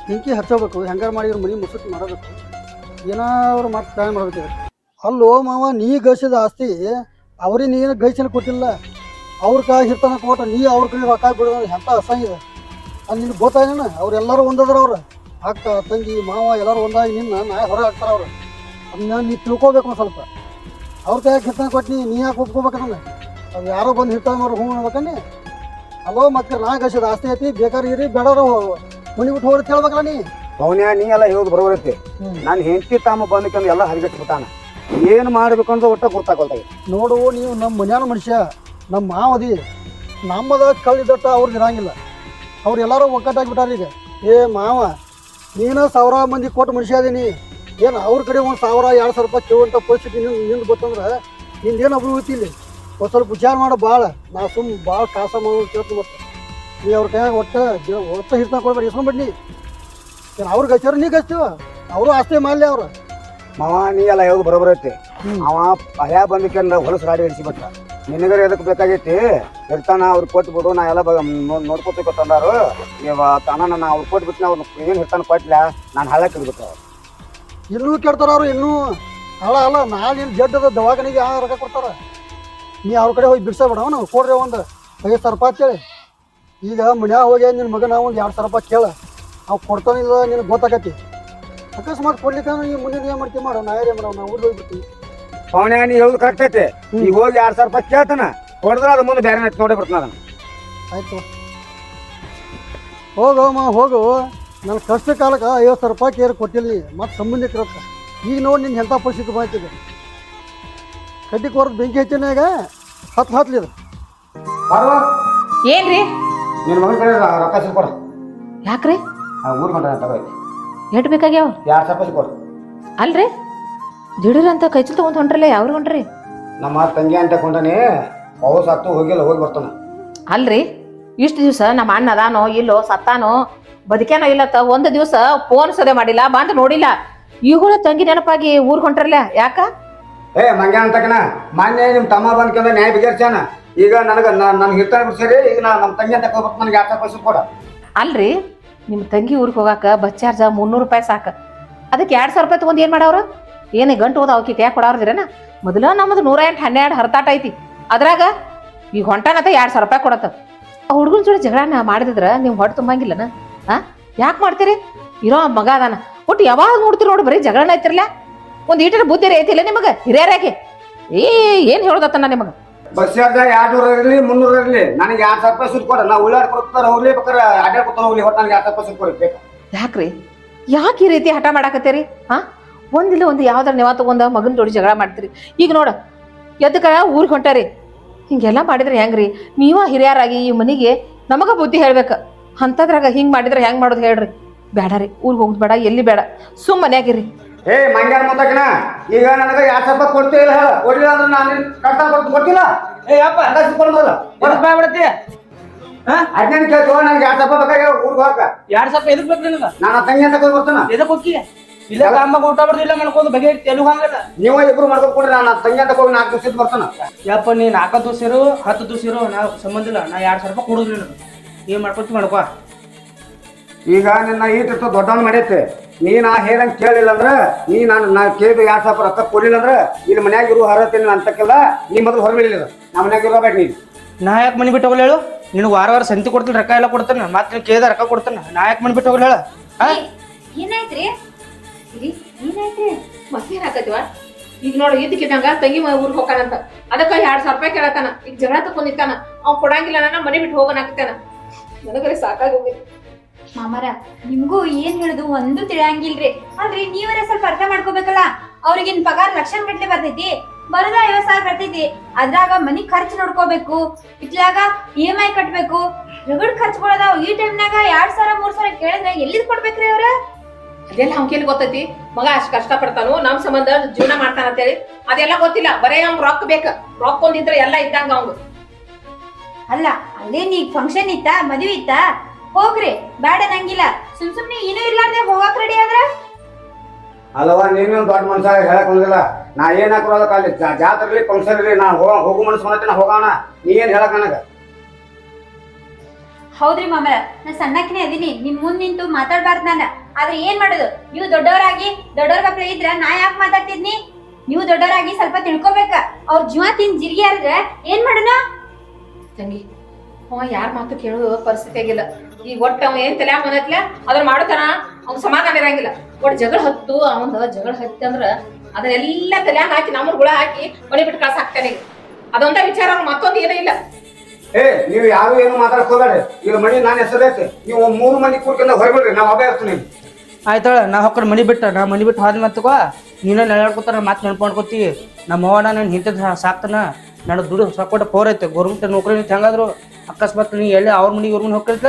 ಬೆಂಕಿ ಹಚ್ಚೋಬೇಕು ಹೆಂಗಾರು ಮಾಡಿ ಇವ್ರ ಮನೆ ಮುಸುಕ್ ಮಾಡಬೇಕು ಏನಾದ್ರು ಮತ್ತೆ ಟ್ರೈ ಮಾಡ್ಬೇಕು ಅಲ್ಲೋ ಮಾವ ನೀ ಗಳಿಸಿದ ಆಸ್ತಿ ಅವ್ರಿಗೆ ನೀನು ಗಳಿಸಿನ ಕೊಟ್ಟಿಲ್ಲ ಅವ್ರ ಕಾಯಿ ಹಿರ್ತಾನ ಕೊಟ್ಟ ನೀ ಅವ್ರ ಕಡೆ ರೊಕ್ಕ ಬಿಡೋದು ಎಂಥ ಅಸಂಗಿದೆ ಅದು ನಿನ್ಗೆ ಗೊತ್ತಾಗೇನ ಅವ್ರೆಲ್ಲರೂ ಒಂದದ್ರ ಅವ್ರು ಅಕ್ಕ ತಂಗಿ ಮಾವ ಎಲ್ಲರೂ ಒಂದಾಗಿ ನಿನ್ನ ನಾಳೆ ಹೊರ ಹಾಕ್ತಾರೆ ಅವ್ರು ಅದನ್ನ ನೀ ತಿಳ್ಕೊಬೇಕು ಒಂದು ಸ್ವಲ್ಪ ಅವ್ರ ಕೈಯಾಗ ಹಿರ್ತಾನ ಕೊಟ್ಟು ನೀ ಯಾಕೆ ಒಪ್ಕೋಬೇಕಂದ್ರೆ ಅದು ಯಾರೋ ಬಂದು ಹಿರ್ತಾನ ಅವ್ರು ಹ್ಞೂ ಅನ್ಬೇಕನ್ನಿ ಅಲ್ಲೋ ಮತ್ತೆ ನಾ ಗಳಿಸಿದ ಆಸ್ತಿ ಐತಿ ಬೇಕಾದ್ರೆ ಇರಿ ಬೇಡವ್ರು ಮನೆ ಬಿಟ್ಟು ಹೋಗಿ ಹೇಳ್ಬೇಕಲ್ಲ ನೀ ಪವನ್ಯ ನೀ ಎಲ್ಲ ಹೇಳೋದು ಬರೋಬರೈತಿ ನಾನು ಹೆಂಡತಿ ತಾಮ ಬಂದಕ್ಕೆ ಎಲ್ಲ ಹರಿಗಟ್ಬಿಟ್ಟಾನ ಏನು ಮಾಡ್ಬೇಕು ಅಂತ ಒಟ್ಟ ಗೊತ್ತಾಗೋಲ್ತಾಗ ನೋಡು ನೀವು ನಮ್ಮ ಮನ್ಯಾನ ಮನುಷ್ಯ ನಮ್ಮ ಮಾವದಿ ನಮ್ಮದ ಕಳ್ಳಿದಟ್ಟ ಅವ್ರಿಗೆ ಇರಂಗಿಲ್ಲ ಅವ್ರು ಎಲ್ಲರೂ ಒಕ್ಕಟ್ಟಾಗಿಬಿಟ್ಟಾರ ಈಗ ಏ ಮಾವ ನೀನು 1000 ಮಂದಿ ಕೊಟ್ಟು ಮನುಷ್ಯ ಅದೀನಿ ಏನು ಅವ್ರ ಕಡೆ 1000-2000 ರೂಪಾಯಿ ಕೇಳುವಂಥ ಪರಿಸ್ಥಿತಿ ನಿಂದು ಗೊತ್ತಂದ್ರೆ ನಿಂದೇನು ಅಭಿವೃದ್ಧಿ ಇಲ್ಲಿ ಒಂದು ಸ್ವಲ್ಪ ವಿಚಾರ ಮಾಡು ಭಾಳ ನಾ ಸುಮ್ಮ ಭಾಳ ಕಾಸ ಮಾಡೋದು ಕೇಳ್ತು ಮತ್ತೆ ನೀ ಅವ್ರ ಕೈಯಾಗ ಒಟ್ಟು ಹಿರ್ತಾ ಕೊಡ್ಬೇಡಿ ಇಸ್ಕೊಂಡ್ಬಿಡ್ನಿ ಏನು ಅವ್ರಿಗೆ ಹಚ್ಚಾರ ನೀ ಹಚ್ತೀವ ಅವರು ಆಸ್ತಿ ಮಾಡಲಿ ಅವ್ರು ಮಾವ ನೀ ಎಲ್ಲ ಹೇಳೋದು ಬರೋಬರೈತಿ ಅವ ಹ್ಯಾ ಬಂದಕ್ಕೆ ಹೊಲಸು ಗಾಡಿ ಹಿಡಿಸಿಬಿಟ್ಟ ನಿನಗರ ಎದಕ್ಕೆ ಬೇಕಾಗೈತಿ ಇರ್ತಾನ ಅವ್ರಿಗೆ ಕೊಟ್ಟು ಬಿಡು ನಾ ಎಲ್ಲ ನೋಡ್ಕೊತ ತಂದಾರು ನೀವು ತಾನ ನಾನು ಅವ್ರು ಕೊಟ್ಬಿಟ್ಟು ಅವ್ರು ಏನು ಇರ್ತಾನ ಕೊಟ್ಲ ನಾನು ಹಾಳಾಗಿ ಇರ್ಬೇಕು ಇನ್ನೂ ಕೇಳ್ತಾರ ಅವ್ರು ಇನ್ನೂ ಅಲ್ಲ ನಾನೇನು ಜಡ್ಡದ ದವಾಖಾನಿಗೆ ರೊಕ್ಕ ಕೊಡ್ತಾರ ನೀ ಅವ್ರ ಕಡೆ ಹೋಗಿ ಬಿಡ್ಸಬೇಡ ನಾವು ಕೊಡ್ರಿ ಒಂದು 5000 ರೂಪಾಯಿ ಅಂತೇಳಿ ಈಗ ಮನ್ಯಾಗ ಹೋಗಿ ನಿನ್ನ ಮಗನ ಒಂದು 2000 ರೂಪಾಯಿ ಕೇಳ ನಾವು ಕೊಡ್ತಾನಿಲ್ಲ ನಿನಗೆ ಗೊತ್ತಾಗತಿ ಅಕಸ್ಮಾತ್ ಕೊಡ್ಲಿಕ್ಕೆ ನೀವು ಮುಂದೆ ಏನು ಮಾಡ್ತೀವಿ ಮಾಡೋ ನಾ ಏನೇ ಮಾಡೋ ನಾವು ಊರಿಗೆ ಹೋಗ್ಬಿಡ್ತೀವಿ ಪವನ್ಯ ನೀ ಹೇಳೋದು ಕರೆಕ್ಟ್ ಐತಿ ಈಗ ಹೋಗಿ 2000 ರೂಪಾಯಿ ಕೇಳ್ತಾನ ಕೊಡಿದ್ರೆ ಅದು ಮುಂದೆ ಬೇರೆ ನೋಡೇ ಬಿಡ್ತಾನ ಅದನ್ನ ಆಯ್ತು ಹೋಗು ನನ್ನ ಕಷ್ಟ ಕಾಲಕ್ಕೆ 50,000 ರೂಪಾಯಿ ಕೇರ್ ಕೊಟ್ಟಿಲ್ಲ ಮತ್ತು ಸಂಬಂಧಿಕರತ್ತ ಈಗ ನೋಡಿ ನಿನ್ನ ಎಂಥ ಪರಿಸ್ಥಿತಿ ಬಂತಿದೆ ಕಡ್ಡಿ ಕೊರದು ಬೆಂಕಿ ಹಚ್ಚಿನಾಗ ಹತ್ಲಿದ ಏನ್ರಿ ನಿನ್ನ ಮಗನ ಕಡೆ ರೊಕ್ಕ ಸಿಕ್ಕೊಡ ಯಾಕ್ರಿ ಊರ್ ಕೊಂಡ ತಗೋಯ್ತಿ ಎಟ್ ಬೇಕಾಗ್ಯಾವ 2000 ರೂಪಾಯಿ ಸಿಕ್ಕೊಡು ಅಲ್ರಿ ದಿಢೀರ್ ಅಂತ ಕೈಚಲ್ ತಗೊಂಡ್ ಹೊಂಟ್ರಲ್ಲ ಯಾವ್ರು ಹೊಂಟ್ರಿ ನಮ್ಮ ತಂಗಿ ಅಂತ ಕೊಂಡನಿ ಪೌಸ್ ಹತ್ತು ಹೋಗಿಲ್ಲ ಹೋಗಿ ಬರ್ತಾನ ಅಲ್ರಿ ಇಷ್ಟು ದಿವಸ ನಮ್ಮ ಅಣ್ಣ ಅದಾನೋ ಇಲ್ಲೋ ಸತ್ತಾನೋ ಬದುಕ್ಯಾನೋ ಇಲ್ಲತ್ತ ಒಂದು ದಿವಸ ಫೋನ್ ಸದೆ ಮಾಡಿಲ್ಲ ಬಂದು ನೋಡಿಲ್ಲ ಈಗಳ ತಂಗಿ ನೆನಪಾಗಿ ಊರ್ ಹೊಂಟ್ರಲ್ಲ ಯಾಕ ಏ ಮಂಗ್ಯಾನ ಅಂತಕನ ಮಾನ್ಯ ನಿಮ್ಮ ತಮ್ಮ ಬಂದ್ಕಂದ್ರೆ ನ್ಯಾಯ ಬಿಗರ್ಸ್ಯಾನ ಈಗ ನನ್ಗೆ ಹಿರ್ತಾನೆ ಬಿಡ್ಸರಿ ಈಗ ನಮ್ಮ ತಂಗಿ ಅಂತ ಬರ್ತ ನನಗೆ 2000 ರೂಪಾಯಿ ಸಿಕ್ಕೊಡ ಅಲ್ರಿ ನಿಮ್ಮ ತಂಗಿ ಊರಿಗೆ ಹೋಗಾಕ ಬಸ್ ಚಾರ್ಜ್ 300 ರೂಪಾಯಿ ಸಾಕ ಅದಕ್ಕೆ 2000 ರೂಪಾಯಿ ತಗೊಂಡ್ ಏನ್ ಮಾಡವ್ರ ಏನೇ ಗಂಟು ಹೋದ ಅವಕ್ಕೆ ಕೈ ಕೊಡವ್ರದಿರೇನ ಮೊದಲ ನಮ್ಮದು 108-12 ಹರತಾಟ ಐತಿ ಅದ್ರಾಗ ಈಗ ಹೊಂಟಾನಂತ 2000 ರೂಪಾಯಿ ಕೊಡತ್ತ ಆ ಹುಡುಗನ ಜೋಡಿ ಜಗಳನ ಮಾಡಿದ್ರ ನೀವು ಹೊಟ್ಟೆ ತುಂಬಂಗಿಲ್ಲನ ಯಾಕೆ ಮಾಡ್ತೀರಿ ಇರೋ ಮಗ ಅದಾನ ಒಟ್ಟು ಯಾವಾಗ ನೋಡ್ತೀರಿ ನೋಡಿ ಬರೀ ಜಗಳನ ಐತಿರ್ಲ ಒಂದ್ ಈಟರ ಬುದ್ಧಿ ಐತಿಲ್ಲ ನಿಮಗೆ ಹಿರಿಯರಾಗೆ ಏನ್ ಹೇಳೋದತ್ತನ ನಿಮಗೆ ಬಸ್ ಚಾರ್ಜ್ 200 ಇರಲಿ 300 ಇರಲಿ ನನಗೆ 2000 ರೂಪಾಯಿ ಸುಟ್ಟು ಕೊಡ ನಾವು ಉಳ್ಳಾಡ್ ಕೊಡ್ತಾರ ಹೋಗ್ಲಿ ಬೇಕಾರೆ ಅಡ್ಡಾಡ್ಕೊತ ಹೋಗ್ಲಿ ಹೊಟ್ಟು ನನಗೆ 2000 ರೂಪಾಯಿ ಸುಟ್ಟು ಕೊಡ್ಬೇಕು ಯಾಕ್ರಿ ಯಾಕೆ ಈ ರೀತಿ ಹಠ ಮಾಡಾಕತ್ತೀರಿ ಒಂದಿಲ್ಲ ಒಂದು ಯಾವ್ದಾರ ನೀವ ತಗೊಂಡ ಮಗನ ಜೋಡಿ ಜಗಳ ಮಾಡ್ತೀರಿ ಈಗ ನೋಡ ಎದಕ್ಕ ಊರಿಗೆ ಹೊಂಟಾರಿ ಹಿಂಗೆಲ್ಲ ಮಾಡಿದ್ರೆ ಹೆಂಗ್ರಿ ನೀವ ಹಿರಿಯರಾಗಿ ಈ ಮನೆಗೆ ನಮಗ ಬುದ್ಧಿ ಹೇಳ್ಬೇಕು ಅಂತದ್ರಾಗ ಹಿಂಗ್ ಮಾಡಿದ್ರೆ ಹೆಂಗ್ ಮಾಡೋದು ಹೇಳ್ರಿ ಬೇಡ ರೀ ಊರಿಗೆ ಹೋಗುದು ಬೇಡ ಎಲ್ಲಿ ಬೇಡ ಸುಮ್ ಮನ್ಯಾಗಿರಿ ಏ ಮಂಗ್ಯಾನ ಮೊತ್ತಕನ ಈಗ ನನಗೆ 2000 ರೂಪಾಯಿ ಕೊಡ್ತೇ ಇಲ್ಲ ಕೊಡ್ಲಿಲ್ಲ ಅಂದ್ರೆ ನಾನು ಕಟ್ಟ ಕೊಡ್ತಿಲ್ಲ ಏ ಅಪ್ಪ ಸಿಕ್ಕೊಂಡ್ರಲ್ಲ ರೂಪಾಯಿ ಬಿಡತ್ತಿ ಅದ್ನೇನು ಕೇಳ್ತು ನನಗೆ 2000 ರೂಪಾಯಿ ಬೇಕಾಗ ಊರಿಗೆ ಹೋಗಕ್ಕ 2 ರೂಪಾಯಿ ಎದಕ್ ಬೇಕು ನಿನಗ ನಾನು ತಂಗಿ ಅಂತ ಹೋಗಿ ಬರ್ತಾನ ಎದಕ್ ಹೋಗಿ ಇಲ್ಲ ಅಮ್ಮ ಊಟ ಬರ್ದಿಲ್ಲ ಮಾಡ್ಕೋದು ಬಗೆ ತೆಲುಗು ಹಂಗಲ್ಲ. ನೀವ ಇಬ್ರು ಮಾಡ್ಕೊಂಡು ಕೊಡ್ರಿ ನಾನು ತಂಗಿ ಅಂತ ಹೋಗಿ 4 ದಿವಸ ಬರ್ತಾನ. ಯಪ್ಪ ನೀ 4 ದಿವಸ ಇರು 10 ದಿವಸ ಇರು ನಾ ಸಂಬಂಧ ಇಲ್ಲ. ನಾ 2,000 ರೂಪಾಯಿ ಕೊಡುದು ನೀನು ಏನ್ ಮಾಡ್ಕೊತಿ ಮಾಡ್ಕೋ. ಈಗ ನಿನ್ನ ಈಟಿರ್ತ ದೊಡ್ಡವನ್ ಮಾಡೈತಿ. ನೀನ್ ಆ ಹೇಳಂಗ್ ಕೇಳಿಲ್ಲ ಅಂದ್ರ ನಾ ಕೇಳಿದ 2,000 ರೂಪಾಯಿ ರೊಕ್ಕ ಕೊಡ್ಲಿಲ್ಲ ಅಂದ್ರ ಇಲ್ಲಿ ಮನ್ಯಾಗ ಇರು ಹರತೀನಿ ಅಂತಕ್ಕೆಲ್ಲ ನೀ ಮೊದಲು ಹೊರಬಿಡಲಿಲ್ಲ. ನಾ ಮನ್ಯಾಗ ಇರೋಬೇಕು ನೀನು. ನಾ ಯಾಕೆ ಮನಿ ಬಿಟ್ಟು ಹೋಗಲ್ಲ ಹೇಳು? ನಿನಗೆ ವಾರ ಸಂತಿ ಕೊಡ್ತೀನಿ, ರೊಕ್ಕ ಎಲ್ಲ ಕೊಡ್ತಾನೆ, ಮತ್ತೆ ನೀನು ಕೇಳಿದ ರೊಕ್ಕ ಕೊಡ್ತಾನೆ. ನಾ ಯಾಕೆ ಮನಿ ಬಿಟ್ಟು ಹೋಗಲ್ಲ ಹೇಳ? ಏನಾಯ್ತ್ರಿ ಏನಾಯ್ತ್ರಿ? ಮತ್ತೇನ್ ಹಾಕತಿವ ಈಗ ನೋಡು ಇದಕ್ಕಿದ್ದಂಗ ತಂಗಿ ಊರಿಗೆ ಹೋಗಾನಂತ ಅದಕ್ಕ 2,000 ರೂಪಾಯಿ ಕೇಳತಾನ. ಈಗ ಜಗಳ ತಕೊಂಡಿತ್ತಾನ ಅವ್ ಕೊಡಂಗಿಲ್ಲ ನನ್ನ ಮನೆ ಬಿಟ್ಟು ಹೋಗೋಣ ಹಾಕ್ತಾನ. ನನಗರೆ ಸಾಕಾಗಿ ಹೋಗಿತ್ತು. ಮಾಮರ ನಿಮ್ಗೂ ಏನ್ ಹೇಳುದು ಒಂದು ತಿಳಿಯಂಗಿಲ್ರಿ. ಆದ್ರೆ ನೀವರ ಸ್ವಲ್ಪ ಅರ್ಥ ಮಾಡ್ಕೋಬೇಕಲ್ಲ. ಅವ್ರಿಗಿನ್ ಪಗಾರ ಲಕ್ಷಣ ಗಟ್ಲೆ ಬರ್ತೈತಿ, ಬರೋದ 50,000 ಬರ್ತೈತಿ. ಅದ್ರಾಗ ಮನಿ ಖರ್ಚು ನೋಡ್ಕೋಬೇಕು, ಇತ್ಲಾಗ EMI ಕಟ್ಬೇಕು, ರಗಡ್ ಖರ್ಚುಗಳದಾವ್. ಈ ಟೈಮ್ನಾಗ 2,000 3,000 ಕೇಳಿದ್ರೆ ಎಲ್ಲಿದ್ ಕೊಡ್ಬೇಕ್ರಿ ಅವ್ರ? ಅದೆಲ್ಲ ಅವ್ಕೇನ್ ಗೊತ್ತೈತಿ? ಮಗ ಅಷ್ಟ್ ಕಷ್ಟ ಪಡ್ತಾನು ನಮ್ ಸಂಬಂಧ ಜೀವನ ಮಾಡ್ತಾನ ಅಂತೇಳಿ ಅದೆಲ್ಲ ಗೊತ್ತಿಲ್ಲ. ಬರೇ ಅವ್ನ್ ರೊಕ್ಕ ಬೇಕ. ರೊಕ್ಕ ಒಂದಿದ್ರೆ ಎಲ್ಲ ಇದ್ದಂಗ ಅವ್ನು. ಅಲ್ಲ ಅಲ್ಲೇನ್ ಈಗ ಫಂಕ್ಷನ್ ಇತ್ತ, ಮದ್ವಿ ಇತ್ತ, ಹೋಗ್ರಿ ಬ್ಯಾಡ ನಂಗಿಲ್ಲ. ಸುಮ್ನೆ ಏನೂ ಇರ್ಲಾರ್ದೆ ಹೋಗಾಕ್ ರೆಡಿ ಆದ್ರ ಅಲ್ವಾ ನೀನು ದೊಡ್ಡ ಮನುಷ್ಯ ಹೇಳಕ್ ಬಂದಿಲ್ಲ. ನಾ ಏನ್ ಹಾಕೋದಕ್ಕ ಅಲ್ಲಿ ಜಾತ್ರೆಲಿ ಫಂಕ್ಷನ್ ಇರ್ಲಿ ನಾ ಹೋಗು ಮನಸ್ಸು ಮಾಡತ್ತೆ ನಾ ಹೋಗೋಣ. ನೀ ಏನ್ ಹೇಳಕ್ ನನಗ? ಹೌದ್ರಿ ಮಾಮರ, ನಾ ಸಣ್ಣಕಿನೇ ಅದೀನಿ, ನಿಮ್ ಮುಂದ್ ನಿಂತು ಮಾತಾಡ್ಬಾರ್ದು ನಾನು. ಆದ್ರೆ ಏನ್ ಮಾಡೋದು, ನೀವು ದೊಡ್ಡವರಾಗಿ ದೊಡ್ಡವ್ರ ಮಕ್ಳು ಇದ್ರ ನಾ ಯಾಕೆ ಮಾತಾಡ್ತಿದ್ನಿ? ನೀವು ದೊಡ್ಡವರಾಗಿ ಸ್ವಲ್ಪ ತಿಳ್ಕೊಬೇಕ. ಅವ್ರ ಜೀವ ತಿನ್ ಜಿರ್ಗಿ ಆದ್ರೆ ಏನ್ ಮಾಡೋಣ? ತಂಗಿ ಅವ ಯಾರ ಮಾತು ಕೇಳೋ ಪರಿಸ್ಥಿತಿ ಆಗಿಲ್ಲ. ಈಗ ಒಟ್ಟು ಅವ ಏನ್ ತಲೆ ಬಂದತ್ಲ ಅದನ್ನ ಮಾಡ್ತಾನ. ಅವ್ನ ಸಮಾಧಾನ ಇರಂಗಿಲ್ಲ. ಒಟ್ಟು ಜಗಳ ಹತ್ತು ಅವಂದ ಜಗಳ ಹತ್ತಿ ಅಂದ್ರ ಅದನ್ನೆಲ್ಲ ತಲೆ ಹಾಕಿ ನಮ್ಮನ್ ಗುಳ ಹಾಕಿ ಮನೆ ಬಿಟ್ಟು ಕಳ್ಸ ಹಾಕ್ತಾನೆ. ಅದೊಂದ ವಿಚಾರ ಅವ್ನು ಮತ್ತೊಂದು ಏನೂ ಇಲ್ಲ. ನೀವು ಯಾರು ಏನು ಮಾತಾಡಕ್ ಹೋಗ್ಬೇಡ್ರಿ. ಈಗ ಮನಿ ನಾನು ಹೆಸರೈತಿ. ನೀವು 3 ಮಂದಿ ಕೂರ್ಕೊಂಡು ಹೊರಬಿಡ್ರಿ. ನಾವು ಒಬ್ಬೇ ಇರ್ತೀನಿ. ಆಯ್ತಾಳ ನಾ ಹೊಕ್ಕರ್ ಮನಿ ಬಿಟ್ಟ ನಾ ಮನಿ ಬಿಟ್ಟು ಹೋದ ಮತ್ತಕೋ ನೀನ ನೆಳ್ಕೊತಾರ ಮಾತು ನೆನ್ಕೊಂಡ್ಕೊತಿ. ನಮ್ಮ ಅವ್ವ ನಾನು ಹಿಂತದ ಸಾಕ್ತಾನ. ನಾನು ದುಡ್ಡು ಸಾಕೊಟ್ಟ ಪೋರ್ ಐತೆ. ಗೌರ್ಮೆಂಟ್ ನೌಕರಿ ನಿಂತ ಹೆಂಗಾದ್ರು ಅಕಸ್ಮಾತ್ ನೀ ಎಲ್ಲಿ ಅವ್ರ ಮನಿಗೆ ಇವ್ರ ಮನೆ ಹೋಗ್ತಿರ್ತ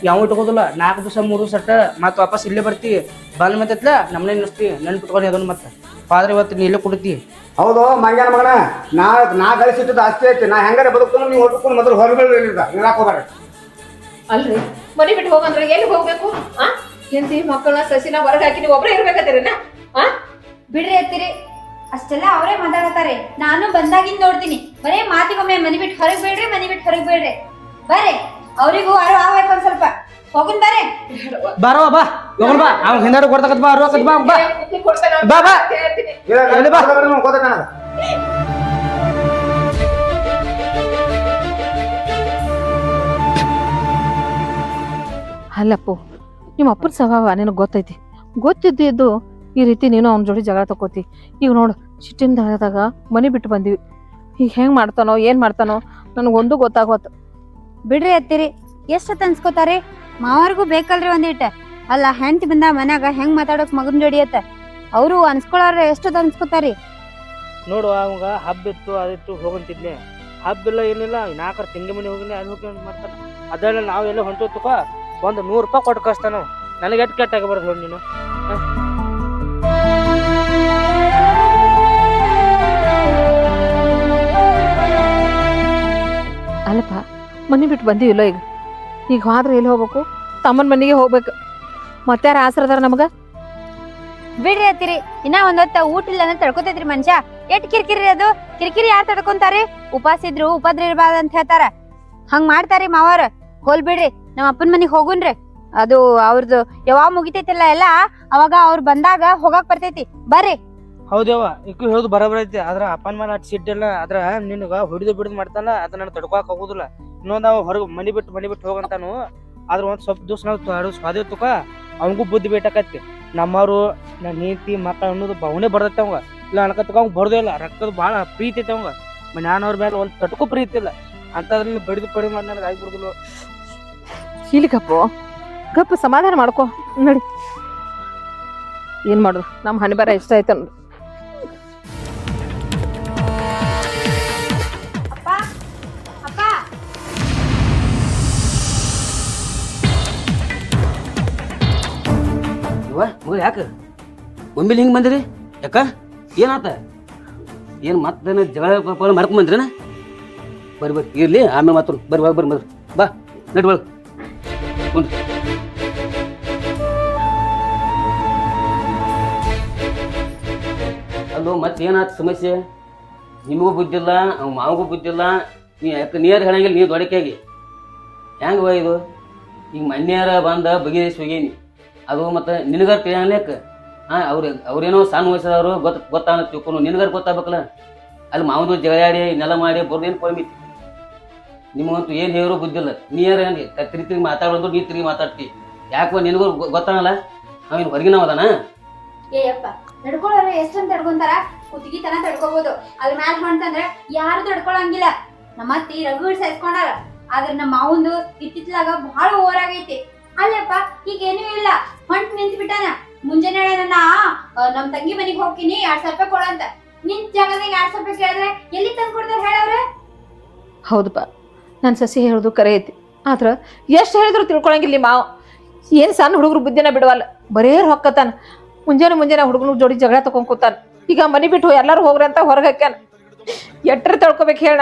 ಯಾವ ಇಟ್ಕೋದಿಲ್ಲ. 4 ದಿವಸ 3 ದಿವಸ ಅಟ್ಟ ಮತ್ತೆ ವಾಪಸ್ ಇಲ್ಲೇ ಬರ್ತಿ. ಬಂದ್ ಮತ್ತೈತ್ಲ ನಮ್ಮನೆ ನಿಲ್ಲಿಸ್ತಿ. ನೆನ್ಪಿಟ್ಕೊಂಡು ಅದನ್ನು ಮತ್ತೆ ಫಾದ್ರ ಇವತ್ತು ನೀ ಇಲ್ಲೇ ಕುಡಿತಿ. ಹೌದು ಮಂಗ್ಯಾನ ಮಗನ, ನಾ ಗಳಿಸಿಟ್ಟದ ಆಸ್ತಿ ಐತಿ. ನಾ ಹೆಂಗಾರ ಬದುಕ್ತಾನು. ನೀವು ಹೊಡ್ಕೊಂಡು ಮೊದಲು ಹೊರಬಿಡ್ರಿ. ಇರಾಕ್ ಹೋಗ್ಬೇಡ್ರಿ. ಅಲ್ರಿ ಮನೆ ಬಿಟ್ಟು ಹೋಗಂದ್ರೆ ಎಲ್ಲಿ ಹೋಗ್ಬೇಕು? ಹೆಂಡತಿ ಮಕ್ಕಳನ್ನ ಸಸಿನ ಹೊರಗೆ ಹಾಕಿ ನೀವು ಒಬ್ಬರೇ ಇರ್ಬೇಕತ್ತೀರನ? ಬಿಡ್ರಿ ಅತ್ತಿರಿ, ಅಷ್ಟೆಲ್ಲ ಅವರೇ ಮಾತಾಡತಾರೆ. ನಾನು ಬಂದಾಗಿಂದ ನೋಡ್ತೀನಿ ಬರೇ ಮಾತಿಗೊಮ್ಮೆ ಮನಿ ಬಿಟ್ಟು ಹೊರಗ್ ಬೇಡ್ರಿ, ಮನಿ ಬಿಟ್ಟು ಹೊರಗ್ ಬೇಡ್ರಿ. ಬರ್ರಿ ಅವ್ರಿಗೂ ಅರು ಆಗ್ಬೇಕು ಒಂದ್ ಸ್ವಲ್ಪ. ಹೋಗುನ್ ಬರ್ರಿ. ಬಾರವ ಬಾ ಹೋಗೋಣ ಬಾ. ಅವ್ನ ಹಿಂದಾಡು ಕೊಡ್ತಕ್ಕಂತ ಬಾ ಅರ್ವಕ್ಕಂತ ಬಾ ಬಾ ಬಾ ಬಾ ಎಲ್ಲಿ ಬಾ. ಗೊತ್ತಾಗ ಅಲ್ಲಪ್ಪು ನಿಮ್ಮ ಅಪ್ಪನ ಸ್ವಭಾವ ನಿನಗೆ ಗೊತ್ತೈತಿ. ಗೊತ್ತಿದ್ದು ಈ ರೀತಿ ನೀನು ಅವ್ನ ಜೋಡಿ ಜಗಳ ತಕೋತಿ. ಈಗ ನೋಡು ಸಿಟ್ಟಿನ ದಾಳದಾಗ ಮನೆ ಬಿಟ್ಟು ಬಂದಿವಿ. ಈಗ ಹೆಂಗ್ ಮಾಡ್ತಾನೋ ಏನ್ ಮಾಡ್ತಾನೋ ನನಗೊಂದು ಗೊತ್ತಾಗೋತು. ಬಿಡ್ರಿ ಅತ್ತಿರಿ, ಎಷ್ಟೊತ್ತು ಅನ್ಸ್ಕೋತಾರಿ? ಮಾವರ್ಗೂ ಬೇಕಲ್ರಿ ಒಂದಿಟ್ಟ. ಅಲ್ಲ ಹೆಂಡತಿ ಬಂದ ಮನ್ಯಾಗ ಹೆಂಗ್ ಮಾತಾಡೋಕ್ ಮಗನ್ ಜೋಡಿಯತ್ತ. ಅವರು ಅನ್ಸ್ಕೊಳ್ಳೋರ ಎಷ್ಟೊತ್ತು ಅನ್ಸ್ಕೋತಾರಿ? ನೋಡು ಅವಾಗ ಹಬ್ಬ ಇತ್ತು ಅದಿತ್ತು ಹೋಗಂತಿದ್ನೆ. ಹಬ್ಬ ಇಲ್ಲ ಏನಿಲ್ಲ 4 ತಿಂಡಿ ಮನೆ ಹೋಗಿನಿ ಅಲ್ಲಿ ಹೋಗಿ ಮಾಡ್ತಾನ. ಅದೆಲ್ಲ ನಾವು ಎಲ್ಲ ಹೊಂಟೋತಪ್ಪ ಒಂದು 100 ರೂಪಾಯಿ ಕೊಟ್ಟು ಕಳಿಸ್ತಾನ. ನನಗೆ ಎಷ್ಟು ಕೆಟ್ಟಾಗಿ ಬರೋದು ನೋಡಿ ನೀನು. ಅಲ್ಲಪ್ಪ ಮನೆ ಬಿಟ್ಟು ಬಂದಿವಿಲ್ಲ. ಈಗ ಹೋದ್ರೆ ಎಲ್ಲಿ ಹೋಗ್ಬೇಕು? ತಮ್ಮನ ಮನೆಗೆ ಹೋಗ್ಬೇಕು. ಮತ್ತಾರ ಆಸರದಾರ ನಮಗ? ಬಿಡ್ರಿ ಅತ್ತಿರಿ, ಇನ್ನ ಒಂದೊತ್ತ ಊಟ ಇಲ್ಲ ಅಂತ ತಡ್ಕೋತೈತ್ರಿ ಮನುಷ್ಯ. ಎಷ್ಟ್ ಕಿರಿಕಿರಿ ಅದು. ಕಿರಿಕಿರಿ ಯಾರು ತಡ್ಕೊಂತಾರಿ? ಉಪವಾಸ ಇದ್ರು ಉಪದ್ರ ಇರ್ಬಾರ್ದು ಅಂತ ಹೇಳ್ತಾರ. ಹಂಗ್ ಮಾಡ್ತಾರಿ ಮಾವಾರ. ಹೋಲ್ ಬಿಡ್ರಿ, ನಮ್ಮ ಅಪ್ಪನ ಮನಿಗ್ ಹೋಗುನ್ರಿ. ಅದು ಅವ್ರದ್ದು ಯಾವಾಗ ಮುಗಿತೈತಿಲ್ಲ ಎಲ್ಲ ಅವಾಗ ಅವ್ರು ಬಂದಾಗ ಹೋಗಾಕ್ ಬರ್ತೈತಿ. ಬರ್ರಿ. ಹೌದೇವ ಈಗ ಹೇಳುದು ಬರೋಬರ ಐತಿ. ಆದ್ರ ಅಪ್ಪನ ಮೇಲೆ ಅಟ್ ಸಿಟ್ಟಿಲ್ಲ. ಆದ್ರ ನಿನಗ ಹೊಡಿದು ಬಿಡುದು ಮಾಡ್ತಾನ. ಅದ ನಾನು ತಡ್ಕೊಕ್ ಆಗುದಿಲ್ಲ. ಇನ್ನೊಂದ್ ಅವ ಹೊರಗೆ ಮನಿ ಬಿಟ್ಟು ಹೋಗಂತಾನು. ಆದ್ರ ಒಂದ್ ಸ್ವಲ್ಪ ದಿವ್ಸ ನಾವು ಸ್ವಾದ ತುಕ ಅವನಿಗೂ ಬುದ್ಧಿ ಬೇಟಾಕತ್ತಿ. ನಮ್ಮವ್ರು ನನ್ನ ಹೆಂಡತಿ ಮಕ್ಕಳು ಅನ್ನೋದು ಅವನೇ ಬರ್ತೈತೆ ಅವಂಗ. ಇಲ್ಲ ಅನ್ಕತ್ತಕ ಅವ್ನು ಬರೋದೇ ಇಲ್ಲ. ರೊಕ್ಕದ ಭಾಳ ಪ್ರೀತಿ ಐತೆ ಅವಂಗ. ಮನ್ಯಾನವ್ರ ಮೇಲೆ ಒಂದು ತಟಕು ಪ್ರೀತಿ ಇಲ್ಲ. ಅಂತದ್ರಲ್ಲಿ ಬಡಿದು ಮಾಡಿ ನನಗೆ ಆಗಿಬಿಡುದಿಲ್ಲ. ಇಲ್ಲಿ ಗಪ್ಪ ಸಮಾಧಾನ ಮಾಡ್ಕೊ ನಡಿ. ಏನ್ ಮಾಡುದು, ನಮ್ಮ ಹಣೆ ಬರ ಇಷ್ಟ ಆಯ್ತು ನೋಡಿ. ಮಗ ಯಾಕ ಒಮ್ಮೆಲೆ ಹಿಂಗೆ ಬಂದಿರಿ? ಯಾಕ ಏನಾತ? ಏನು ಮತ್ತೆ ಜಗಳ ಮಾಡ್ಕೊಂಡ್ ಬಂದ್ರಿನ? ಬರ್ರಿ ಇರ್ಲಿ ಆಮೇಲೆ ಮಾತು. ಬರ್ರಿ ಬಾ ನಡಿ ಒಳಗೆ. ಅಲ್ಲೋ ಮತ್ತೆ ಏನಾಯ್ತು ಸಮಸ್ಯೆ? ನಿಮಗೂ ಬುದ್ಧಿಲ್ಲ ಅವ್ ಮಾವಗೂ ಬುದ್ಧಿಲ್ಲ. ನೀ ಯಾಕೆ ನೀರು ಹೇಳಂಗಿಲ್ಲ, ನೀರು ದೊಡಕೆಯಾಗಿ ಹೆಂಗವ ಇದು? ಈಗ ಮನ್ಯಾರ ಬಂದ ಬಗೆಹರಿಸಿ ಹೋಗೇನಿ ಅದು. ಮತ್ತು ನಿನಗಾರ ತಿಳಿಯಲೇಕ ಅವ್ರೇನೋ ಸಣ್ಣ ವಯಸ್ಸದವರು ಗೊತ್ತಾಗ ತಿಳ್ಕೊಂಡು ನಿನಗಾರ ಗೊತ್ತಾಗ್ಬೇಕಲ್ಲ. ಅಲ್ಲಿ ಮಾವದು ಜಗಳಾಡಿ ನೆಲ ಮಾಡಿ ಬರ್ದೇನು ಪರ್ಮಿತಿ. ನಿಮಗಂತೂ ಏನು ಹೇಳೋ ಬುದ್ಧಿಲ್ಲ. ನೀರು ತಿರುಗಿ ಮಾತಾಡೋದು, ನೀ ತಿರುಗಿ ಮಾತಾಡ್ತಿ. ಯಾಕೋ ನಿನಗೂ ಗೊತ್ತಾಗಲ್ಲ ನಾವೇನು ಹೊರಗಿನವದಾನ? ಏಯಪ್ಪ ತಡ್ಕೊಳ್ಳೋರು ಎಷ್ಟಂತ ತಡ್ಕೊಂತಾರ? ಕುತ್ತಿಗೆ ತನ ತಡ್ಕೋಬಹುದು, ಅದ್ರ ಮ್ಯಾಲ ಹೊಂಟಂದ್ರೆ ಯಾರು ತಡ್ಕೊಳಂಗಿಲ್ಲ. ನಮ್ಮ ಅತ್ತಿ ರಗಡ್ ಸಹಿಸ್ಕೊಂಡಾರ. ಆದ್ರ ನಮ್ಮ ಮಾವಂದು ಇತ್ತಿತ್ಲಾಗ ಬಹಳ ಓವರ್ ಆಗೈತಿ. ಅಲ್ಲಪ್ಪ ಈಗೇನೂ ಇಲ್ಲ, ಹೊಂಟ್ ನಿಂತ್ ಬಿಟ್ಟಾನ. ಮುಂಜಾನೆ ನನ್ನ ನಮ್ ತಂಗಿ ಮನಿಗ್ ಹೋಗ್ತೀನಿ 2,000 ರೂಪಾಯಿ ಕೊಡಂತ. ನಿಂತ ಜಾಗದಾಗ 2,000 ರೂಪಾಯಿ ಕೇಳಿದ್ರೆ ಎಲ್ಲಿ ತಂದು ಕೊಡ್ತಾರ ಹೇಳವ್ರೆ? ಹೌದಪ್ಪ, ನನ್ನ ಸಸಿ ಹೇಳೋದು ಕರೆ ಐತಿ. ಆದ್ರೆ ಎಷ್ಟು ಹೇಳಿದ್ರು ತಿಳ್ಕೊಳಂಗಿಲ್ಲ ಮಾವ. ಏನು ಸಣ್ಣ ಹುಡುಗರು ಬುದ್ಧಿನ ಬಿಡವಲ್ಲ, ಬರೇ ಹೊಕ್ಕತಾನ. ಮುಂಜಾನೆ ಹುಡುಗನ ಜೋಡಿ ಜಗಳ ತಗೊಂಡ್ ಕೂತಾನ. ಈಗ ಮನೆ ಬಿಟ್ಟು ಎಲ್ಲರೂ ಹೋಗ್ರಿ ಅಂತ ಹೊರಗೆ ಹಾಕ್ಯಾನ. ಎಟ್ರ ತಳ್ಕೊಬೇಕು ಹೇಳಿ?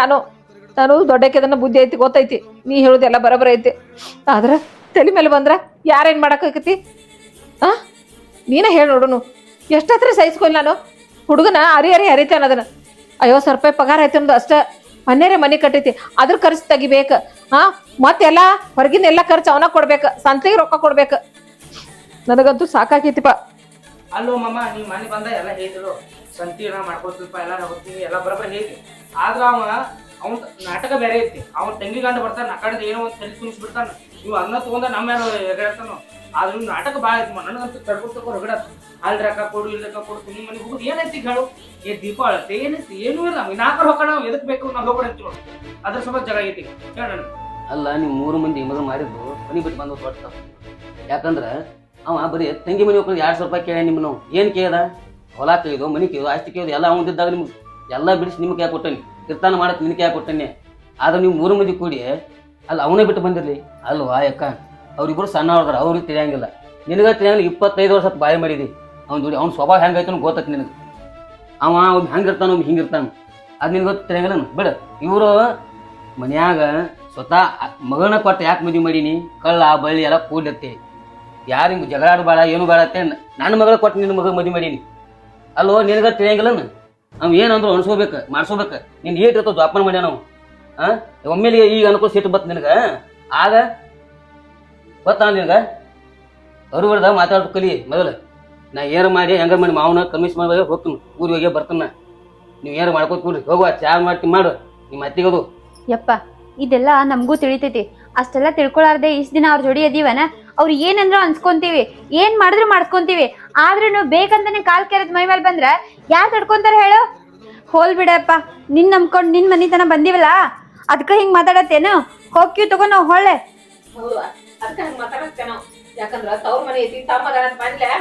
ನಾನು ದೊಡ್ಡಕ್ಕೆ ಅದನ್ನ ಬುದ್ಧಿ ಐತಿ, ಗೊತ್ತೈತಿ. ನೀ ಹೇಳೋದೆಲ್ಲ ಬರಬರ ಐತಿ. ಆದ್ರೆ ತಲೆ ಮೇಲೆ ಬಂದ್ರ ಯಾರೇನ್ ಮಾಡಕ್ಕಾಕತಿ? ನೀನ ಹೇಳಿ ನೋಡುನು. ಎಷ್ಟತ್ರ ಸಹಿಸ್ಕೊಲ್ಲ ನಾನು. ಹುಡುಗನ ಅರಿ ಹರಿತೇನೆ ಅದನ್ನ. 50,000 ರೂಪಾಯಿ ಪಗಾರ ಐತಿ ಅನ್ನೋದು ಅಷ್ಟ. ಮನೇರೆ ಮನೆ ಕಟ್ಟೈತಿ, ಅದ್ರ ಖರ್ಚು ತೆಗಿಬೇಕು. ಮತ್ತೆಲ್ಲ ಹೊರಗಿನ ಎಲ್ಲ ಖರ್ಚು ಅವನ ಕೊಡ್ಬೇಕು, ಸಂತೆಗೆ ರೊಕ್ಕ ಕೊಡ್ಬೇಕು. ನನಗಂತೂ ಸಾಕಾಗೈತಿಪ್ಪ. ಅಲ್ಲೋ ಮಾಮ, ನೀವು ಮನೆ ಬಂದ ಎಲ್ಲ ಹೇಳಿದ್ರು ಸಂತಿ ಮಾಡ್ಕೊತಿಲ್ಪ, ಎಲ್ಲ ಹೋಗ್ತೀವಿ ಎಲ್ಲ ಬರಬರ್ ಹೇಳಿ. ಆದ್ರ ಅವ್ನ ನಾಟಕ ಬೇರೆ ಐತಿ. ಅವ್ನ ತಂಗಿ ಗಂಡ ಬರ್ತಾನ, ಆ ಕಡೆ ಏನೋ ಒಂದು ತಲೆ ತುಂಬಿಸ್ಬಿಡ್ತಾನ. ನೀವು ಅನ್ನ ತಗೊಂಡ ನಮ್ಮ ಎಗಡ್ತಾನೋ. ಆದ್ರೆ ನೀವು ನಾಟಕ ಭಾಳ ಐತಿ. ನನಗಂತೂ ತಡ್ಕೊತ ಹೊರಗಡ ಅಲ್ಲಿ ರೊಕ್ಕ ಕೊಡು, ಇಲ್ಲಿ ರೊಕ್ಕ ಕೊಡು. ನಿಮ್ಮ ಮನೆಗೆ ಹೋಗುದು ಏನೈತಿ ಹೇಳು? ದೀಪಾವಳಿ ಏನೈತಿ? ಏನೂ ಇಲ್ಲ. ನಾಲ್ಕರ ಹೊಕ್ಕ ನಾವು ಎದಕ್ ಬೇಕು ನಾವು ಹೋಗ್ಬಿಡ ಅಂತೀವಿ. ಅದ್ರ ಸ್ವಲ್ಪ ಜಗ ಐತಿ. ಹೇಳ ಅಲ್ಲ, ನೀವು 3 ಮಂದಿ ಮದುವೆ ಮಾಡಿದ್ದು ಮನೆ ಬಿಟ್ಟು ಬಂದು ಹೊಡ್ತಾವ. ಯಾಕಂದ್ರೆ ಅವ ಬರೀ ತಂಗಿ ಮನೆ ಹೋಗ್ಕೊಂಡು 2,000 ರೂಪಾಯಿ ಕೇಳ. ನಿಮ್ಮನ್ನು ಏನು ಕೇಳ್ದ? ಹೊಲ ಕೇಳಿದು, ಮನೆ ಕೇಳಿದು, ಆಸ್ತಿ ಕೇಳಿದು, ಎಲ್ಲ ಅವನಿದ್ದಾಗ ನಿಮ್ಗೆ ಎಲ್ಲ ಬಿಡಿಸಿ ನಿಮ್ಗೆ ಯಾಕೆ ಕೊಟ್ಟನಿ? ಕಿರ್ತಾನ ಮಾಡಕ್ಕೆ ನಿನಗೆ ಯಾಕೆ ಕೊಟ್ಟನೆ? ಆದ್ರೆ ನೀವು 3 ಮಂದಿ ಕೂಡಿ ಅಲ್ಲಿ ಅವನೇ ಬಿಟ್ಟು ಬಂದಿರಲಿ ಅಲ್ವಾ? ಯಾಕ ಅವ್ರಿಬ್ರು ಸಣ್ಣ ಹೊಡೆದಾರ, ಅವ್ರಿಗೆ ತಿಳಿಯಂಗಿಲ್ಲ. ನಿನಗೆ ತಿಳಿಯಂಗಿಲ್ಲ. 25 ವರ್ಷ ಬಾಯಿ ಮಾಡಿದಿ ಅವ್ನ ಜೋಡಿ. ಅವ್ನ ಸ್ವಭಾವ ಹೆಂಗೈತೆ ಗೊತ್ತೈತಿ ನಿನಗೆ. ಅವ್ನು ಹೆಂಗಿರ್ತಾನ, ಅವ್ನು ಹಿಂಗಿರ್ತಾನ, ಅದು ನಿನಗೆ ಗೊತ್ತು ತಿಳಿಯಂಗಿಲ್ಲ. ಬಿಡ. ಇವರು ಮನ್ಯಾಗ ಸ್ವತಃ ಮಗನ ಕೊಟ್ಟು ಯಾಕೆ ಮದುವೆ ಮಾಡೀನಿ? ಕಳ್ಳ ಬಳ್ಳಿ ಎಲ್ಲ ಕೂಡ್ಲತ್ತೆ. ಯಾರು ಹಿಂಗೆ ಜಗಳಾಡು ಬೇಡ, ಏನು ಬೇಡ ಅಂತ ನನ್ನ ಮಗಳ ಕೊಟ್ಟು ನಿನ್ನ ಮಗ ಮದುವೆ ಮಾಡೀನಿ ಅಲ್ಲೋ? ನಿನಗೆ ತಿಳಿಯಂಗಿಲ್ಲ. ಅವ್ನು ಏನಂದ್ರು ಅನ್ಸ್ಕೋಬೇಕು, ಮಾಡ್ಸ್ಕೋಬೇಕು. ನೀನು ಏಟಿರ್ತೋ ಜೋಪಾನ ಮಾಡ್ಯಾನ ನಾವು. ಒಮ್ಮೆಲೆ ಈಗ ಅನ್ಕೋ ಸಿಟ್ಟು ಬತ್ತು ನಿನಗೆ. ಆಗ ಗೊತ್ತಾ ನಿನಗೆ? ಅವ್ರು ಮಾತಾಡೋದು ಕಲಿ ಮೊದಲು. ನಾ ಏರು ಮಾಡಿ ಹೆಂಗಾರು ಮಾಡಿ ಮಾವನ ಕಮಿಷನ್ ಮಾಡಿ ಹೋಗ್ತೀನಿ, ಊರಿಗೆ ಹೋಗಿ ಬರ್ತಾನ. ನೀವು ಏರು ಮಾಡ್ಕೋತ ಕೂಡ್ರಿ, ಹೋಗುವ ಚಾ ಮಾಡ್ತೀನಿ ಮಾಡು ನಿಮ್ಮ ಅತ್ತಿಗದು. ಯಪ್ಪ ಇದೆಲ್ಲ ನಮಗೂ ತಿಳಿತೈತಿ. ಅಷ್ಟೆಲ್ಲ ತಿಳ್ಕೊಳಾರ್ದೆ ಇಷ್ಟ ದಿನ ಅವ್ರ ಜೋಡಿ ಅದೀವನ. ಅವ್ರು ಏನಂದ್ರು ಅನ್ಸ್ಕೊಂತೀವಿ, ಏನ್ ಮಾಡಿದ್ರು ಮಾಡ್ಸ್ಕೊಂತೀವಿ. ಆದ್ರೂ ಬೇಕಂತಾನೆ ಕಾಲ್ ಕೆರೆದ್ ಮೈ ಮೇಲೆ ಬಂದ್ರ ಯಾರು ತಡ್ಕೊಂತಾರ ಹೇಳು? ಹೋಲ್ ಬಿಡಪ್ಪ, ನಿನ್ ನಂಬ್ಕೊಂಡ್ ನಿನ್ ಮನಿ ತನ ಬಂದಿವಲ್ಲ, ಅದಕ್ಕ ಹಿಂಗ್ ಮಾತಾಡತ್ತೇನು? ಹೋಗ್ತೀವಿ ತಗೋ ನಾವು ಹೊಳ್ಳೆ. ಹೌದು, ಅದಕ್ಕೆ ಹಂಗೆ ಮಾತಾಡಕ್ತೇನೆ ನಾವು. ಯಾಕಂದ್ರ ತವ್ರ ಮನೆ ಐತಿ, ತಮ್ಮ ಬಂದ್ಲೆ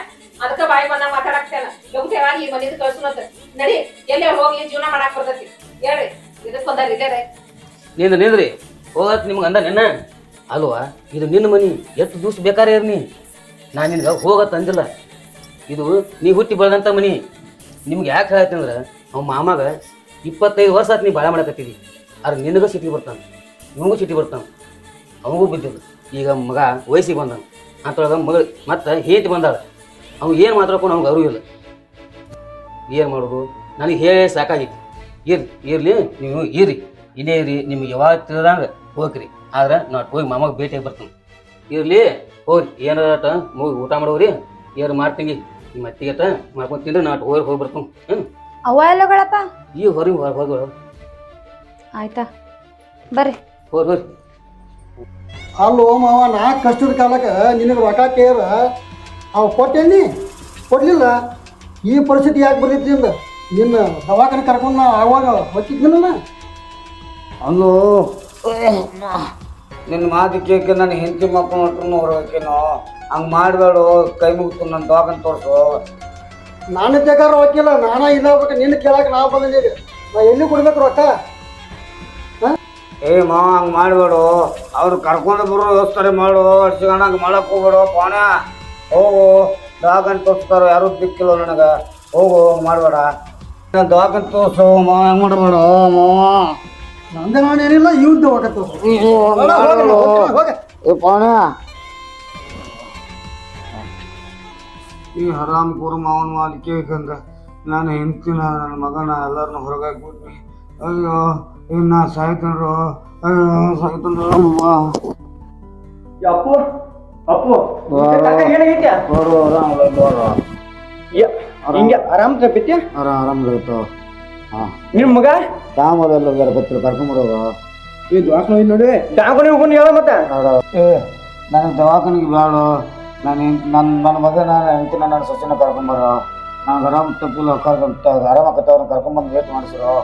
ಅದಕ್ಕೆ ಬಾಯಿ ಬಂದಾಗ ಮಾತಾಡಕ್ತೇನೆ. ಲಗುಟೆವಾಗಿ ಈ ಮನೆಯಿಂದ ಕಳ್ಸುನತ್ತ ನಡಿ, ಎಲ್ಲೇ ಹೋಗಿ ಜೀವನ ಮಾಡಕ್ ಬರ್ತೈತಿ. ಹೇಳ್ರಿ, ಇದಕ್ಕೆ ಬಂದಾರ ಇಲ್ಲೇ ನಿಂದ್ರಿ ಹೋಗತ್ ನಿಮ್ಗೆ ಅಂದ ನೆನ್ನ ಅಲ್ವಾ? ಇದು ನಿನ್ನ ಮನಿ, ಎಷ್ಟು ದಿವ್ಸ ಬೇಕಾರೆ ಇರ್ನಿ. ನಾನು ನಿನ್ಗೆ ಹೋಗತ್ ಅಂದಿಲ್ಲ. ಇದು ನೀ ಹುಟ್ಟಿ ಬೆಳೆದಂಥ ಮನಿ. ನಿಮ್ಗೆ ಯಾಕೆ ಹೇಳ್ತೀನಿ ಅಂದ್ರೆ ಅವ್ ಮಾಮಾಗ 25 ವರ್ಷ ಆಯ್ತು ನೀ ಬಾಳ ಮಾಡಕತ್ತೀವಿ. ಆದ್ರೆ ನಿನಗೂ ಸಿಟಿ ಬರ್ತಾನೆ, ನಿಮಗೂ ಸಿಟಿ ಬರ್ತಾನೆ, ಅವನಿಗೂ ಬಿದ್ದಿಲ್ಲ. ಈಗ ಮಗ ವಯಸ್ಸಿಗೆ ಬಂದಾನ, ಅಂತೊಳಗೆ ಮಗಳು ಮತ್ತೆ ಹೇತಿ ಬಂದಾಳ. ಅವ್ನು ಏನು ಮಾತಾಡ್ಕೊಂಡು ಅವ್ನಿಗೆ ಅರಿವು ಇಲ್ಲ. ಏನು ಮಾಡೋದು? ನನಗೆ ಹೇಳಿ ಸಾಕಾಗಿತ್ತು. ಇರ್ಲಿ ನೀವು ಇರ್ರಿ, ಇಲ್ಲೇ ಇರಿ. ನಿಮ್ಗೆ ಯಾವಾಗ ತಿಳಿದಂಗೆ ಹೋಗ್ರಿ. ಆದ್ರೆ ನಾನು ಹೋಗಿ ಮಾಮಾಗ ಭೇಟಿಯಾಗಿ ಬರ್ತೀನಿ. ಇರ್ಲಿ ಹೋಗಿ ಏನಾರ ಮುಗಿ ಊಟ ಮಾಡೋರಿ. ಏನು ಮಾಡ್ತೀನಿ ನಿಮ್ಮ ಅತ್ತಿಗೆಟ ಮಾಡ್ಕೊಂಡು ತಿಂದ್ರೆ ನಾಟ್ ಹೋಗಿ ಬರ್ತೀನಿ. ಅವ ಎಲ್ಲಗಳಪ್ಪ? ಈಗ ಹೊರಗೆ ಹೋಗಿ ಆಯ್ತಾ, ಬರ್ರಿ ಹೋರಿ. ಅಲ್ಲೋ ಮಾವ, ನಾ ಕಷ್ಟದ ಕಾಲಕ್ಕೆ ನಿನಗೆ ರೊಕ್ಕ ಕೇಳ ಅವು ಕೊಟ್ಟೇನಿ, ಕೊಡ್ಲಿಲ್ಲ. ಈ ಪರಿಸ್ಥಿತಿ ಯಾಕೆ ಬರ್ತೈತಿ ನಿಂದ? ನಿನ್ನ ದವಾಖಾನೆ ಕರ್ಕೊಂಡು ನಾ ಆವಾಗ ಹೊತ್ತಿದ್ನಲ್ಲ. ಅಲ್ಲೋ ನಿನ್ನ ಮಾತು ಕೇಳಿ ನಾನು ಹೆಂಡತಿ ಮಕ್ಕಳು ಹೊಟ್ಟರು ಹೊರಬೇಕೇನೋ. ಹಂಗೆ ಮಾಡಬೇಡು, ಕೈ ಮುಗಿತು ನನ್ನ ದವಾಖಾನೆ ತೋರಿಸು. ನಾನು ತೆಗಾರ ಹೋಗಿಲ್ಲ, ನಾನಾ ಇದಾಗ್ಬೇಕು. ನಿನ್ನ ಕೇಳಕ್ಕೆ ನಾವು ಬಂದಿದ್ದೀವಿ. ನಾ ಎಲ್ಲಿ ಕೊಡ್ಬೇಕು ರೊಕ್ಕ? ಏ ಮಾವ, ಹಂಗೆ ಮಾಡಬೇಡು. ಅವ್ರು ಕರ್ಕೊಂಡು ಬರೋ ವ್ಯವಸ್ಥೆ ಮಾಡು. ಅರ್ಸಿಗಣ ಹಂಗೆ ಮಾಡಕ್ಕೆ ಹೋಗ್ಬೇಡು. ಪಾಣ ಹೋಗು, ದವಾಖಾನೆ ತೋರಿಸ್ತಾರೋ ಯಾರೂ ದಿಕ್ಕಿಲ್ಲ ನನಗೆ. ಹೋಗು, ಹಂಗೆ ಮಾಡಬೇಡ. ನಾನು ದವಾಖಾನೆ ತೋರಿಸು ಮಾವ, ಹಂಗೆ ಮಾಡಬೇಡ ಮಾವ. ನಂದೆ ನಾನೇನಿಲ್ಲ, ಇವ್ನ ದವಾಖಾನೆ ತೋರಿಸು. ಪಾಣ ಈ ಹರಾಮ್ ಕೂರು ಮಾವನ ಮಾಲಿಕೆ ಬೇಕಂದ್ರೆ ನಾನು ಹೆಂಡ್ತಿನ ನನ್ನ ಮಗನ ಎಲ್ಲರನ್ನ ಹೊರಗಾಕ್ಬಿಟ್ನಿ. ಅಯ್ಯೋ ಇನ್ನ ಸಾಯ್ತನ್ರು, ಅಯ್ಯೋ ಸಾಯ್ತನ್ರು. ಅಪ್ಪು ಅಪ್ಪು ಏನಾಗೈತಿ ಹಿಂಗೆ ಆರಾಮ್ ತಪ್ಪಿತ್ಯ ಆರಾಮ್ಲಾಯ್ತು. ಹಾಂ ನಿಮ್ ಮಗ ದಾಮದಲ್ಲ ಗೊತ್ತಿಲ್ಲ ಕರ್ಕೊಂಬಿಡೋದು. ಈ ದವಾಖಾನೆ ಹೋಗಿ ನೋಡಿ ದವಾಖಾನೆ ಹೋಗಿ ಹೇಳ ಮತ್ತೆ ನನಗೆ ದವಾಖಾನಿಗೆ ಬೇಡ. ನನ್ನ ಮಗನ ಹೆಂಡತಿ ನನ್ನ ಸೊಸೆನ ಕರ್ಕೊಂಬರೋ. ನನಗೆ ಆರಾಮ್ ತಪ್ಪಿಲ್ಲ ಆರಾಮಾಕತ್ತವ್ರನ್ನ ಕರ್ಕೊಂಬಂದು ವೇಟ್ ಮಾಡಿಸಿರೋ.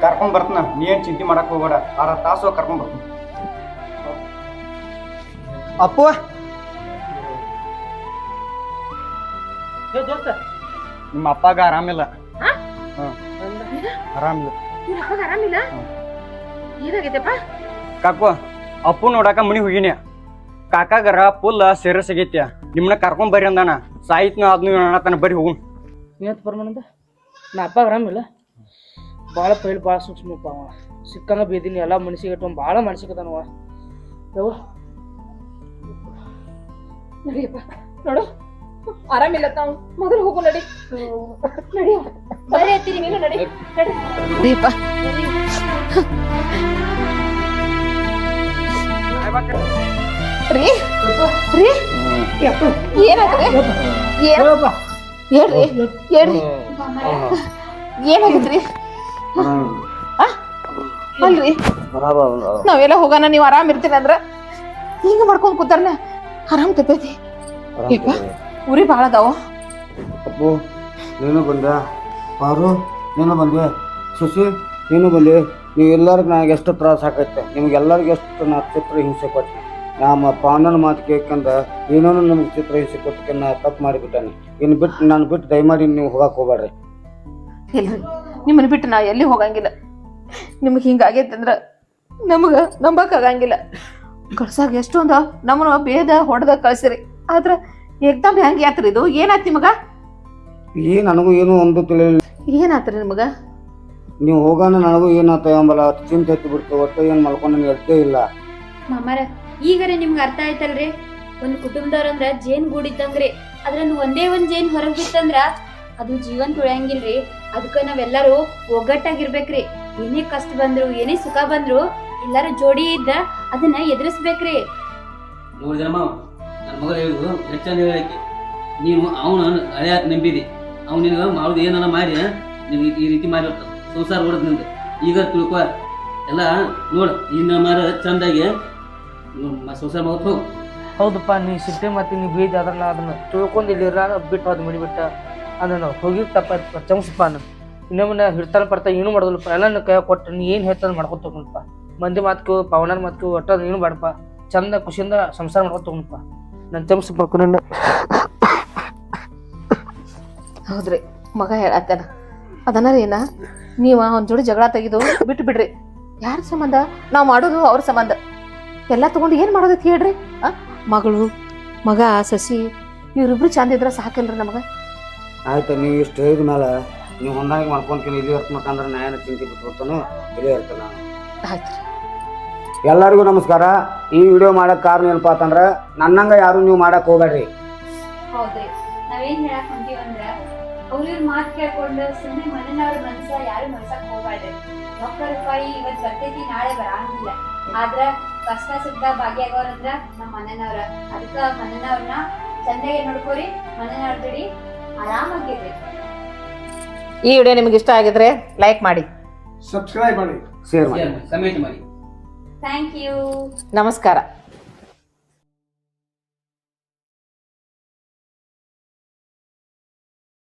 ಕರ್ಕೊಂಡ್ ಬರ್ತನ ನೀ ಏನ್ ಚಿಂತೆ ಮಾಡಕ್ ಹೋಗ್ಬೇಡ. 6 ತಾಸು ಕರ್ಕೊಂಡ್ ಬರ್ತೀನಿ. ಅಪ್ಪು ನಿಮ್ಮ ಅಪ್ಪಗ ಆರಾಮಿಲ್ಲ. ಆರಾಮಿಲ್ಲ. ಆರಾಮಿಲ್ಲ ಏನಾಗೈತಪ್ಪ? ಕಾಕು ಅಪ್ಪು ನೋಡಾಕ ಮನಿ ಹೋಗಿನಿ. ಕಾಕಾಗರ ಫುಲ್ ಸೀರಿಯಸ್ ಆಗೈತಿ. ನಿಮ್ಮನ್ನ ಕರ್ಕೊಂಡ್ ಬರ್ರಿ ಅಂದಾನ. ಸಾಯಿತ್ನ ಅದನ್ನ ಹೇಳತ್ತಾನ, ಬರ್ರಿ ಹೋಗುನ್. ಇವತ್ತು ಬರ್ಮನಂದ ನಾ ಅಪ್ಪ ಆರಾಮಿಲ್ಲ. ಭಾಳ ಪೈಲ್ ಭಾಳ ಸೂಕ್ಷ್ಮಪ್ಪ ಅವ. ಸಿಕ್ಕಂಗ ಬೇದಿನಿ ಎಲ್ಲ ಮನ್ಸಿಗೆ ಇಟ್ಟು ಭಾಳ ಮನ್ಸಿಗತಾನವ. ಯಾವ ನಡಿಯಪ್ಪ, ನೋಡು ಆರಾಮಿಲ್ಲ ತಾವು. ಮೊದಲು ಹೋಗು, ನಡಿ ನಡಿಯ. ಬರ್ರಿ ಅತ್ತಿರಿ, ನೀನು ನಡಿ. ನಡಿಯಪ್ಪ. ರೀ ರೀ ಏನಾಗ್ರಿ? ಹೇಳ್ರಿ ಹೇಳ್ರಿ ಏನಾಗಿದ್ರಿ? ಅಲ್ರಿ ನಾವೆಲ್ಲ ಹೋಗೋಣ, ನೀವು ಆರಾಮ್ ಇರ್ತೀರ ಅಂದ್ರ ಹಿಂಗ ಮಾಡ್ಕೊಂಡ್ ಕೂತಾರನ ಆರಾಮ್ ತಪ್ಪೈತಿ. ಯಪ್ಪ ಉರಿ ಭಾಳ ಅದಾವ. ಅಪ್ಪು ನೀನು ಬಂದ, ಪಾರು ನೀನು ಬಂದೆ, ಸುಶಿ ನೀನು ಬಂದೆ. ನೀವು ಎಲ್ಲರಿಗೂ ನನಗೆ ಎಷ್ಟು ತ್ರಾಸ ಆಕೈತೆ. ನಿಮ್ಗೆಲ್ಲರಿಗೂ ಎಷ್ಟು ನಾ ಚಿತ್ರ ಹಿಂಸೆ ಕೊಟ್ಟೆ. ನಮ್ಮ ಪಾಂಡನ ಮಾತು ಕೇಳ್ಕಂದ ಏನೋ ನಮ್ಗೆ ಚಿತ್ರ ಹಿಂಸೆ ಕೊಟ್ಟಕ್ಕೆ ನಾ ತಪ್ಪು ಮಾಡಿಬಿಟ್ಟಾನೆ. ಇನ್ನು ಬಿಟ್ಟು ನಾನು ಬಿಟ್ಟು ದಯಮಾಡಿ ನೀವು ಹೋಗಕ್ಕೆ ಹೋಗ್ಬೇಡ್ರಿ. ಇಲ್ರಿ, ನಿಮ್ಮನ್ನ ಬಿಟ್ಟು ನಾ ಎಲ್ಲಿ ಹೋಗಂಗಿಲ್ಲ. ನಿಮ್ಗೆ ಹಿಂಗಾಗೈತೆ ಅಂದ್ರ ನಮಗ ನಂಬಕ್ ಆಗಂಗಿಲ್ಲ. ಕಳ್ಸಾಗ ಎಷ್ಟೊಂದ ನಮ್ಮನ್ನ ಬೇದ ಹೊಡೆದ ಕಳ್ಸಿರಿ, ಆದ್ರ ಏಕ್ದಮ್ ಹೆಂಗೆ ಯಾತ್ರಿ ಇದು? ಏನಾಯ್ತು ನಿಮಗ? ನನಗೂ ಏನೂ ಒಂದು ತಿಳಿಲಿಲ್ಲ. ಏನಾತ್ರಿ ನಿಮಗ? ನೀವು ಹೋಗೋಣ ನನಗೂ ಏನಾಯ್ತು ಎಂಬಲ್ಲ ಚಿಂತೆ ಹತ್ತಿ ಬಿಡ್ತು. ಒಟ್ಟು ಏನು ಮಾಡ್ಕೊಂಡು ನನಗೆ ಅರ್ಥೇ ಇಲ್ಲ. ಮಾಮಾರ ಈಗರೆ ನಿಮ್ಗೆ ಅರ್ಥ ಆಯ್ತಲ್ರಿ. ಒಂದ್ ಕುಟುಂಬದವ್ರಂದ್ರ ಜೇನ್ ಗೂಡಿದ್ದಂಗ್ರಿ. ಅದ್ರಲ್ಲಿ ಒಂದೇ ಒಂದ್ ಜೇನ್ ಹೊರಗ್ ಬಿತ್ತಂದ್ರ ಅದು ಜೀವನ್ ತುಳಿಯಂಗಿಲ್ರಿ. ಅದಕ್ಕ ನಾವೆಲ್ಲರೂ ಒಗ್ಗಟ್ಟಾಗಿರ್ಬೇಕ್ರಿ. ಏನೇ ಕಷ್ಟ ಬಂದ್ರು ಏನೇ ಸುಖ ಬಂದ್ರು ಎಲ್ಲಾರು ಜೋಡಿ ಇದ್ದ ಅದನ್ನ ಎದುರಿಸ್ಬೇಕ್ರಿ. ನೋಡಿದ್ರಮ್ಮ, ನನ್ನ ಮಗಳು ಹೇಳಿದ್ರು ಎಷ್ಟು ಚಂದ ಹೇಳಕ್ಕೆ. ನೀನು ಅವನ ಹಳೆಯಾತ್ ನಂಬಿದಿ. ಅವ್ನು ನಿನಗೆ ಮಾಡೋದು ಏನಾರ ಮಾಡಿ ನಿನಗೆ ಈ ರೀತಿ ಮಾಡಿರ್ತ ಸಂಸಾರ ಹೊಡೆದ್ ನಿಂದು. ಈಗ ತಿಳ್ಕೊ ಎಲ್ಲ ನೋಡು, ಇನ್ನ ಮಾರ ಚಂದಾಗಿ ಸಂಸಾರ ಮಾಡ್ತು ಹೋಗು. ಹೌದಪ್ಪ, ನೀ ಸಿಟ್ಟೆ ಮತ್ತೆ ನೀ ಬೀದಿ ಅದ್ರ ನಾ ಅದನ್ನ ತಿಳ್ಕೊಂಡು ಇಲ್ಲಿ ಬಿಟ್ಟು ಹೋದ್ ಮಡಿಬಿಟ್ಟ ಅಂದ್ರೆ ನಾವು ಹೋಗಿ ತಪ್ಪ ಚಮಸಪ್ಪ. ನಾನು ಇನ್ನೊಮ್ಮೆ ಹಿಡ್ತಾನ ಬರ್ತಾ ಏನು ಮಾಡೋದಲ್ಲಪ್ಪ. ಎಲ್ಲ ಕೈ ಕೊಟ್ಟು ನೀ ಏನು ಹೇಳ್ತಾನೆ ಮಾಡ್ಕೊತ ಹೋಗ್ನಪ್ಪ. ಮಂದಿ ಮಾತ್ಕೋ ಪವನರ ಮಾತ್ಕೋ ಒಟ್ಟ ಏನು ಬೇಡಪ್ಪ. ಚಂದ ಖುಷಿಯಿಂದ ಸಂಸಾರ ಮಾಡ್ಕೊತ ಹೋಗ್ನಪ್ಪ. ನನ್ನ ಚಮಸಪ್ಪ ನನ್ನ. ಹೌದ್ರಿ, ಮಗ ಹೇಳತ್ತೇನ ಅದನ್ನಾರ ಏನ ನೀವ ಅವನ ಜೋಡಿ ಜಗಳ ತೆಗೆದು ಬಿಟ್ಟು ಬಿಡ್ರಿ. ಯಾರ ಸಂಬಂಧ? ನಾವು ಮಾಡೋದು ಅವ್ರ ಸಂಬಂಧ. ಎಲ್ಲ ತಗೊಂಡು ಏನ್ ಮಾಡೋದೈತಿ ಹೇಳ್ರಿ? ಮಗಳು ಮಗ ಸಸಿ ಇವ್ರಿಬ್ರು ಚಂದ ಇದ್ರ ಸಾಕಿಲ್ರಿ ನಮಗ. ಆಯ್ತು, ನೀವು ಇಷ್ಟು ಹೇಳಿದ ಮೇಲೆ ನೀವು ಹೊಂದಾಣಿಕೆ ಮಾಡ್ಕೊಂತೀನಿ ಇಲ್ಲಿ ಇರ್ತಬೇಕಂದ್ರೆ ನಾ ಏನು ಚಿಂತೆ ಬಿಟ್ಟು ಬರ್ತಾನೋ ಇಲ್ಲೇ ಇರ್ತೇನೆ ನಾನು. ಆಯ್ತು. ಎಲ್ಲರಿಗೂ ನಮಸ್ಕಾರ. ಈ ವಿಡಿಯೋ ಮಾಡಕ್ ಕಾರಣ ಏನಪ್ಪಾ ಅಂತಂದ್ರೆ ನನ್ನಂಗ ಯಾರು ನೀವು ಮಾಡಕ್ ಹೋಗ್ಬೇಡ್ರಿ. ಹೌದ್ರಿ, ನಾವೇನ್ ಹೇಳಕ್ ಹೊಂತೀವಂದ್ರ ಅವ್ರ ಮಾತ್ ಕೇಳ್ಕೊಂಡು ಸುಮ್ಮನೆ ಮನೆಯವ್ರ ಮನ್ಸ ಯಾರು ನಡ್ಸಕ್ ಹೋಗ್ಬೇಡ್ರಿ. ರೊಕ್ಕ ರೂಪಾಯಿ ಇವತ್ ಬರ್ತೈತಿ, ನಾಳೆ ಬರಂಗಿಲ್ಲ. ಆದ್ರ ಕಷ್ಟ ಸುಖ ಭಾಗ್ಯಾಗವ್ರಂದ್ರ ನಮ್ಮ ಮನೆಯವ್ರ. ಅದಕ್ಕ ಮನೆಯವ್ರನ್ನ ಚಂದಾಗಿ ನೋಡ್ಕೋರಿ. ಮನೆಯವ್ರ ಜೋಡಿ ಆರಾಮಾಗಿರ್ರಿ. ಈ ವಿಡಿಯೋ ನಿಮ್ಗೆ ಇಷ್ಟ ಆಗಿದ್ರೆ ಲೈಕ್ ಮಾಡಿ, ಸಬ್ಸ್ಕ್ರೈಬ್ ಮಾಡಿ, ಶೇರ್ ಮಾಡಿ, ಕಮೆಂಟ್ ಮಾಡಿ. Thank you. ನಮಸ್ಕಾರ.